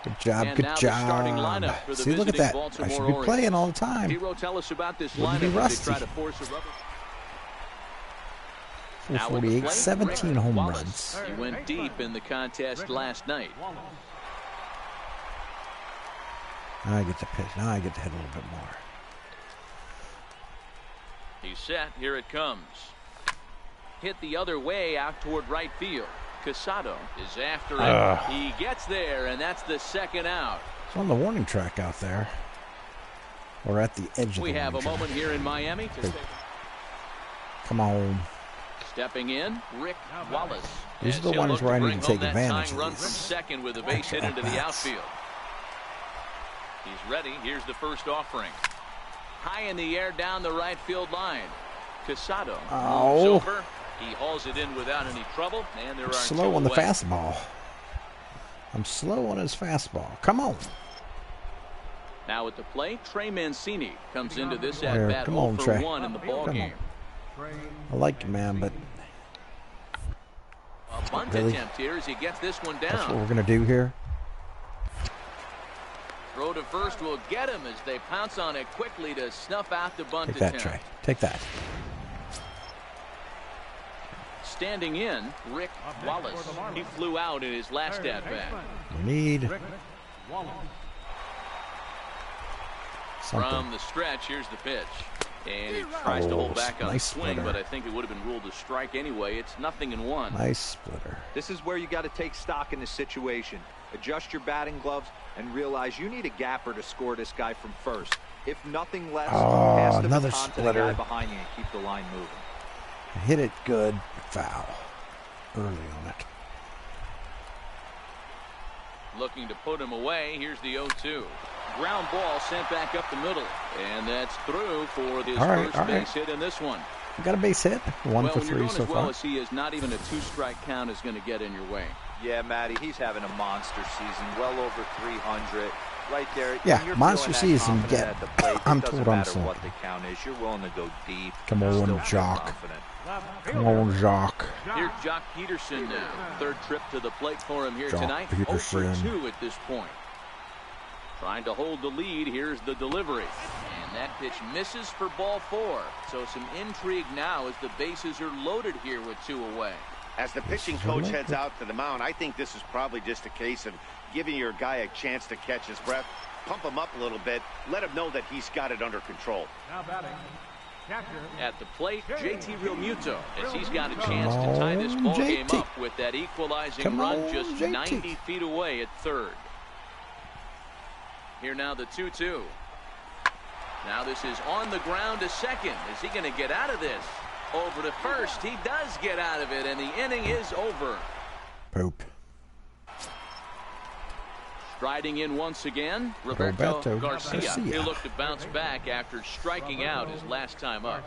Good job, And good now the starting job. lineup for the See, look at visiting that. I Baltimore should be Orioles. playing all the time. Hero, tell us about this Wouldn't be lineup as they try rusty. to force a rubber. 448, 17 home Wallace. runs. He went deep in the contest last night. Now I get to pitch. Now I get to hit a little bit more. He's set. Here it comes. Hit the other way out toward right field. Casado is after it. He gets there, and that's the second out. It's on the warning track out there. Or at the edge of We the have a warning moment track. here in Miami. Come on. Stepping in, Rick Wallace. These are As the he'll ones look where I to need bring to take home that advantage tying of run these. from second with a base hit into the at-bats. outfield. He's ready. Here's the first offering. High in the air down the right field line. Casado moves Oh. over. He hauls it in without any trouble, and there are Slow two on the away. fastball. I'm slow on his fastball. Come on. Now at the plate, Trey Mancini comes into this There, at-bat come on, 0 Trey. for 1 in the ball Come game. I like you, man, but A bunt Really? attempt here as he gets this one that's what down. we're going to do here. Throw to first will get him as they pounce on it quickly to snuff out the bunt Take that, attempt. Trey. Take that. Standing in, Rick Wallace. He flew out in his last at-bat. We need something. From the stretch, here's the pitch. And he tries to hold back on nice the swing, splitter. but I think it would have been ruled a strike anyway. It's 0-1. Nice splitter. This is where you got to take stock in the situation. Adjust your batting gloves and realize you need a gapper to score this guy from first. If nothing less, pass the another baton to the splitter. guy behind you and keep the line moving. Hit it good. Foul. Early on it. Looking to put him away. Here's the 0-2. Ground ball sent back up the middle. And that's through for his All right, first all right. base hit in this one. We got a base hit. 1 Well, for when you're 3 doing so as well far. as he is, not even a 2-strike count is going to get in your way. Yeah, Matty, he's having a monster season, well over 300. Right there. Yeah, when you're monster feeling that season, confident get- at the plate, I'm it doesn't told I'm matter slow. what the count is. You're willing to go deep. Come on, still feel Jock. confident. Come on, Jacques. Here's Jock Peterson now. Third trip to the plate for him here Jock tonight. Peterson. 0 for 2 at this point. Trying to hold the lead. Here's the delivery. And that pitch misses for ball 4. So some intrigue now as the bases are loaded here with 2 away. As the pitching coach heads out to the mound, I think this is probably just a case of giving your guy a chance to catch his breath, pump him up a little bit, let him know that he's got it under control. Now batting. Catcher. At the plate, JT Realmuto, as he's got a chance to tie this ball game JT. up with that equalizing Come run on, just JT. 90 feet away at third. Here now the 2-2. Now this is on the ground to second. Is he going to get out of this? Over to first. He does get out of it, and the inning is over. Poop. Striding in once again, Roberto Roberto Garcia. Garcia. He'll look to bounce back after striking out his last time up.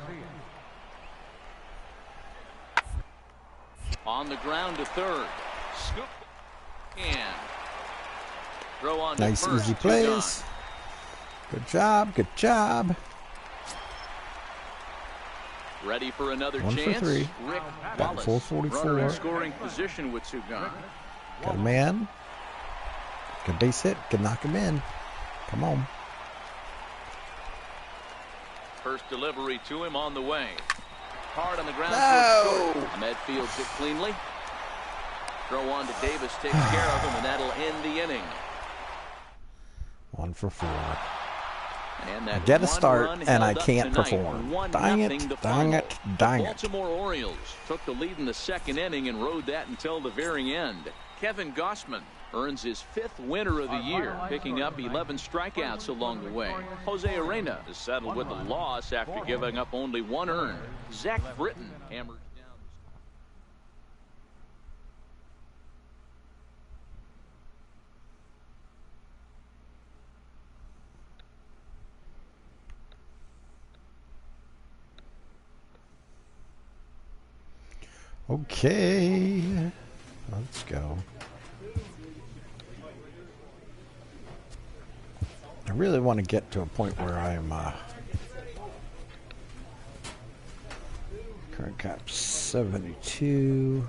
On the ground to third. Scoop. And throw on to Nice, first. easy 2 plays. gone. Good job. Good job. Ready for another 1 for chance. 3. Rick Batting Wallace. 444. Runner in scoring position with 2 gone. Got a man. Good base hit. Could knock him in. Come on. First delivery to him on the way. Hard on the ground. No! Ahmed fields it cleanly. Throw on to Davis, takes care of him, and that'll end the inning. 1 for 4. And that Get a one start, run and I held up can't tonight. perform. 1-0 Dang it, the dang final. it, dang The it. Baltimore Orioles took the lead in the second inning and rode that until the very end. Kevin Gossman earns his 5th winner of the year, picking up 11 strikeouts along the way. Jose Arena is settled with a loss after giving up only 1 earned. Zach Britton hammers down. Okay, let's go. I really want to get to a point where I'm current cap 72.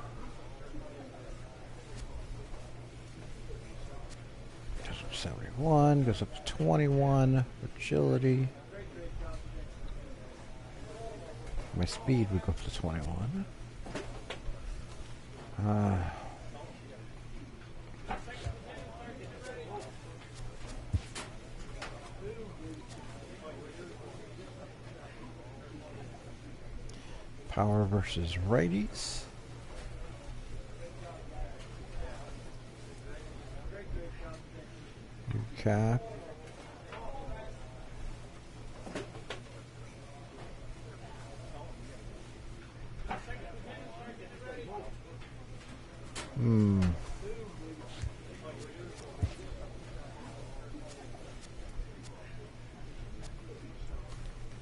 Goes up to 71, goes up to 21. Agility. My speed would go up to 21. Power versus righties. New cap.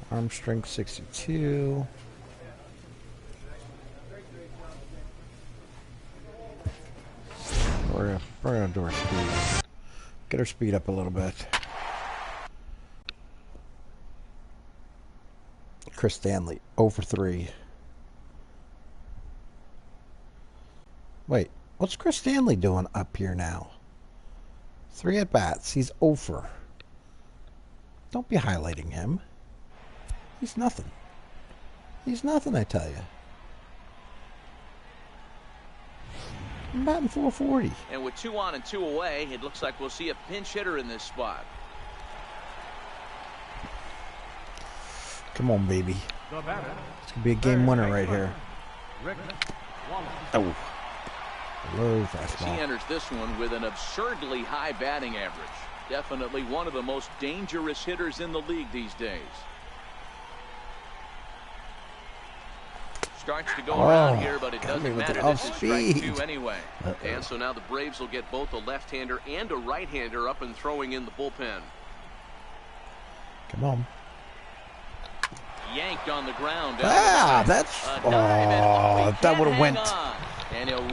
Arm strength 62. We're gonna do our speed. Get our speed up a little bit. Chris Stanley, 0 for 3. Wait, what's Chris Stanley doing up here now? 3 at bats. He's 0 for. Don't be highlighting him. He's nothing. He's nothing, I tell you. I'm batting 440. And with 2 on and 2 away, it looks like we'll see a pinch hitter in this spot. Come on, baby. It's going to be a game winner right here. Oh. Low fastball. He enters this one with an absurdly high batting average. Definitely one of the most dangerous hitters in the league these days. Starts to go around here, but it doesn't matter. This is strike 2 anyway. And so now the Braves will get both a left-hander and a right-hander up and throwing in the bullpen. Come on. Yanked on the ground. That's that would have went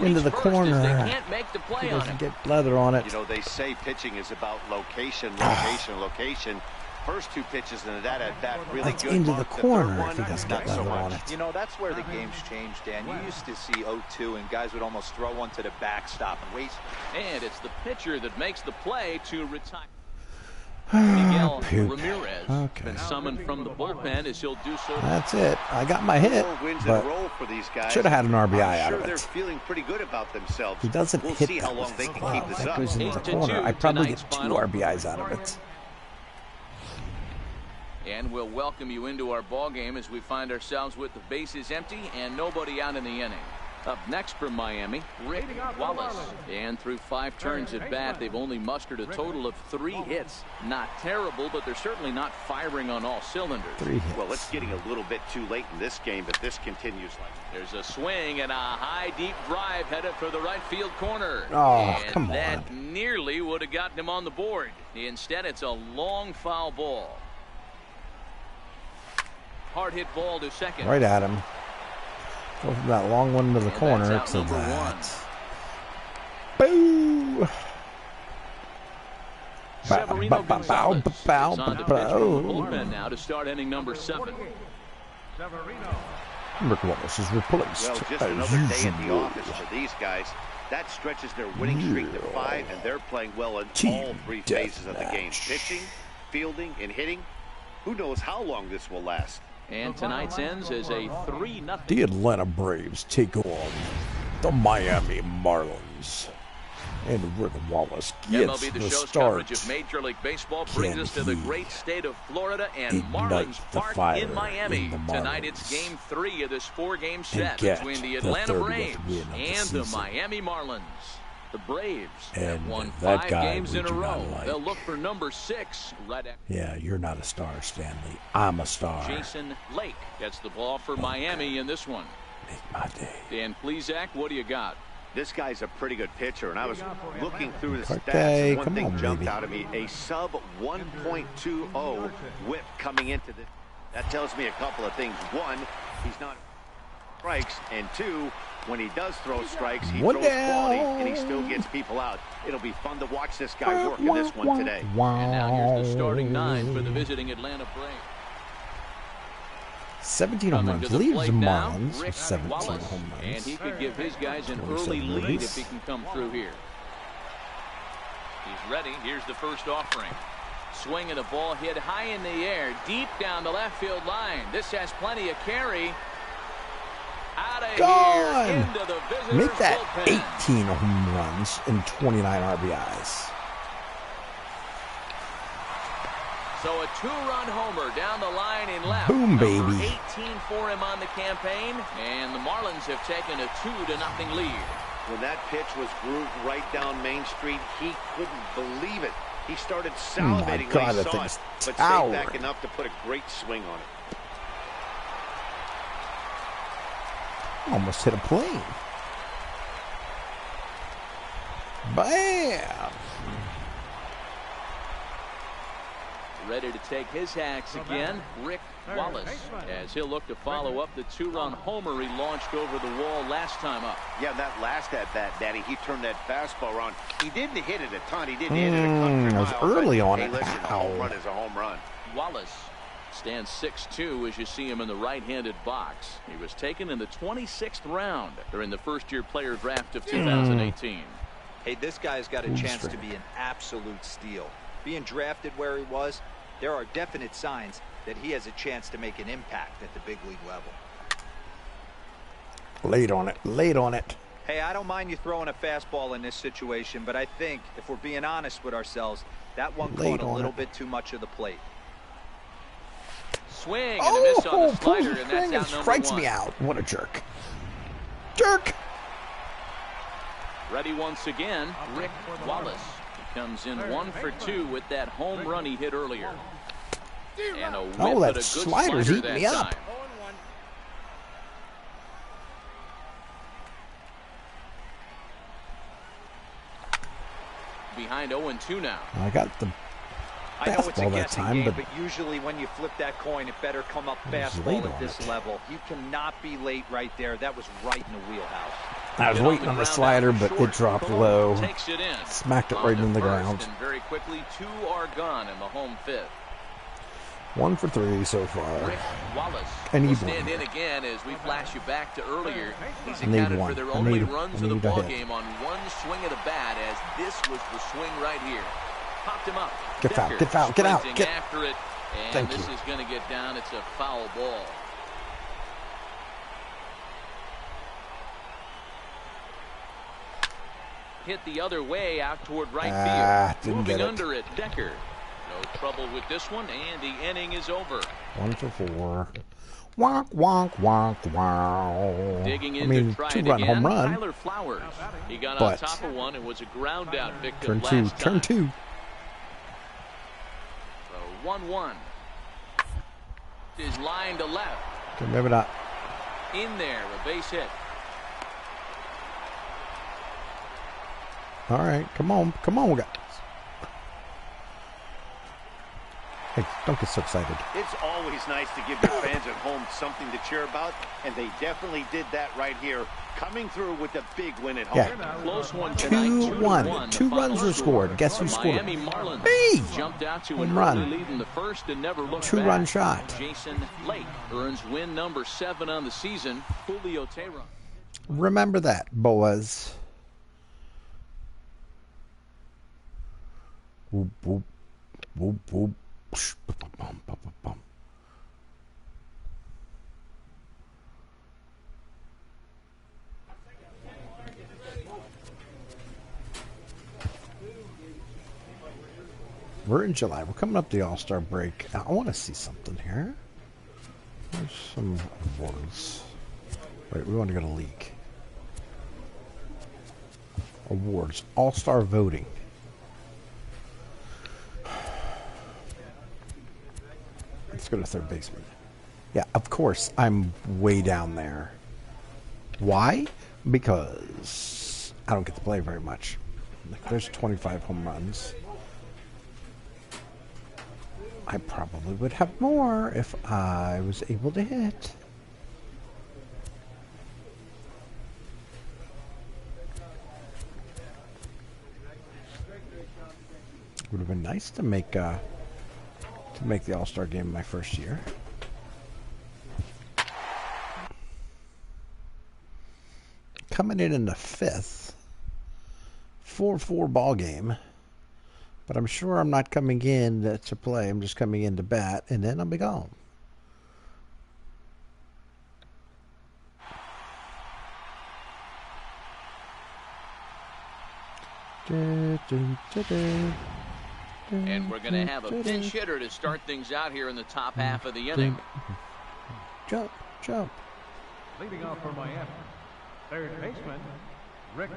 into the corner. They can't make the play he on doesn't him. get leather on it. You know, they say pitching is about location, location, location. First 2 pitches into that at bat really That's good. into Mark. the corner third if he one, doesn't not get so leather on much. it. You know, that's where the game's changed, Dan. You used to see 0-2 and guys would almost throw one to the backstop and waste. And it's the pitcher that makes the play to retire. Miguel Ramirez been summoned from the bullpen as he'll do so. That's it. I got my hit, Wins but and roll for these guys. should have had an RBI I'm out sure of they're it. feeling pretty good about themselves. He doesn't we'll hit see that how long with they his can glove. keep this That up. goes into the 8-2 corner. I probably get tonight's 2 final. RBIs out of it. And we'll welcome you into our ball game as we find ourselves with the bases empty and nobody out in the inning. Up next from Miami, Rick Wallace. And through 5 turns at bat, they've only mustered a total of 3 hits. Not terrible, but they're certainly not firing on all cylinders. 3 hits. Well, it's getting a little bit too late in this game, but this continues like. There's a swing and a high deep drive headed for the right field corner. Oh, and come that on. nearly would have gotten him on the board. Instead, it's a long foul ball. Hard hit ball to second. Right at him. Go from that long one to the corner that's to out number that. Boo! Severino Gonzalez is on to pitch from the Oh. bullpen now to start inning number 7. Rick Wallace is replaced Well, just as another day at the usual. office for these guys. That stretches their winning streak to 5, and they're playing well in all 3 phases of the game. Pitching, fielding, and hitting. Who knows how long this will last? And tonight's ends as a 3-0. The Atlanta Braves take on the Miami Marlins. And Rick Wallace gets MLB the The Show's start. coverage of Major League Baseball brings us to the great state of Florida and ignite Marlins the Park fire in Miami. in the Tonight it's Marlins Game 3 of this 4-game set get between the the Atlanta 30th Braves win of the and the season. Miami Marlins. The Braves have And won that 5 guy games we in a do row. not like. They'll look for number 6 right after. Yeah, you're not a star, Stanley. I'm a star. Jason Lake gets the ball for Miami in this one. Make my day. Dan Plesac, what do you got? This guy's a pretty good pitcher, and I was looking through the stats, Okay, and one come thing on, jumped baby. out at me, a sub 1.20 whip coming into this. That tells me a couple of things. One, he's not strikes, and 2, when he does throw strikes, he One throws quality, down. and he still gets people out. It'll be fun to watch this guy work in this one today. And now here's the starting 9 for the visiting Atlanta Braves. 17 home Coming runs to the leaves plate the now, Marlins Rick with 17 Wallace. home And runs. he could give his guys an 27 early lead runs. if he can come through here. He's ready. Here's the first offering. Swinging a ball hit high in the air, deep down the left field line. This has plenty of carry. Out of Gone! here into the visitor's Make that bullpen. 18 home runs and 29 RBIs. So a 2-run homer down the line in left. Boom, Number baby. 18 for him on the campaign, and the Marlins have taken a 2-0 lead. When that pitch was grooved right down Main Street, he couldn't believe it. He started salivating God, when he that saw thing's it, but stayed towering. back enough to put a great swing on it. Almost hit a plane. Bam! Ready to take his hacks again, Rick Wallace, as he'll look to follow up the 2-run homer he launched over the wall last time up. Yeah, that last at-bat, Daddy, he turned that fastball around. He didn't hit it a ton. He didn't hit it a country I was mile, early but, on hey, it. listen, a home Ow. run is a home run. Wallace stands 6'2" as you see him in the right-handed box. He was taken in the 26th round during the first-year player draft of 2018. Hey, this guy's got a chance to be an absolute steal. Being drafted where he was, there are definite signs that he has a chance to make an impact at the big league level. Late on it. Late on it. Hey, I don't mind you throwing a fastball in this situation, but I think if we're being honest with ourselves, that one Late caught a on little it. bit too much of the plate. Swing and a miss on the pulls slider, the and thing that's and out strikes number 1. me out. What a jerk. Jerk! Ready once again, Rick Wallace. He comes in 1 for 2 with that home run he hit earlier. And a whip, Oh, but that a good slider's slider eating that me up. time. Behind 0-2 now. I got the I know it's a fastball that guessing time, game, but but usually when you flip that coin, it better come up was fastball late at on this it. level. You cannot be late right there. That was right in the wheelhouse. I was Hit waiting on the ground slider, out but short. it dropped Cole low. Takes it in. Smacked it On right to in the first, ground. And very quickly, 2 are gone in the home 5th. 1 for 3 so far. Rick Wallace I need will one stand here. in again as we flash you back to earlier. He's I need accounted one. for their I only need- runs I of the need a ball hit. game on one swing of the bat, as this was the swing right here. Popped him up. Get foul, Decker get foul, get out, sprinting get- after it, and Thank this you. is going to get down. It's a foul ball. Hit the other way out toward right field. Didn't Moving get it. under it, Decker. No trouble with this one, and the inning is over. 1 for 4. Wonk, wonk, wonk, wow. Digging I in mean, to try it 2-run again, home run. Tyler Flowers. He got But- on top of one and was a ground out victim Turn 2. last Turn time. 2. So 1-1. Is line to left. Okay, maybe not. In there, a base hit. All right, come on, guys. Hey, don't get so excited. It's always nice to give your fans at home something to cheer about, and they definitely did that right here, coming through with a big win at home. Yeah. Close one tonight. 2-1. 2-1. 2 The runs final were scored. Guess who The scored? Miami Marlins Me! jumped out to Home an run. early lead in the first and never looked 2-run back. shot. Jason Lake earns win number 7 on the season. Julio Teheran. Remember that, boys. Whoop, whoop, whoop, whoop. Psh, bum, bum, bum, bum, bum. We're in July. We're coming up to the All-Star break. I want to see something here. There's some awards. Wait, we want to go to league. Awards. All-Star voting. Let's go to third baseman. Yeah, of course, I'm way down there. Why? Because I don't get to play very much. Like, there's 25 home runs. I probably would have more if I was able to hit. Would have been nice to make the All-Star game my first year. Coming in the fifth, 4-4 ball game. But I'm sure I'm not coming in to play. I'm just coming in to bat, and then I'll be gone. And we're going to have a pinch hitter to start things out here in the top half of the inning. Jump, jump. Leading off for Miami, third baseman, Rick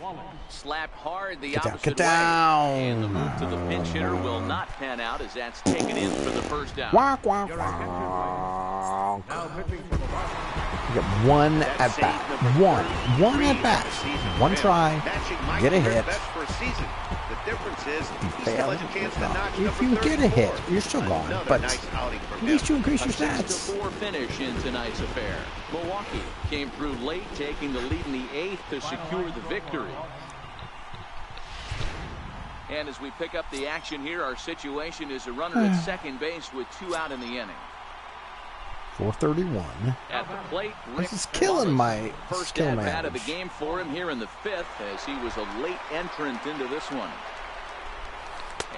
Wallace. Slapped hard the Get opposite down. way. And the move to the pinch hitter will not pan out as that's taken in for the first down. Quack, quack, Your attention, quack. please. Now pitching for the Vikings. You get one at bat. One at bat. One try. Get a hit. The difference is he Fail. still has a chance to notch If number you get a 34. hit, you're still gone. Another But nice outing from at him. least you increase your A stats. 6-4 finish in tonight's affair. Milwaukee came through late, taking the lead in the 8th to secure the victory. And as we pick up the action here, our situation is a runner at second base with 2 out in the inning. 431. At the plate, Rick This is killing my first skill at bat of the manage. game for him here in the 5th, as he was a late entrant into this one.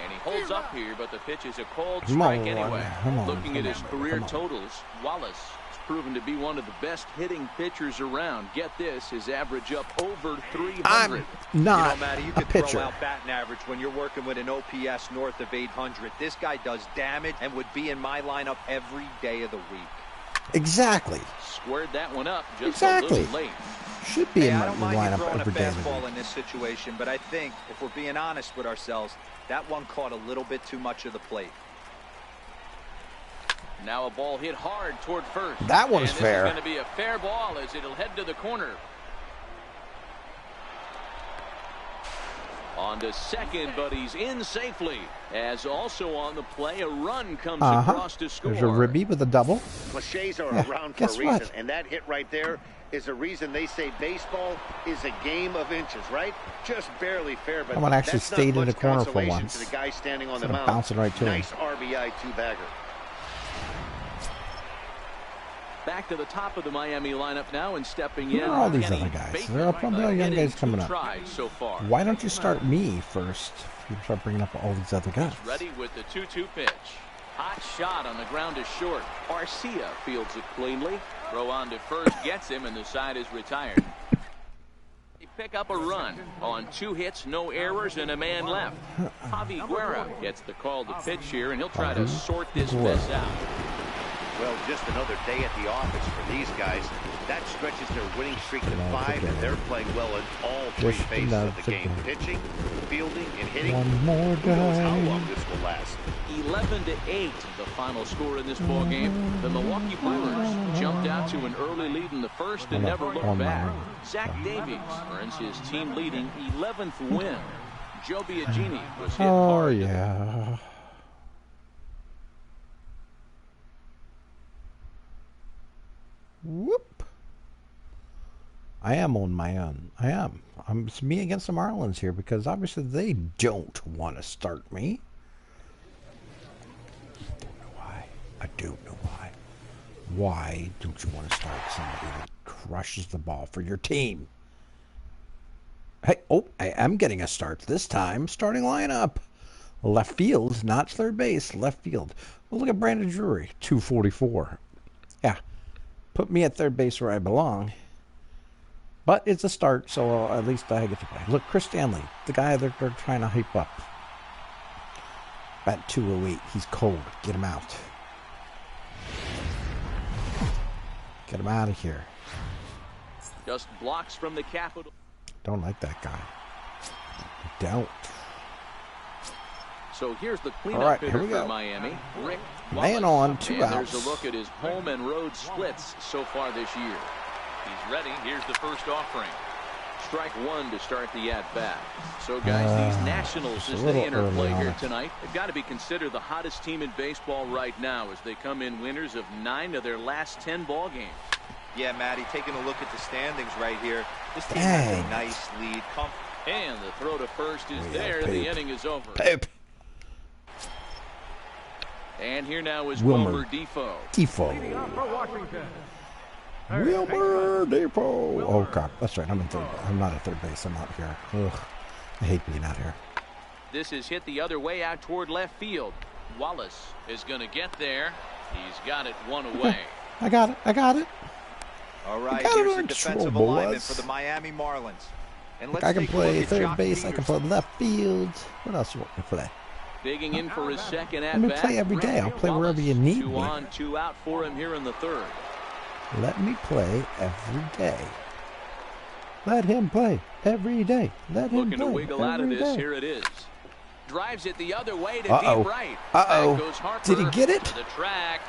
And he holds up here, but the pitch is a cold strike anyway. Looking at his career totals, Wallace has proven to be one of the best hitting pitchers around. Get this, his average up over 300. I'm not You know, Matty, you a could throw pitcher. out batting average when you're working with an OPS north of 800. This guy does damage and would be in my lineup every day of the week. Exactly. Squared that one up just Exactly. a little late. Should be Hey, in I my don't mind you lineup throwing a every day. of the fastball week. in this situation, but I think if we're being honest with ourselves, that one caught a little bit too much of the plate. Now a ball hit hard toward first. That one's and fair. This is going to be a fair ball as it'll head to the corner. On to second, but he's in safely. As also on the play, a run comes across to score. There's a ribby with a double. Cliches are Yeah, around for a guess reason, what? and that hit right there is a reason they say baseball is a game of inches, right? Just barely fair, but That one actually that's not stayed in much the corner for consolation once. to the guy standing on the Instead of mound. bouncing right to him. Nice RBI two-bagger. Back to the top of the Miami lineup now, and stepping Who in. are all these Kenny other guys? Bateman. There are probably all young guys coming up. Tried so far. Why don't you start me first? You start bringing up all these other guys. Ready with the 2-2 pitch. Hot shot on the ground is short. Arcia fields it cleanly. Throw on to first gets him, and the side is retired. They pick up a run on 2 hits, no errors, and a man left. Javi Guerra gets the call to pitch here, and he'll try to sort this mess out. Well, just another day at the office for these guys. That stretches their winning streak to 5, and they're playing well in all 3 Just phases of the another game. day. Pitching, fielding, and hitting. One more Who knows how day. long this will last. 11-8, the final score in this ball game. The Milwaukee Brewers jumped out to an early lead in the first and never looked back. Zach Davies earns his team-leading 11th win. Joe Biagini was hit Oh, hard. yeah. Whoop. I am on my own. I am. It's me against the Marlins here because obviously they don't want to start me. I don't know why. I don't know why. Why don't you want to start somebody that crushes the ball for your team? Hey, oh, I am getting a start this time. Starting lineup. Left field, not third base, left field. Well, look at Brandon Drury, 244. Yeah, put me at third base where I belong. But it's a start, so at least I get to play. Look, Chris Stanley, the guy that they're trying to hype up. At 208, he's cold. Get him out. Get him out of here. Just blocks from the Capitol. Don't like that guy. Don't. So here's the cleanup All right, hitter here we for go. Miami, Rick Man Wallace. on, 2 and outs. There's a look at his home and road splits so far this year. He's ready. Here's the first offering. Strike one to start the at-bat. So, guys, these Nationals, as they interplay here tonight, they've got to be considered the hottest team in baseball right now as they come in winners of 9 of their last 10 ball games. Yeah, Matty, taking a look at the standings right here. This team has a nice lead. And the throw to first is there. Poop. The inning is over. Poop. And here now is Wilmer Wilmer Defoe. Leading off for Washington. Wilmer Defoe. Oh, crap. That's right. I'm in third. I'm not at third base. I'm out here. Ugh. I hate being out here. This is hit the other way out toward left field. Wallace is going to get there. He's got it one away. I got it. I got it. All right, got it here's the under defensive control, alignment boys. for the Miami Marlins. And let's I can take a look play at third Jock base. I can play Peterson. left field. What else you want me to play? Digging in for his second Let me at-bat. play every day. I'll play wherever you need 2 me. on, 2 out for him here in the third. Let me play every day. Let him play every day. Let him Looking play to wiggle out of every this. day. Here it is. Drives it the other way to Uh-oh. deep right. Uh-oh. Back goes Harper Did he get it? to the track.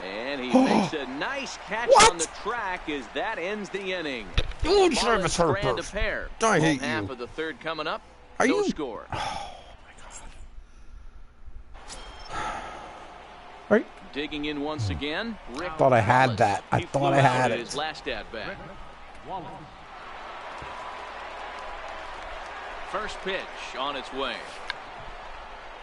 And he makes a nice catch What? on the track as that ends the inning. Good Marlins service, strand Harper. a pair. I hate Home half you. of the third coming up. Are no you- score. Right? Digging in once again. Rick Thought I had Wallace. that. I He thought flew I had out it. His last at bat. Wallace. First pitch on its way.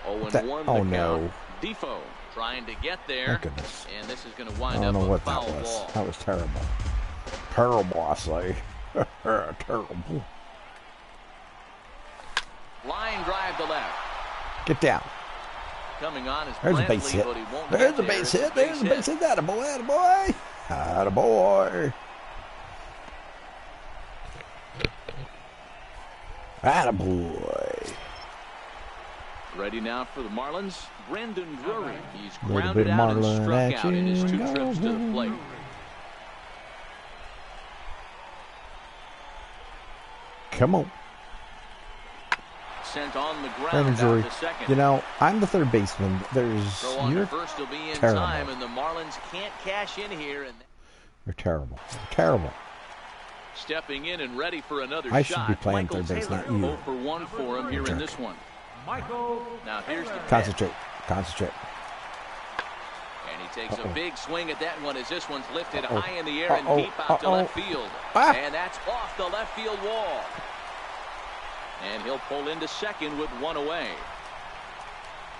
0-1 That- the oh, count. no. Defoe trying to get there. Thank goodness. And this is going to I wind don't up know a what that foul was. ball. That was terrible. Terrible, I say. Terrible. Line drive to left. Get down. Coming on is There's a Brantley, base hit. but he won't There's get a there. base It's hit. There's a base hit. Attaboy, attaboy. Attaboy. Attaboy. Ready now for the Marlins. Brandon Drury. He's Little grounded bit out and Marlin struck out in his 2 action. trips to the plate. Come on. Sent on the ground Brandon out Drury. to second. You know, I'm the third baseman. Throw on You're to first will be in terrible. time, and the Marlins can't cash in here. And You're terrible. You're terrible. stepping in and ready for another I shot. should be playing Michael third base, Taylor, not you. 0 for 1 for him here in Jerk. this one. Michael. Now here's the pitch. Concentrate. Concentrate. And he takes a big swing at that one as this one's lifted Uh-oh. high in the air and Uh-oh. deep out to Uh-oh. left field. Ah. And that's off the left field wall. And he'll pull into second with 1 away.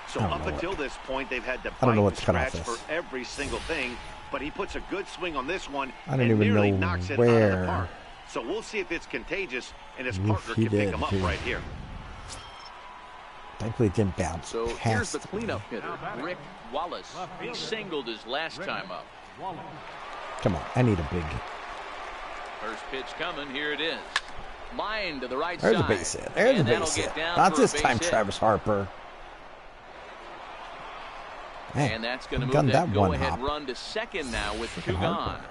So I don't up know until this point, they've had to I don't know bite what and to cut off scratch this. for every single thing, but he puts a good swing on this one I don't and even nearly know knocks it out of where. the park. So we'll see if it's contagious and his Oof, partner he can pick did, him up too. right here. Thankfully, it didn't bounce. So Past here's the me. cleanup hitter, Rick Wallace. He singled his last time up. Wallace. Come on. I need a big. First pitch coming. Here it is. Line to the right There's side. a base hit. There's a And that'll base get hit. down Not for a this base time, hit. Travis Harper. Man, And that's going to gun move that one go-ahead hop. run to second now with 2 Freaking gone. Harper.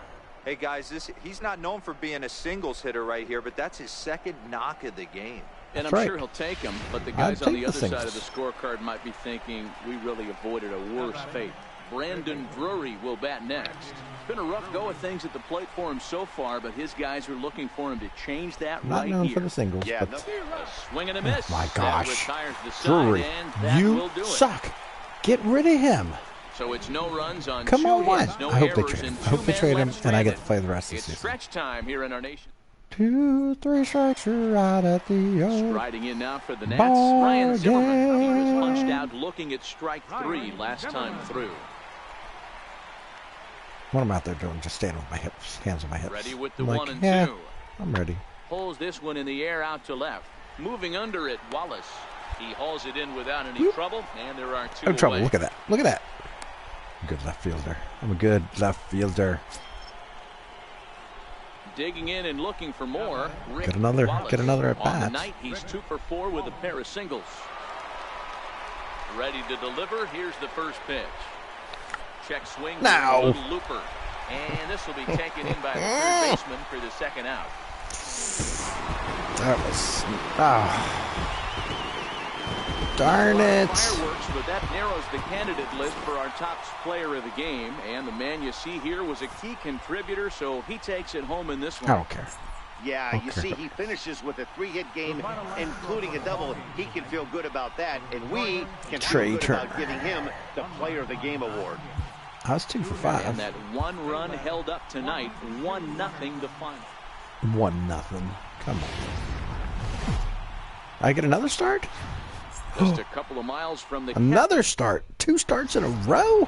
Hey, guys, he's not known for being a singles hitter right here, but that's his second knock of the game. And That's I'm right. sure he'll take him, but the I'd guys on take the the other side of singles. the scorecard might be thinking we really avoided a worse fate. Brandon Drury will bat next. It's been a rough go of things at the plate for him so far, but his guys are looking for him to change that Not right known here. for the singles, Yeah, but A swing and a miss. my That gosh. retires the side, Drury, and that you will do it. suck. Get rid of him. So it's no runs on Come 2 on. hits, no I hope they errors, trade him. and I hope they 2 trade men him, left and I get to stranded. play the rest of the It's season. stretch time here in our nation. 2, 3 strikes, you're out at the old. Striding in now for the Nats, ball Ryan Zimmerman. He was game. punched out looking at strike 3 last time through. What I'm out there doing, just standing with my hips, hands on my hips. Ready with the I'm like, 1 and yeah, 2. I'm ready. Pulls this one in the air out to left. Moving under it, Wallace. He hauls it in without any trouble, and there are 2 No trouble. away. Look at that. Look at that. Good left fielder. I'm a good left fielder. Digging in and looking for more. Rick Get another Wallace. at On the bat. night, he's 2 for 4 with a pair of singles. Ready to deliver. Here's the first pitch. Check swing. Now. A little looper. And this will be taken in by the third baseman for the second out. That was. Darn it. Fireworks, but that narrows the candidate list for our top player of the game. And the man you see here was a key contributor, so he takes it home in this one. I don't care. Yeah, Okay. you see, he finishes with a 3-hit game, including a double. He can feel good about that, and we can feel good about giving him the Player of the Game award. I was 2 for 5. And that 1 run held up tonight, 1-0 the final. 1-0. Come on. I get another start? Just a couple of miles from the Another start. 2 starts in a row?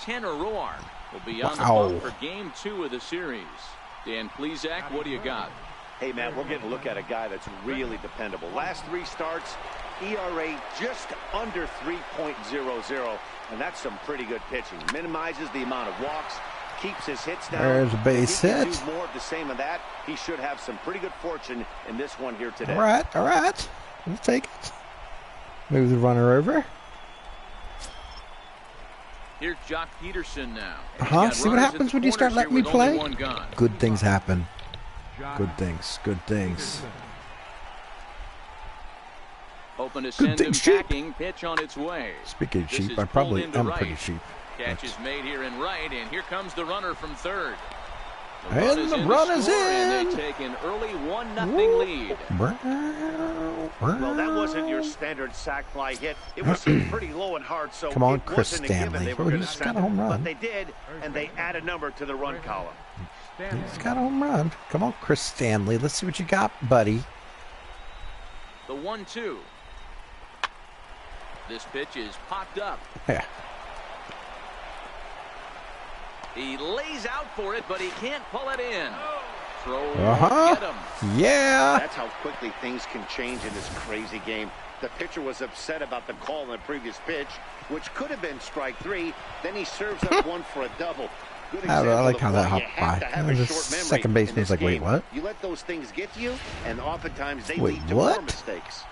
Tanner Roark will be on the Wow. bump for game 2 of the series. Dan Plesac, what do you got? Hey, Matt, we're getting a look at a guy that's really dependable. Last 3 starts, ERA just under 3.00, and that's some pretty good pitching. Minimizes the amount of walks, keeps his hits down. There's a base If he can hit. do more of the same of that, he should have some pretty good fortune in this one here today. All right, all right. We'll take it. Move the runner over. Here's Jock Peterson now. See what happens when you start letting me play? Good things happen. Good things. Good things. Hoping to send him packing. Pitch on its way. Speaking of This sheep, is I probably pulled into am right. pretty cheap. Catch is made here in right, and here comes the runner from third. And the run is in. And they take an early 1-0 lead. Well, that wasn't your standard sac fly hit. It was hit pretty low and hard, so Come on, it Chris wasn't a given Stanley. they were Oh, gonna he's send got a him. home run. But they did, and they add a number to the run column. He's got a home run. Come on, Chris Stanley. Let's see what you got, buddy. The 1-2. This pitch is popped up. Yeah. He lays out for it, but he can't pull it in. Throw, get him. Yeah. That's how quickly things can change in this crazy game. The pitcher was upset about the call in the previous pitch, which could have been strike 3. Then he serves up one for a double. Good I example like of how why that you hopped have to by. have And a the short memory second in baseman's this like, wait, game. what? You let those things get to you, and oftentimes they Wait, lead to what? more mistakes.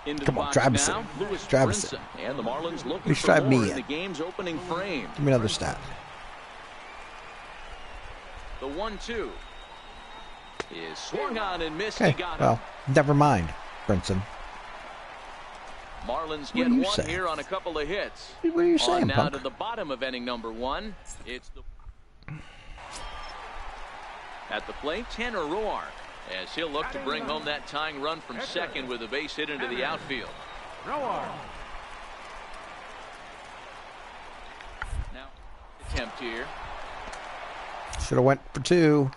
Into Come the on, box Travis. now, Lewis Travis. Brinson, and the Marlins looking Please for drive me more in in. the game's opening frame. Give me another stat. The 1-2 is swung on and missed. Okay, He got well, never mind, Brinson. him. Marlins What get are you one saying? here on a couple of hits. What are you On saying, now punk? to the bottom of inning number 1. It's the at the plate, Tanner Roark, as he'll look to bring home that tying run from second with a base hit into the outfield. Roark. Now, attempt here. Should have went for 2.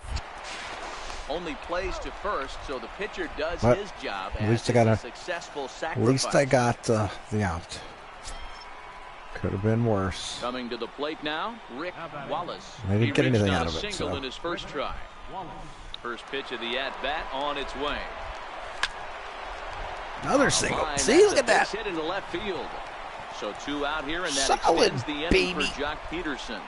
Only plays to first, so the pitcher does But his job. at least as I got it's a- successful At sacrifice. least I got the out. Could have been worse. Coming to the plate now, Rick Wallace. I didn't He get anything reached on out of a it, single so. in his first try. Wallace. First pitch of the at-bat on its way. Another Line, single. that's See, look a at that. base hit into left field. So 2 out here, and that Solid, extends the inning baby. for Jock Peterson.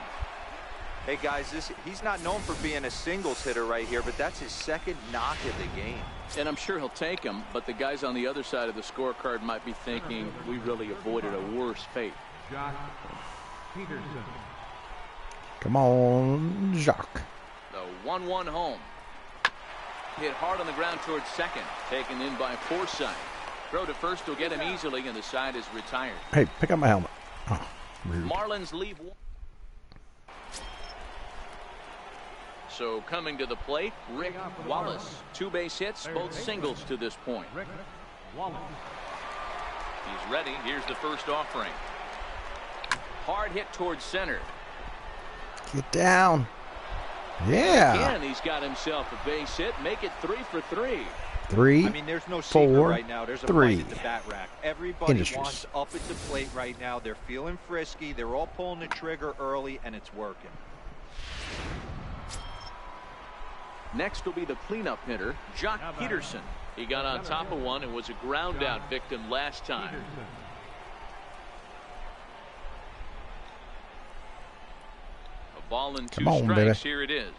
Hey, guys, he's not known for being a singles hitter right here, but that's his second knock of the game. And I'm sure he'll take him, but the guys on the other side of the scorecard might be thinking we really avoided a worse fate. Jock Peterson. Come on, Jacques. The 1-1 home. Hit hard on the ground towards second. Taken in by Forsythe. Throw to first will get him easily, and the side is retired. Hey, pick up my helmet. Oh, rude. Marlins leave one. So coming to the plate, Rick Wallace. 2 base hits, both singles to this point. Rick Wallace. He's ready. Here's the first offering. Hard hit towards center. Get down. Yeah. Again, he's got himself a base hit. Make it 3 for 3. 3. I mean, there's no secret 4, right now. There's a 3. fight at the bat rack. Everybody Industries. wants up at the plate right now. They're feeling frisky. They're all pulling the trigger early, and it's working. Next will be the cleanup hitter, Jock Peterson. He got on top of one and was a ground out victim last time. A ball and 2 strikes. Baby. Here it is.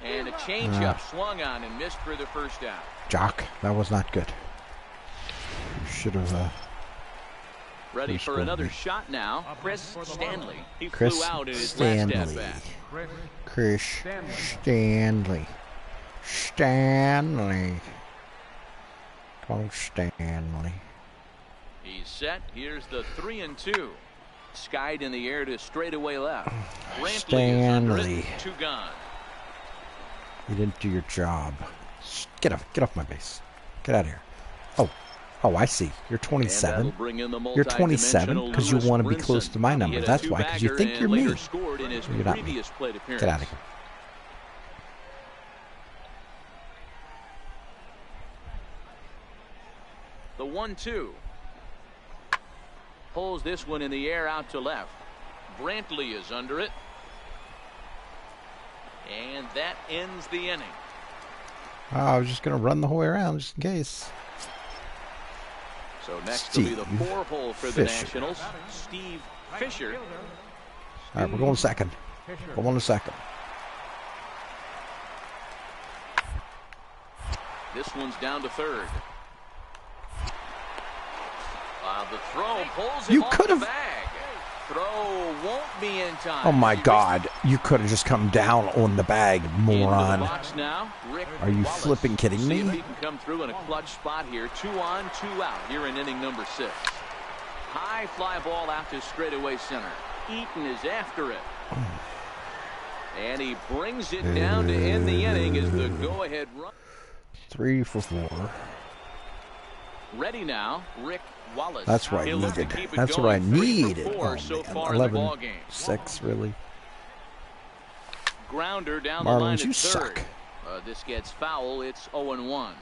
And a changeup swung on and missed for the first out. Jock, that was not good. You should have. Ready for another shot now. Chris Stanley. He Chris flew out in his Stanley. last at-bat. Chris Stanley. Stanley. Oh, Stanley. He's set. Here's the 3-2. Skied in the air to straightaway left. Stanley. 2 gone. You didn't do your job. Get off my base. Get out of here. Oh, I see. You're 27. You're 27 because you want to be close to my number. That's why, because you think you're me. You're not me. Get out of here. The 1-2. Pulls this one in the air out to left. Brantley is under it. And that ends the inning. Oh, I was just going to run the whole way around just in case. So next will be the 4-hole for the Nationals. Steve Fisher. All right, we're going second. Go on to second. This one's down to third. The throw pulls him off the bag. Throw won't be in time. Oh my God! You could have just come down on the bag, moron. Are you flipping kidding me? See if he can come through in a clutch spot here. 2 on, 2 out here in inning number 6. High fly ball out to straightaway center. Eaton is after it. And he brings it down to end the inning as the go-ahead run. 3 for 4. Ready now, Rick Wallace. That's what I needed. That's what I needed. Oh, so man. 11-6, really. Grounder down the line Marlins, you at third. suck. This gets foul. It's 0-1.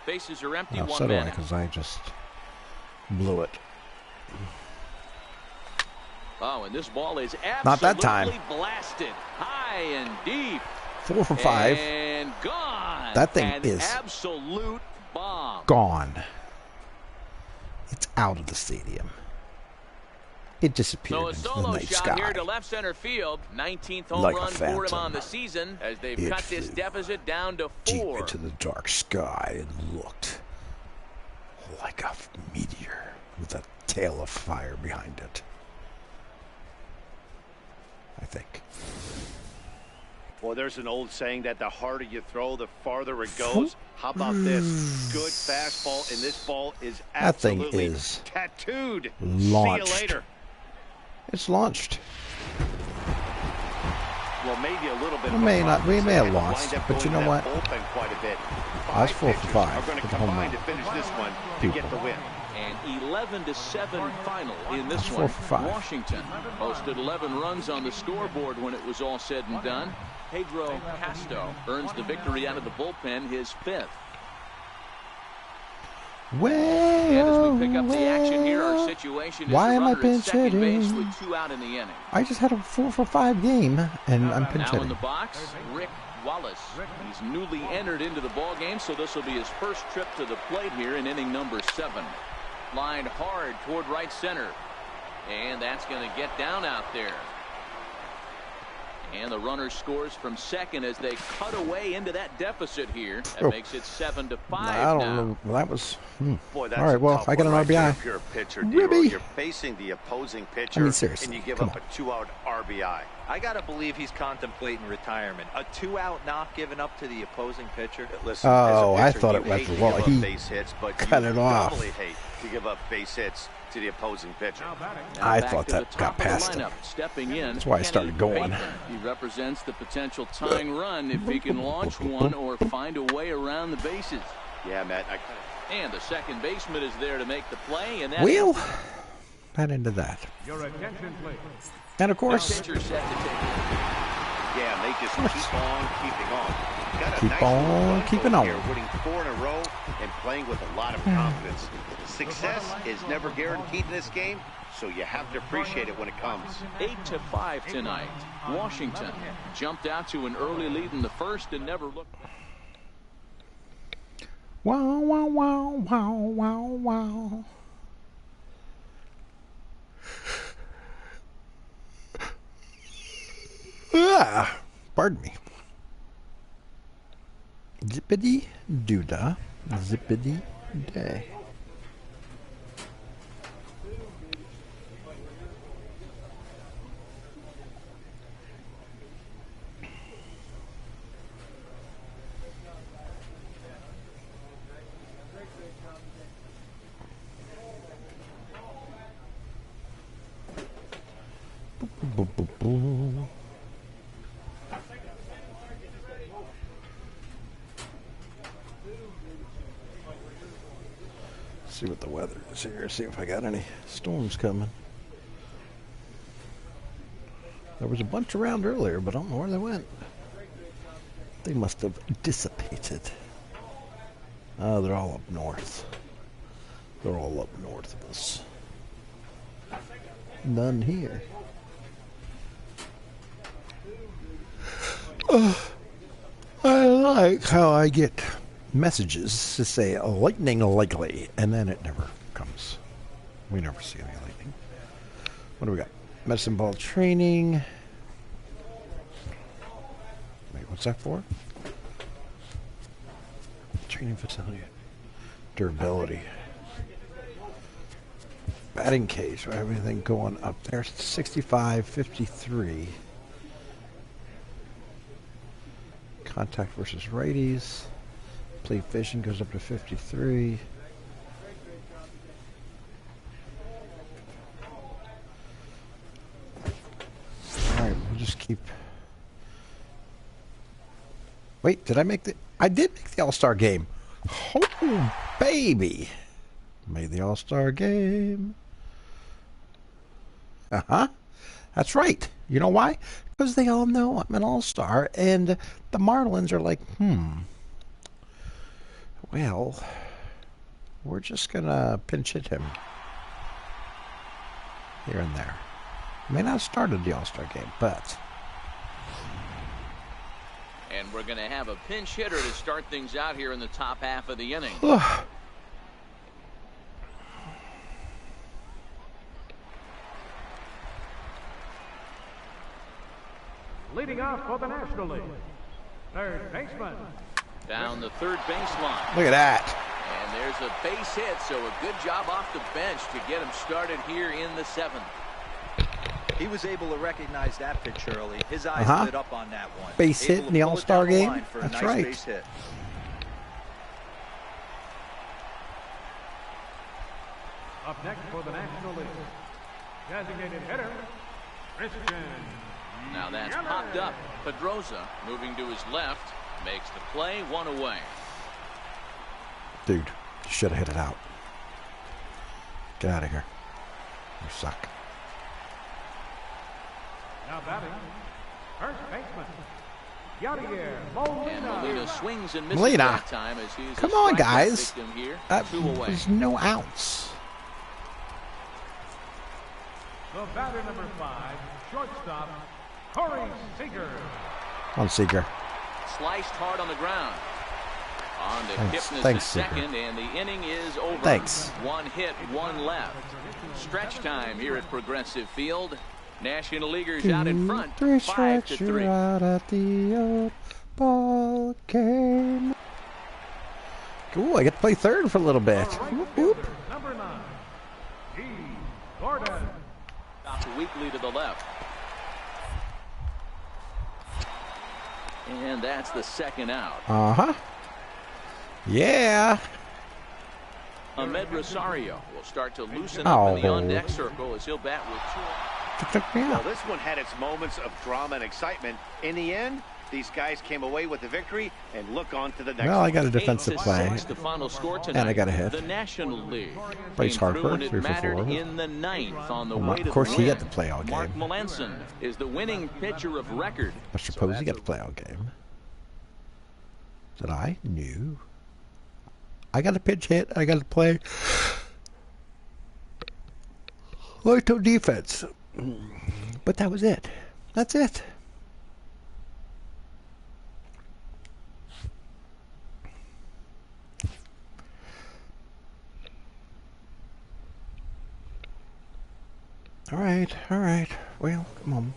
Bases are empty. Oh, 1 so do I, man. because I just blew it. Oh, and this ball is absolutely Not that time. Blasted high and deep. 4 for 5. And gone. That thing An is absolute bomb. Gone. It's out of the stadium. It disappeared So a into the solo night shot sky. here to left center field. 19th home Like a run for him phantom. on the season as they've It cut this flew deficit down to 4. Deep into the dark sky and looked like a meteor with a tail of fire behind it. I think. Well, there's an old saying that the harder you throw, the farther it goes. How about this? Good fastball, and this ball is absolutely that thing is tattooed. Launched. See you later. It's launched. Well, maybe a little bit. We may have lost, but you know what? Quite a bit. I was 4 for 5 are going to with the home combine run. to finish this one to get the win. An 11-7 final in this 4 one. for 5. Washington posted 11 runs on the scoreboard when it was all said and done. Pedro Casto earns the victory out of the bullpen, his 5th. Well, and as we pick up the action here, our situation is why a am I runner at pinch second base hitting? with 2 out in the inning. I just had a 4 for 5 game, and I'm pinch Now in hitting. the box, Rick Wallace. He's newly entered into the ball game, so this will be his first trip to the plate here in inning number 7. Lined hard toward right center, and that's going to get down out there. And the runner scores from second as they cut away into that deficit here. That makes it 7-5 I don't now. know. Well, that was. Boy, that's all right. Well, I got an RBI. If you're a pitcher, Ribby. you're facing the opposing pitcher, I mean, seriously, and you give come up on. a 2-out RBI. I got to believe he's contemplating retirement. A 2-out knock given up to the opposing pitcher. Listen, Oh, as a I pitcher, thought you it went hate to well. give up He base hits, but cut you it off. doubly hate to give up base hits to the opposing pitcher. I Back thought to the that top got of the past him. lineup, stepping in. That's why I started going. Bateman. He represents the potential tying run if he can launch one or find a way around the bases. Yeah, Matt. And the second baseman is there to make the play, and that's Well, that ended that. Your attention, please. And of the course, pitcher set to take it. Yeah, and they just keep on keeping on. Got a Keep nice on little run keeping going on. here, winning 4 in a row and playing with a lot of confidence. Success is never guaranteed in this game, so you have to appreciate it when it comes. 8-5 tonight. Washington jumped out to an early lead in the first and never looked. Wow, wow, wow, wow, wow, wow. Ah, pardon me. Zippity doodah, zippity day. Boo, boo, boo. See what the weather is here. See if I got any storms coming. There was a bunch around earlier, but I don't know where they went. They must have dissipated. Oh, they're all up north. They're all up north of us. None here. I like how I get messages to say lightning likely, and then it never comes. We never see any lightning. What do we got? Medicine ball training. Wait, what's that for? Training facility. Durability. Batting cage. We have anything going up there? 65, 53. Contact versus righties. Plate vision goes up to 53. Alright, we'll just keep... Wait, did I make the... I did make the All-Star game. Oh, baby. Made the All-Star game. Uh-huh. That's right. You know why? Because they all know I'm an all-star, and the Marlins are like, well, we're just going to pinch hit him here and there. May not have started the All-Star game, but... And we're going to have a pinch hitter to start things out here in the top half of the inning. Leading off for the National League, third baseman. Down the third baseline. Look at that. And there's a base hit, so a good job off the bench to get him started here in the seventh. He was able to recognize that pitch early. His eyes lit up on that one. Base hit in the All-Star game? That's right. Base hit. Up next for the National League, designated hitter, Christian. Now that's popped up. Pedroza moving to his left. Makes the play, one away. Dude, you should have hit it out. Get out of here. You suck. Now batting, first baseman, Yadier And Molina. Molina swings and misses Molina. that time as he's Come on, guys. Here, 2 away. There's no outs. The batter number 5, shortstop, Corey Seager. On Seager. Sliced hard on the ground. On to Kipnis Thanks, at second, and the inning is over. Thanks. 1 hit, 1 left. Stretch time here at Progressive Field. National Leaguers out in front, 5-3. You're out at the old ball game. Cool, I get to play third for a little bit. Whoop, whoop. Number 9, G. Gordon. Weakly to the left. And that's the second out. Uh-huh. Yeah. Ahmed Rosario will start to loosen up in the on-deck circle as he'll bat with 2. Well, this one had its moments of drama and excitement. In the end, these guys came away with the victory and look on to the next Well, I got a one. defensive play. The final score tonight. And I got a hit. The National League. Bryce came through Harper, and it 3 for 4. mattered in the 9th on the way to Of course, the he win. got to play all game. Mark Melanson is the winning pitcher of record. Mr. Posey got to play all game. That I knew. I got a pitch hit. I got to play Lito defense. But that was it. That's it. All right. Well, come on.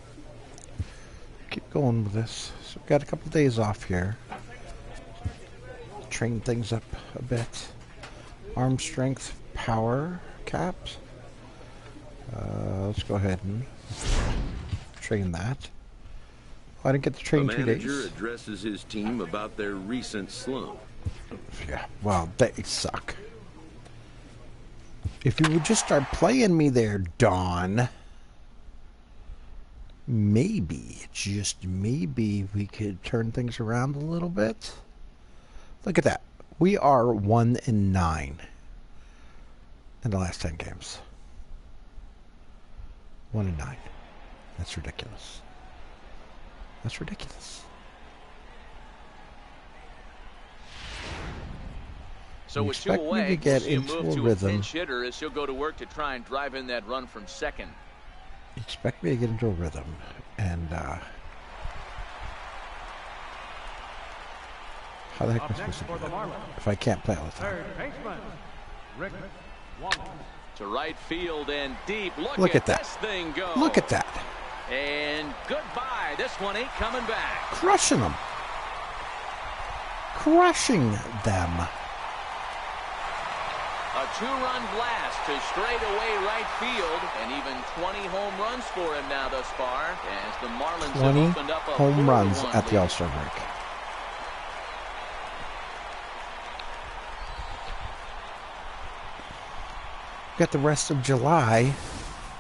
Keep going with this. So we've got a couple days off here. Train things up a bit. Arm strength, power caps. Let's go ahead and train that. Oh, I didn't get to train 2 days. The manager addresses his team about their recent slump. Yeah, well, they suck. If you would just start playing me there, Dawn, maybe, just maybe, we could turn things around a little bit. Look at that. We are 1-9 in the last 10 games. 1-9. That's ridiculous. That's ridiculous. So with 2 away, you move to a pinch hitter as he'll go to work to try and drive in that run from second. You expect me to get into a rhythm, and how the heck am I supposed to do that if I can't play all the time? To right field and deep. Look at that. This thing go. Look at that. And goodbye. This one ain't coming back. Crushing them. Crushing them. A 2-run blast to straightaway right field, and even 20 home runs for him now thus far, as the Marlins have opened up a 20 home runs at the lead. All-Star break. Got the rest of July,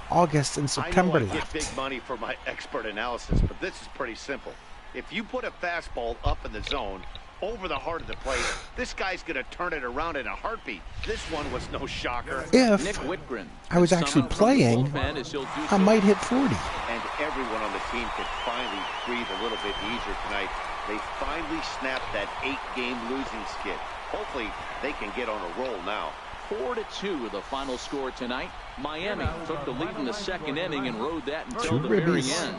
August, and September I know I left. get big money for my expert analysis, but this is pretty simple. If you put a fastball up in the zone, over the heart of the plate, this guy's going to turn it around in a heartbeat. This one was no shocker. If Nick Whitgren, I was actually playing, I might hit 40. And everyone on the team could finally breathe a little bit easier tonight. They finally snapped that 8-game losing skid. Hopefully, they can get on a roll now. 4-2 the final score tonight. Miami took the lead in the second inning and rode that until the ribbies. very end.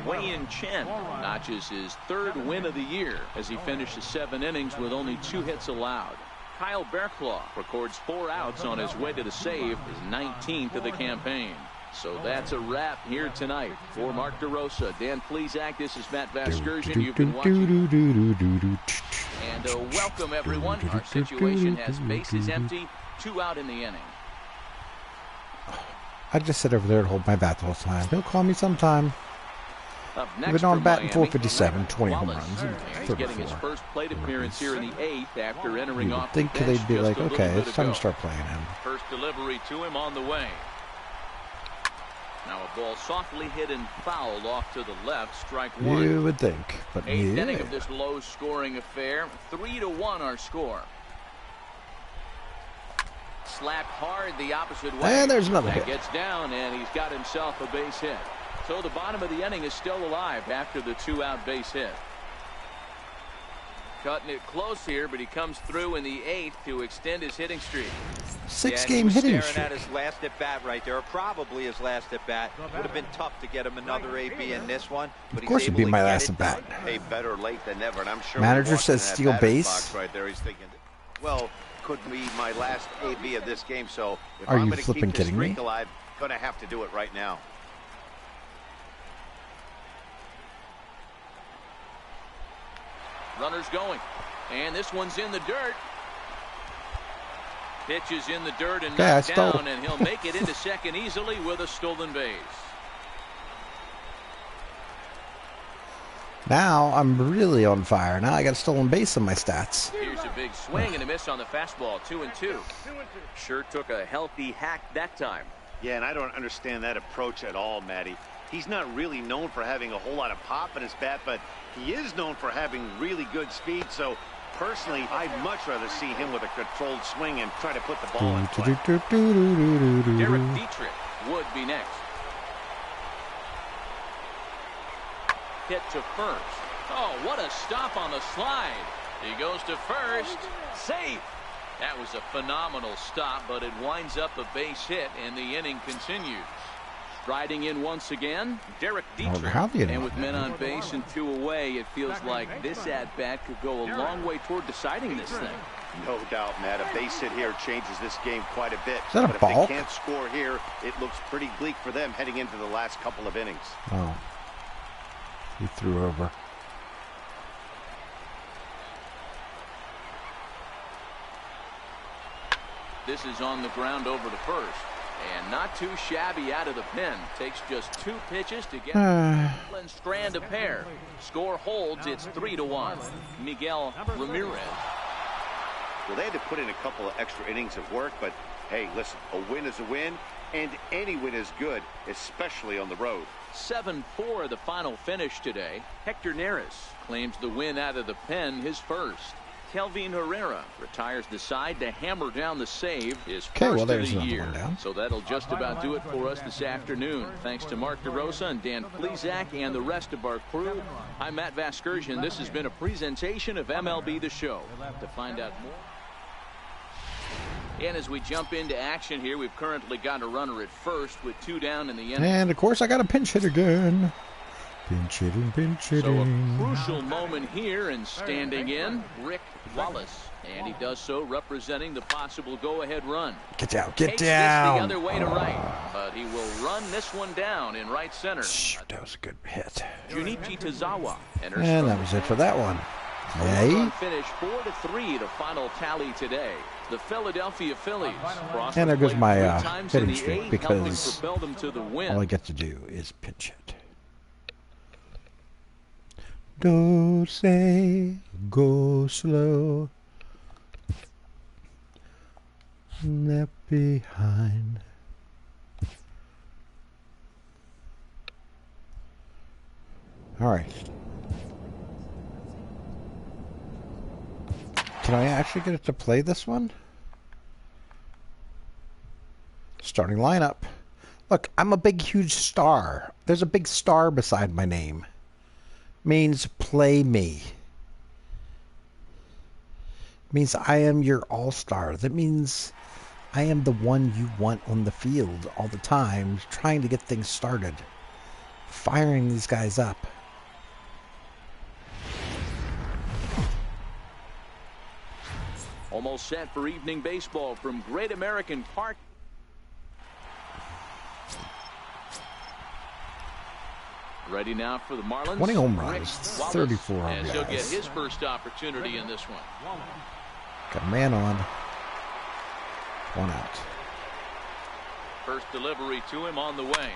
Wei-Yin Chen notches his 3rd win of the year as he finishes 7 innings with only 2 hits allowed. Kyle Bearclaw records 4 outs on his way to the save, his 19th of the campaign. So that's a wrap here tonight. For Mark DeRosa, Dan Plesac, this is Matt Vasgersian. You've been watching. And welcome, everyone. Our situation has bases empty, 2 out in the inning. I just sit over there and hold my bat the whole time. He'll call me sometime. Up next Even though I'm batting Miami, 457, 20 home Wallace. runs, and He's getting his 34. first plate appearance here in the 8th after entering You would off think the bench they'd be just like, a little okay, bit it's time ago. to start playing him. First delivery to him on the way. Now a ball softly hit and fouled off to the left, strike 1. You would think, but 8th yeah. inning of this low-scoring affair, 3-1 our score. Slapped hard the opposite way. And there's another that hit. Gets down, and he's got himself a base hit. So the bottom of the inning is still alive after the 2-out base hit. Cutting it close here, but he comes through in the 8th to extend his hitting streak. 6-game hitting Staring streak. at his last at bat right there, or probably his last at bat. Would have been tough to get him another AB in this one. But Of course, it'd be my last at bat. Hey, better late than never, and I'm sure Manager he's watching says that steal batter's base. box right there. He's thinking, well, could be my last AB of this game, so if Are I'm you going to flipping keep this kidding me? streak alive, going to have to do it right now. Runners going. And this one's in the dirt. Pitch is in the dirt and Yeah, I knocked stole. down, and he'll make it into second easily with a stolen base. Now I'm really on fire. Now I got a stolen base in my stats. Here's a big swing and a miss on the fastball, 2-2. Sure took a healthy hack that time. Yeah, and I don't understand that approach at all, Matty. He's not really known for having a whole lot of pop in his bat, but he is known for having really good speed. So, personally, I'd much rather see him with a controlled swing and try to put the ball in play. Derek Dietrich would be next. Hit to first. Oh, what a stop on the slide. He goes to first. Safe. That was a phenomenal stop, but it winds up a base hit, and the inning continues. Striding in once again, Derek Dietrich. And with men on base and 2 away, it feels like this at-bat could go a long way toward deciding this thing. No doubt, Matt. A base hit here changes this game quite a bit. Is that a but balk? if they can't score here, it looks pretty bleak for them heading into the last couple of innings. Oh. He threw over. This is on the ground over to first. And not too shabby out of the pen. Takes just 2 pitches to get and strand a pair. Score holds. It's 3-1. Miguel Ramirez. Well, they had to put in a couple of extra innings of work, but hey, listen, a win is a win, and any win is good, especially on the road. 7-4 the final finish today. Hector Neris claims the win out of the pen, his first. Kelvin Herrera retires the side to hammer down the save, his first of the year. So that'll just about do it for us this afternoon. Thanks to Mark DeRosa and Dan Plesac and the rest of our crew. I'm Matt Vasgersian. This has been a presentation of MLB The Show. To find out more. And as we jump into action here, we've currently got a runner at first with 2 down in the inning. And, of course, I got a pinch hit again. Pinch hitting, pinch hitting. So a crucial moment here, and standing in, Rick Wallace. And he does so representing the possible go-ahead run. Get down, get Takes down. this the other way to right, but he will run this one down in right center. Shoot, that was a good hit. Junichi Tozawa. And that was it for that one. Yay. Finish 4-3 the final tally today. The Philadelphia Phillies. And there goes my hitting in streak because all I get to do is pinch hit. Don't say go slow. Left behind. All right. Can I actually get it to play this one? Starting lineup. Look, I'm a big, huge star. There's a big star beside my name. Means play me. Means I am your all-star. That means I am the one you want on the field all the time, trying to get things started. Firing these guys up. Almost set for evening baseball from Great American Park. Ready now for the Marlins. 20 home runs, 34 RBIs. And he'll get his first opportunity in this one. Got a man on. 1 out. First delivery to him on the way.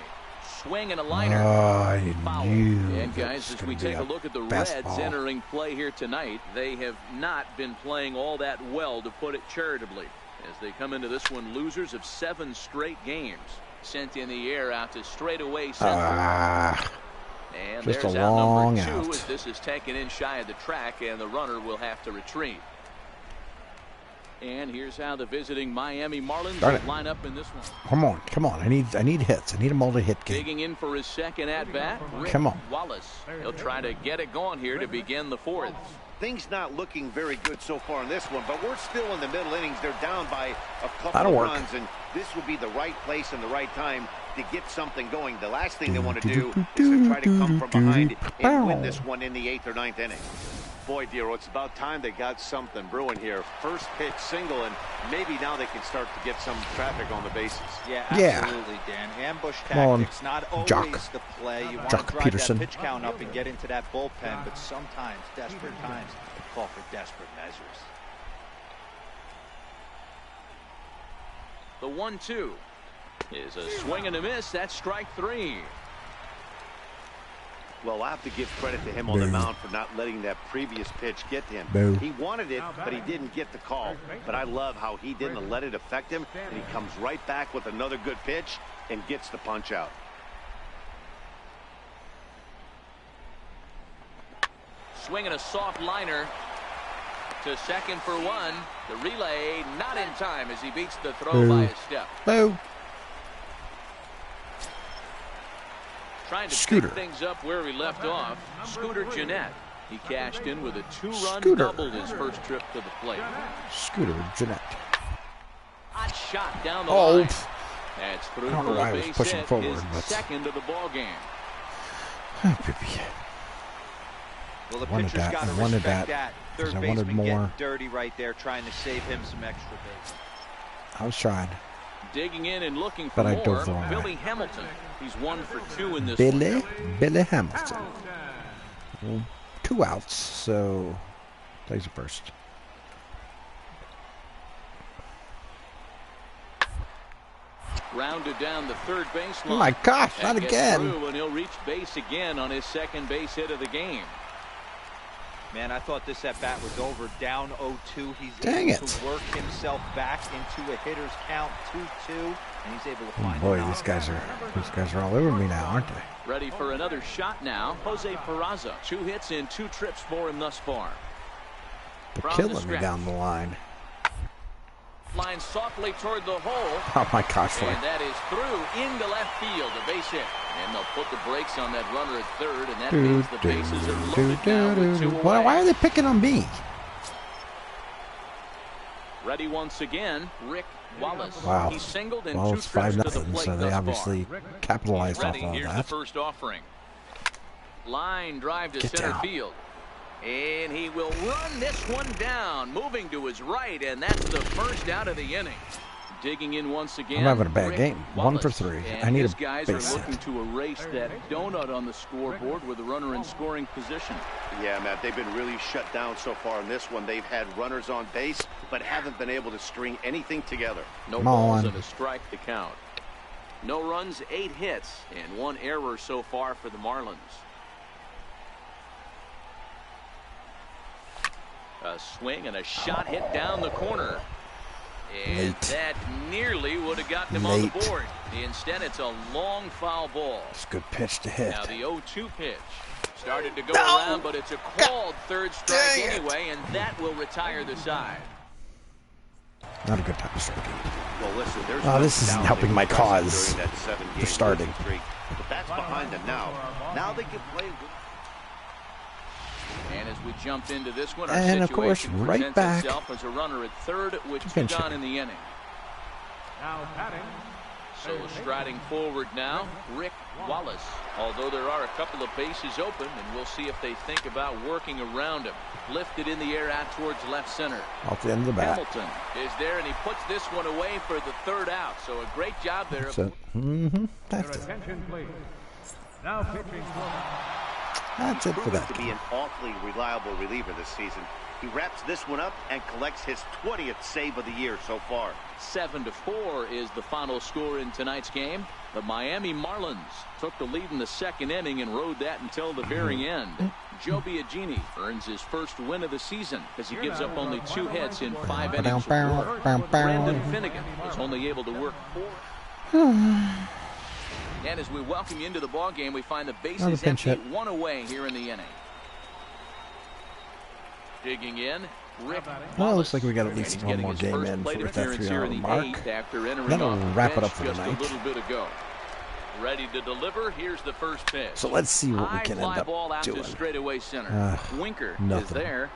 Swing and a liner. I knew. And guys, as we take a look at the Reds entering play here tonight, they have not been playing all that well, to put it charitably, as they come into this one losers of 7 straight games. Sent in the air out to straightaway center. And just there's a out long number 2 out. as this is taken in shy of the track, and the runner will have to retreat. And here's how the visiting Miami Marlins line up in this one. Come on, come on. I need hits. I need them all to hit. Digging in for his second at-bat, Come on. Wallace. He'll try to get it going here to begin the 4th. Things not looking very good so far in this one, but we're still in the middle innings. They're down by a couple That'll of work. runs, and this would be the right place and the right time to get something going. The last thing they want to do is to try to come from behind and win this one in the 8th or 9th inning. Boy, Dero, it's about time they got something brewing here. First pitch single, and maybe now they can start to get some traffic on the bases. Yeah, absolutely, Dan. Ambush tactics, not always the play. You want to drive that pitch count up and get into that bullpen, but sometimes, desperate times, call for desperate measures. The 1-2 is a swing and a miss. That's strike 3. Well, I have to give credit to him on the mound for not letting that previous pitch get to him. He wanted it, but he didn't get the call. But I love how he didn't let it affect him, and he comes right back with another good pitch and gets the punch out. Swinging a soft liner to second for 1. The relay not in time as he beats the throw by a step. Trying to pick things up where we left off. Scooter Jeanette. He cashed in with a 2-run double his first trip to the plate. Scooter Jeanette. Hot shot down the line. That's through I don't know why I was pushing forward, his but second of the ball game. Well, the Wanted pitcher's that. got to I wanted respect that, that. 'cause Third I wanted baseman more. getting dirty right there, trying to save him some extra base. I was trying. Digging in and looking for But I more. dove the wrong way. Billy Hamilton. He's 1 for 2 in this Billy one. Hamilton. Well, 2 outs, so plays it first. Rounded down the third baseline. Oh my gosh, That not gets again. through, and he'll reach base again on his second base hit of the game. Man, I thought this at-bat was over. Down 0-2. He's Dang able it. to work himself back into a hitter's count 2-2, and he's able to Oh find boy, an these out. guys are all over me now, aren't they? Ready for another shot now. Jose Peraza. 2 hits in 2 trips for him thus far. They're From the killing me stretch. down the line. Line softly toward the hole. Oh my gosh, And like, that is through into left field, a base hit. And they'll put the brakes on that runner at third, and that means the bases are loaded now with 2 away. why are they picking on me? Ready once again, Rick Wallace. Wow. He singled in Well, 2 it's trips 5-0, to the plate so they thus obviously far. capitalized off Ready, of here's the that. first offering. Line drive to Get center down. field. And he will run this one down, moving to his right, and that's the first out of the inning. Digging in once again. I'm having a bad Rick game. 1 for Wallace. 3. And I need his a guys base are hit. looking to erase that donut on the scoreboard with a runner in scoring position. Yeah, Matt, they've been really shut down so far in this one. They've had runners on base, but haven't been able to string anything together. No Come balls on. and a strike to count. No runs, 8 hits, and 1 error so far for the Marlins. A swing and a shot hit down the corner. And Late. that nearly would have gotten him on the Late. board. Instead, it's a long foul ball. It's a good pitch to hit. Now the 0-2 pitch. Started to go around, but it's a called third strike Dang it. anyway, and that will retire the side. Not a good time to start. Well, listen, there's Oh, this isn't doubt helping they my were aggressive cause during that 7-game for starting. losing streak. But that's behind them now. Now they can play with. And as we jump into this one, our And, of course, situation right presents back itself as a runner at third with 2 pinch gone hit. in the inning. Now batting. So striding forward now, Rick Wallace. Although there are a couple of bases open, and we'll see if they think about working around him. Lifted in the air out towards left center. Off the end of the bat. Hamilton is there, and he puts this one away for the 3rd out. So a great job there. That's it. Mm-hmm. Your That's it. attention, please. Now pitching for That's it for Proven that to be game. an awfully reliable reliever this season. He wraps this one up and collects his 20th save of the year so far. 7-4 is the final score in tonight's game. The Miami Marlins took the lead in the 2nd inning and rode that until the very end. Joe Biagini earns his first win of the season as he gives up only 2 hits in 5 innings. Brandon Finnegan was only able to work 4. And as we welcome you into the ballgame, we find the Another bases pinch empty, hit. 1 away here in the inning. Digging in, Rick Well, it Wallace. looks like we got at And least he's one getting more his game first in plate with that appearance here 3-hour in the mark. 8th after entering That'll off the wrap it bench up for just tonight. a little bit ago. Ready to deliver. Here's the first pitch. So let's see what we High can fly end up ball out doing. to straightaway center. Winker is nothing. there.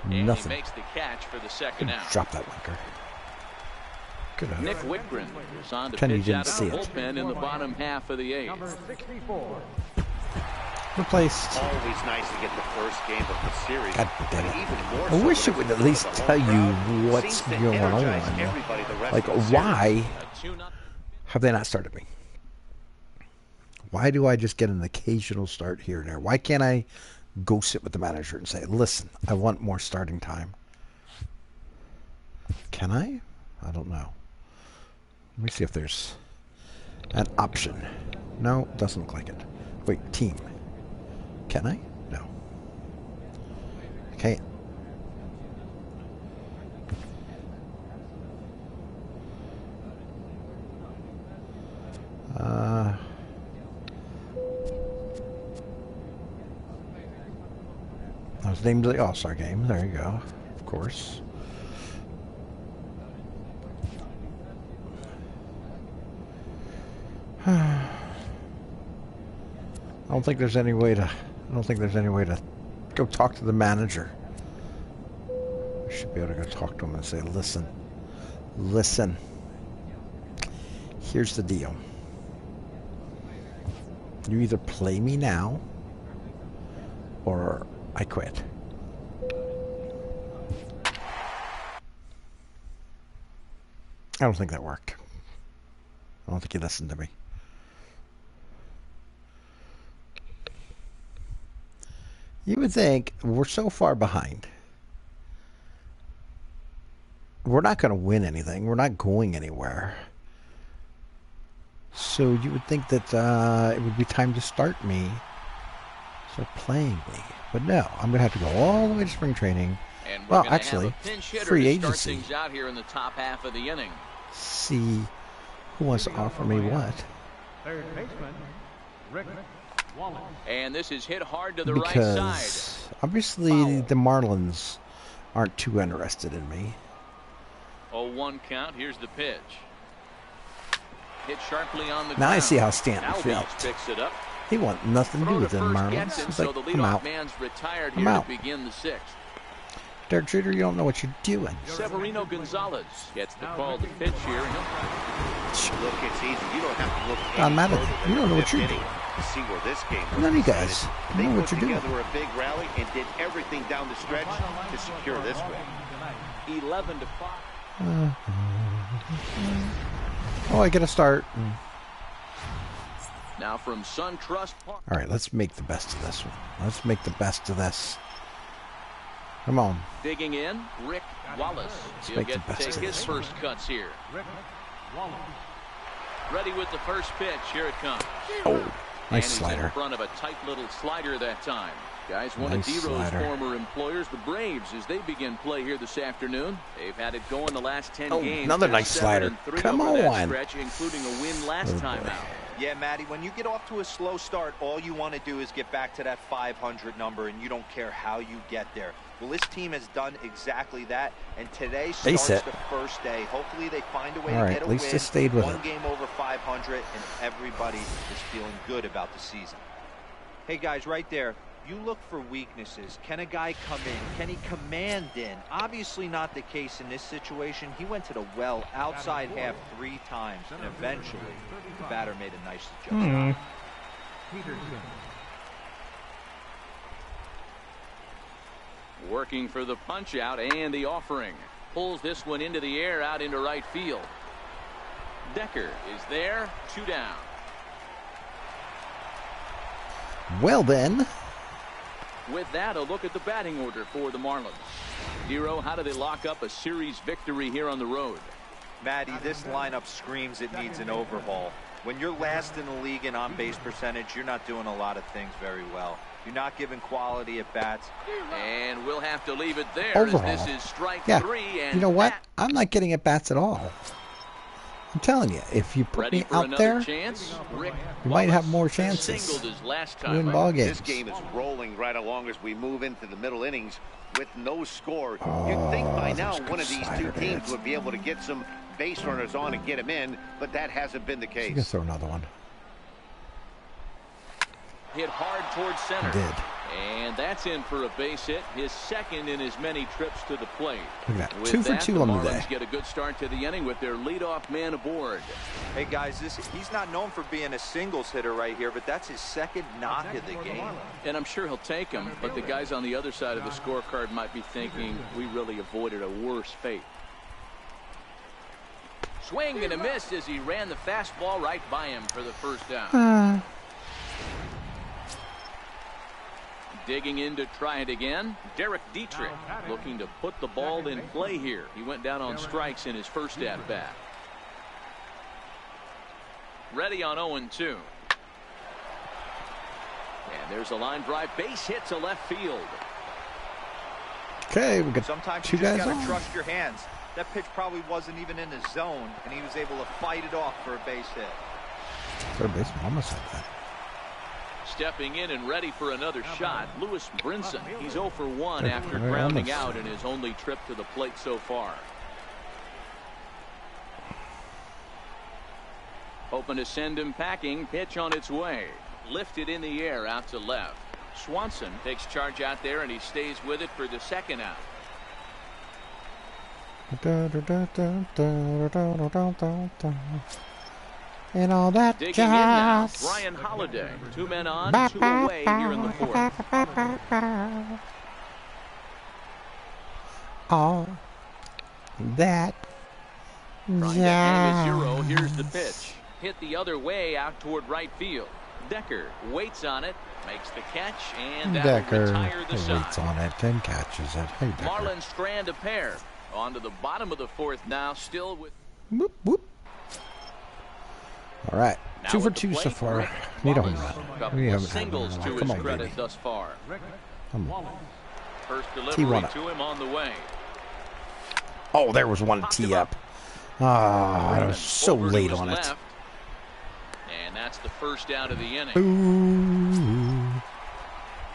And Nothing. he makes the catch for the 2nd out. Drop that linker. Good enough. Nick Whitgren is on to Kenny pitch didn't out of see the it. bullpen in the bottom half of the 8th. number 64. Replaced. Always nice to get the first game of the series. God damn but it. even more I so wish when it would it's at least the home tell you crowd. what's Seems to going energize on. everybody the rest Like, of the series. why A 2-0. have they not started me? Why do I just get an occasional start here and there? Why can't I go sit with the manager and say, listen, I want more starting time? Can I? I don't know. Let me see if there's an option. No, doesn't look like it. Wait, team. Can I? No. Okay. I was named to the All-Star game. There you go. Of course. I don't think there's any way to go talk to the manager. I should be able to go talk to him and say, listen, here's the deal. You either play me now or I quit. I don't think that worked. I don't think he listened to me. You would think we're so far behind. We're not going to win anything. We're not going anywhere. So you would think that it would be time to start playing me. But no, I'm going to have to go all the way to spring training. And well, actually, free agency. Things out here in the top half of the inning. See who wants to offer me what. Third baseman, Rick Wallace. And this is hit hard to the because right side. Obviously the Marlins aren't too interested in me. 0-1 count. Here's the pitch. Hit sharply on the Now I ground. see how Stanton Albies felt. picks it up. He wanted nothing to do with the Marlins. He's So like, the I'm leadoff out. man's retired I'm here out. to begin the sixth. Derek Jeter, you don't know what you're doing. Severino Gonzalez gets the call to pitch here. Look, it's easy. You don't have to look Don any Madden, further than you don't know the what you're fifth doing. inning to see where this game was None of you decided. guys They know put what you're doing. together a big rally and did everything down the stretch to secure this win. 11-5. Oh, I get a start. Now from SunTrust Park. All right, let's make the best of this one. Let's make the best of this. Come on. Digging in, Rick Wallace. He'll make the get to best take of his this. first cuts here. Rick Wallace. Ready with the first pitch. Here it comes. Oh, And nice he's slider. in front of a tight little slider that time. Guys, one Nice of D-Rose slider. former employers, the Braves, as they begin play here this afternoon. They've had it going the last 10 Oh, games. another They're nice slider. 7-3 Come over that on. stretch, including a win last Oh, time boy. out. Yeah, Matty, when you get off to a slow start, all you want to do is get back to that 500 number, and you don't care how you get there. Well, this team has done exactly that, and today Base starts hit. the first day. Hopefully they find a way All to right, get a at least win. they stayed with One it. game over 500, and everybody is feeling good about the season. Hey, guys, right there, you look for weaknesses. Can a guy come in? Can he command in? Obviously not the case in this situation. He went to the well outside half 3 times, and eventually the batter made a nice adjustment. Peterson. Working for the punch out and the offering. Pulls this one into the air out into right field. Decker is there. 2 down. Well then. With that, a look at the batting order for the Marlins. Hero, how do they lock up a series victory here on the road? Matty, this lineup screams it needs an overhaul. When you're last in the league in on-base percentage, you're not doing a lot of things very well. You're not giving quality at bats. And we'll have to leave it there Overall. as this is strike Yeah. 3. And You know what? that I'm not getting at bats at all. I'm telling you, if you put ready me for out another there, chance. Rick you might have Wallace more chances singled his last to time. win ball This games. game is rolling right along as we move into the middle innings with no score. Oh, You'd think by now that's a one good of these slider two there. teams would be able to get some base runners on and get them in, but that hasn't been the You can case. throw another one. Hit hard towards center. I did. And that's in for a base hit, his second in as many trips to the plate. Look at that. With 2 for that, 2 the on the Marlins day. get a good start to the inning with their leadoff man aboard. Hey, guys, he's not known for being a singles hitter right here, but that's his second knock of the game. And I'm sure he'll take him, but the guys on the other side of the scorecard might be thinking we really avoided a worse fate. Swing and a miss as he ran the fastball right by him for the first down. Digging in to try it again. Derek Dietrich looking to put the ball in play here. He went down on strikes in his first at bat. Ready on 0-2. And there's a line drive. Base hit to left field. Okay, we got Sometimes 2 you just guys gotta on. trust your hands. That pitch probably wasn't even in the zone, and he was able to fight it off for a base hit. Third baseman almost had that. Stepping in and ready for another shot, Lewis Brinson. He's 0 for 1 after Very grounding almost. out in his only trip to the plate so far. Hoping to send him packing. Pitch on its way. Lifted in the air out to left. Swanson takes charge out there, and he stays with it for the second out. and all that Digging in now, jazz. Brian Holiday. 2 men on, 2 away here in the 4th. All that Trying to hang a 0. Here's the pitch. Hit the other way out toward right field. Decker waits on it, makes the catch, and that'll retire the side. Waits on it and catches it. Hey, Decker. Marlins strand a pair. On to the bottom of the 4th now, still with... Whoop, whoop. All right, Now 2 for with the 2 so plate, far. Rick Need a Wallace. home run. Couple We of haven't had singles one. to Come his on, credit baby. thus far. Come on. First T1 delivery up. to him on the way. Oh, there was one tee up. Ah, I was so Over to late his on it. left. And that's the first out of the inning. Ooh.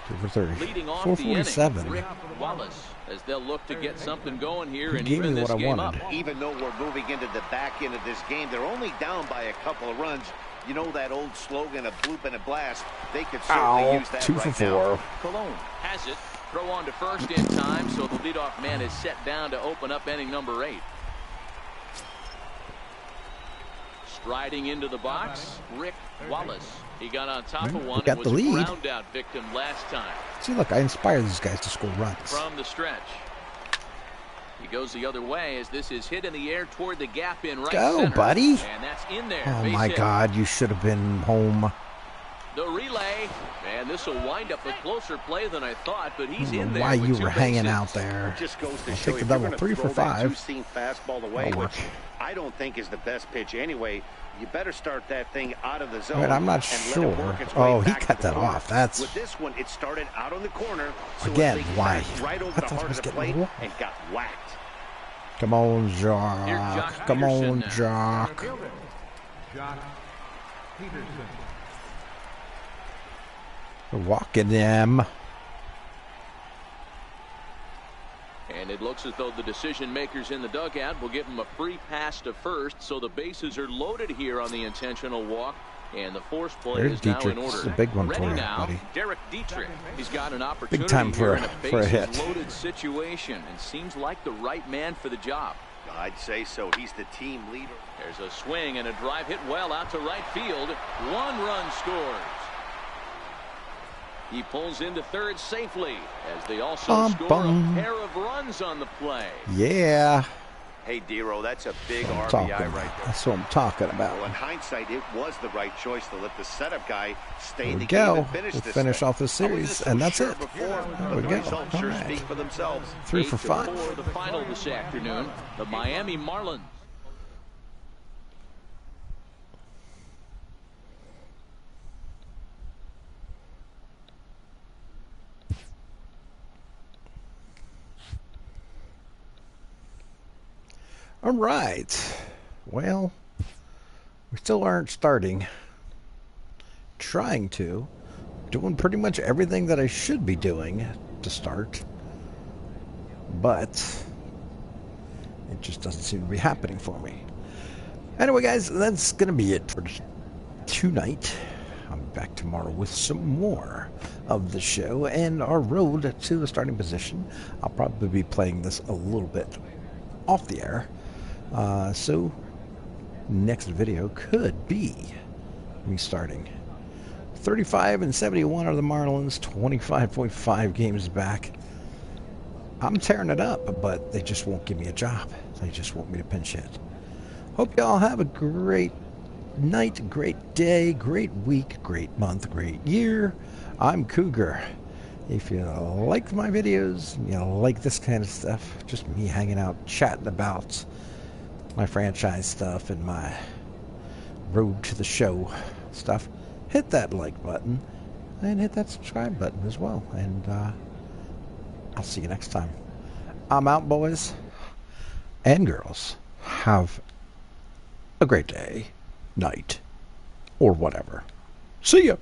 2 for 30. Leading off the inning, 447. Rick Wallace, as they'll look to get something going here and Gave even me this what I game wanted. up. Even though we're moving into the back end of this game, they're only down by a couple of runs. You know that old slogan, a bloop and a blast. They could certainly use that 2 right for now. 4. Colon has it. Throw on to first in time, so the leadoff man is set down to open up inning number 8. Striding into the box, Rick Wallace. He got on top of one got and was the lead. a ground out victim last time. See, look, I inspire these guys to score runs. From the stretch. He goes the other way as this is hit in the air toward the gap in right Go, center. buddy. And that's in there. Oh, Base my hit. God, you should have been home. The relay. And this will wind up a closer play than I thought, but he's I don't in know there. why with you 2 were hanging bases. out there. Just goes to I'll show take you, the if you're double. gonna 3 for throw that 5. two-seam fastball away, That'll work. which I don't think is the best pitch anyway. You better start that thing out of the zone. Wait, I'm not and let it sure. work its way Oh, he back to cut the that corner. off. That's With this one, it started out on the corner. So again it why. backed right over I the thought it heart was of the getting plate low. and got whacked. Come on, Here's Jock. Jock Come Peterson on, now. Jock. Jock Peterson. We're walking them. And it looks as though the decision makers in the dugout will give him a free pass to first, so the bases are loaded here on the intentional walk, and the force play There's is now in Dietrich. order. It's a big one Ready for you, now, buddy. Derek Dietrich. He's got an opportunity time for here a- in a for a bases hit. loaded situation, and seems like the right man for the job. I'd say so. He's the team leader. There's a swing and a drive hit well out to right field. 1 run scores. He pulls into third safely as they also score Bum. a pair of runs on the play. Yeah. Hey, Dero, that's a big I'm RBI talking right about. there. That's what I'm talking about. Well, in hindsight, it was the right choice to let the setup guy stay There in we the game go. and finish We'll this finish thing. off the I wasn't series, so and that's sure it. Before, There but we the go. results All sure right. speak for themselves. 3 for 5. 8-4 the final this afternoon. The Miami Marlins. All right. Well, we still aren't starting. Trying to. Doing pretty much everything that I should be doing to start. But it just doesn't seem to be happening for me. Anyway, guys, that's going to be it for tonight. I'm back tomorrow with some more of the show and our road to the starting position. I'll probably be playing this a little bit off the air. So next video could be me starting 35 and 71 are the Marlins, 25.5 games back. I'm tearing it up, but they just won't give me a job. They just want me to pinch hit. Hope y'all have a great night, great day, great week, great month, great year. I'm Cougar. If you like my videos, you like this kind of stuff, just me hanging out, chatting about my franchise stuff and my road to the show stuff, hit that like button and hit that subscribe button as well. And I'll see you next time. I'm out, boys and girls. Have a great day, night, or whatever. See ya.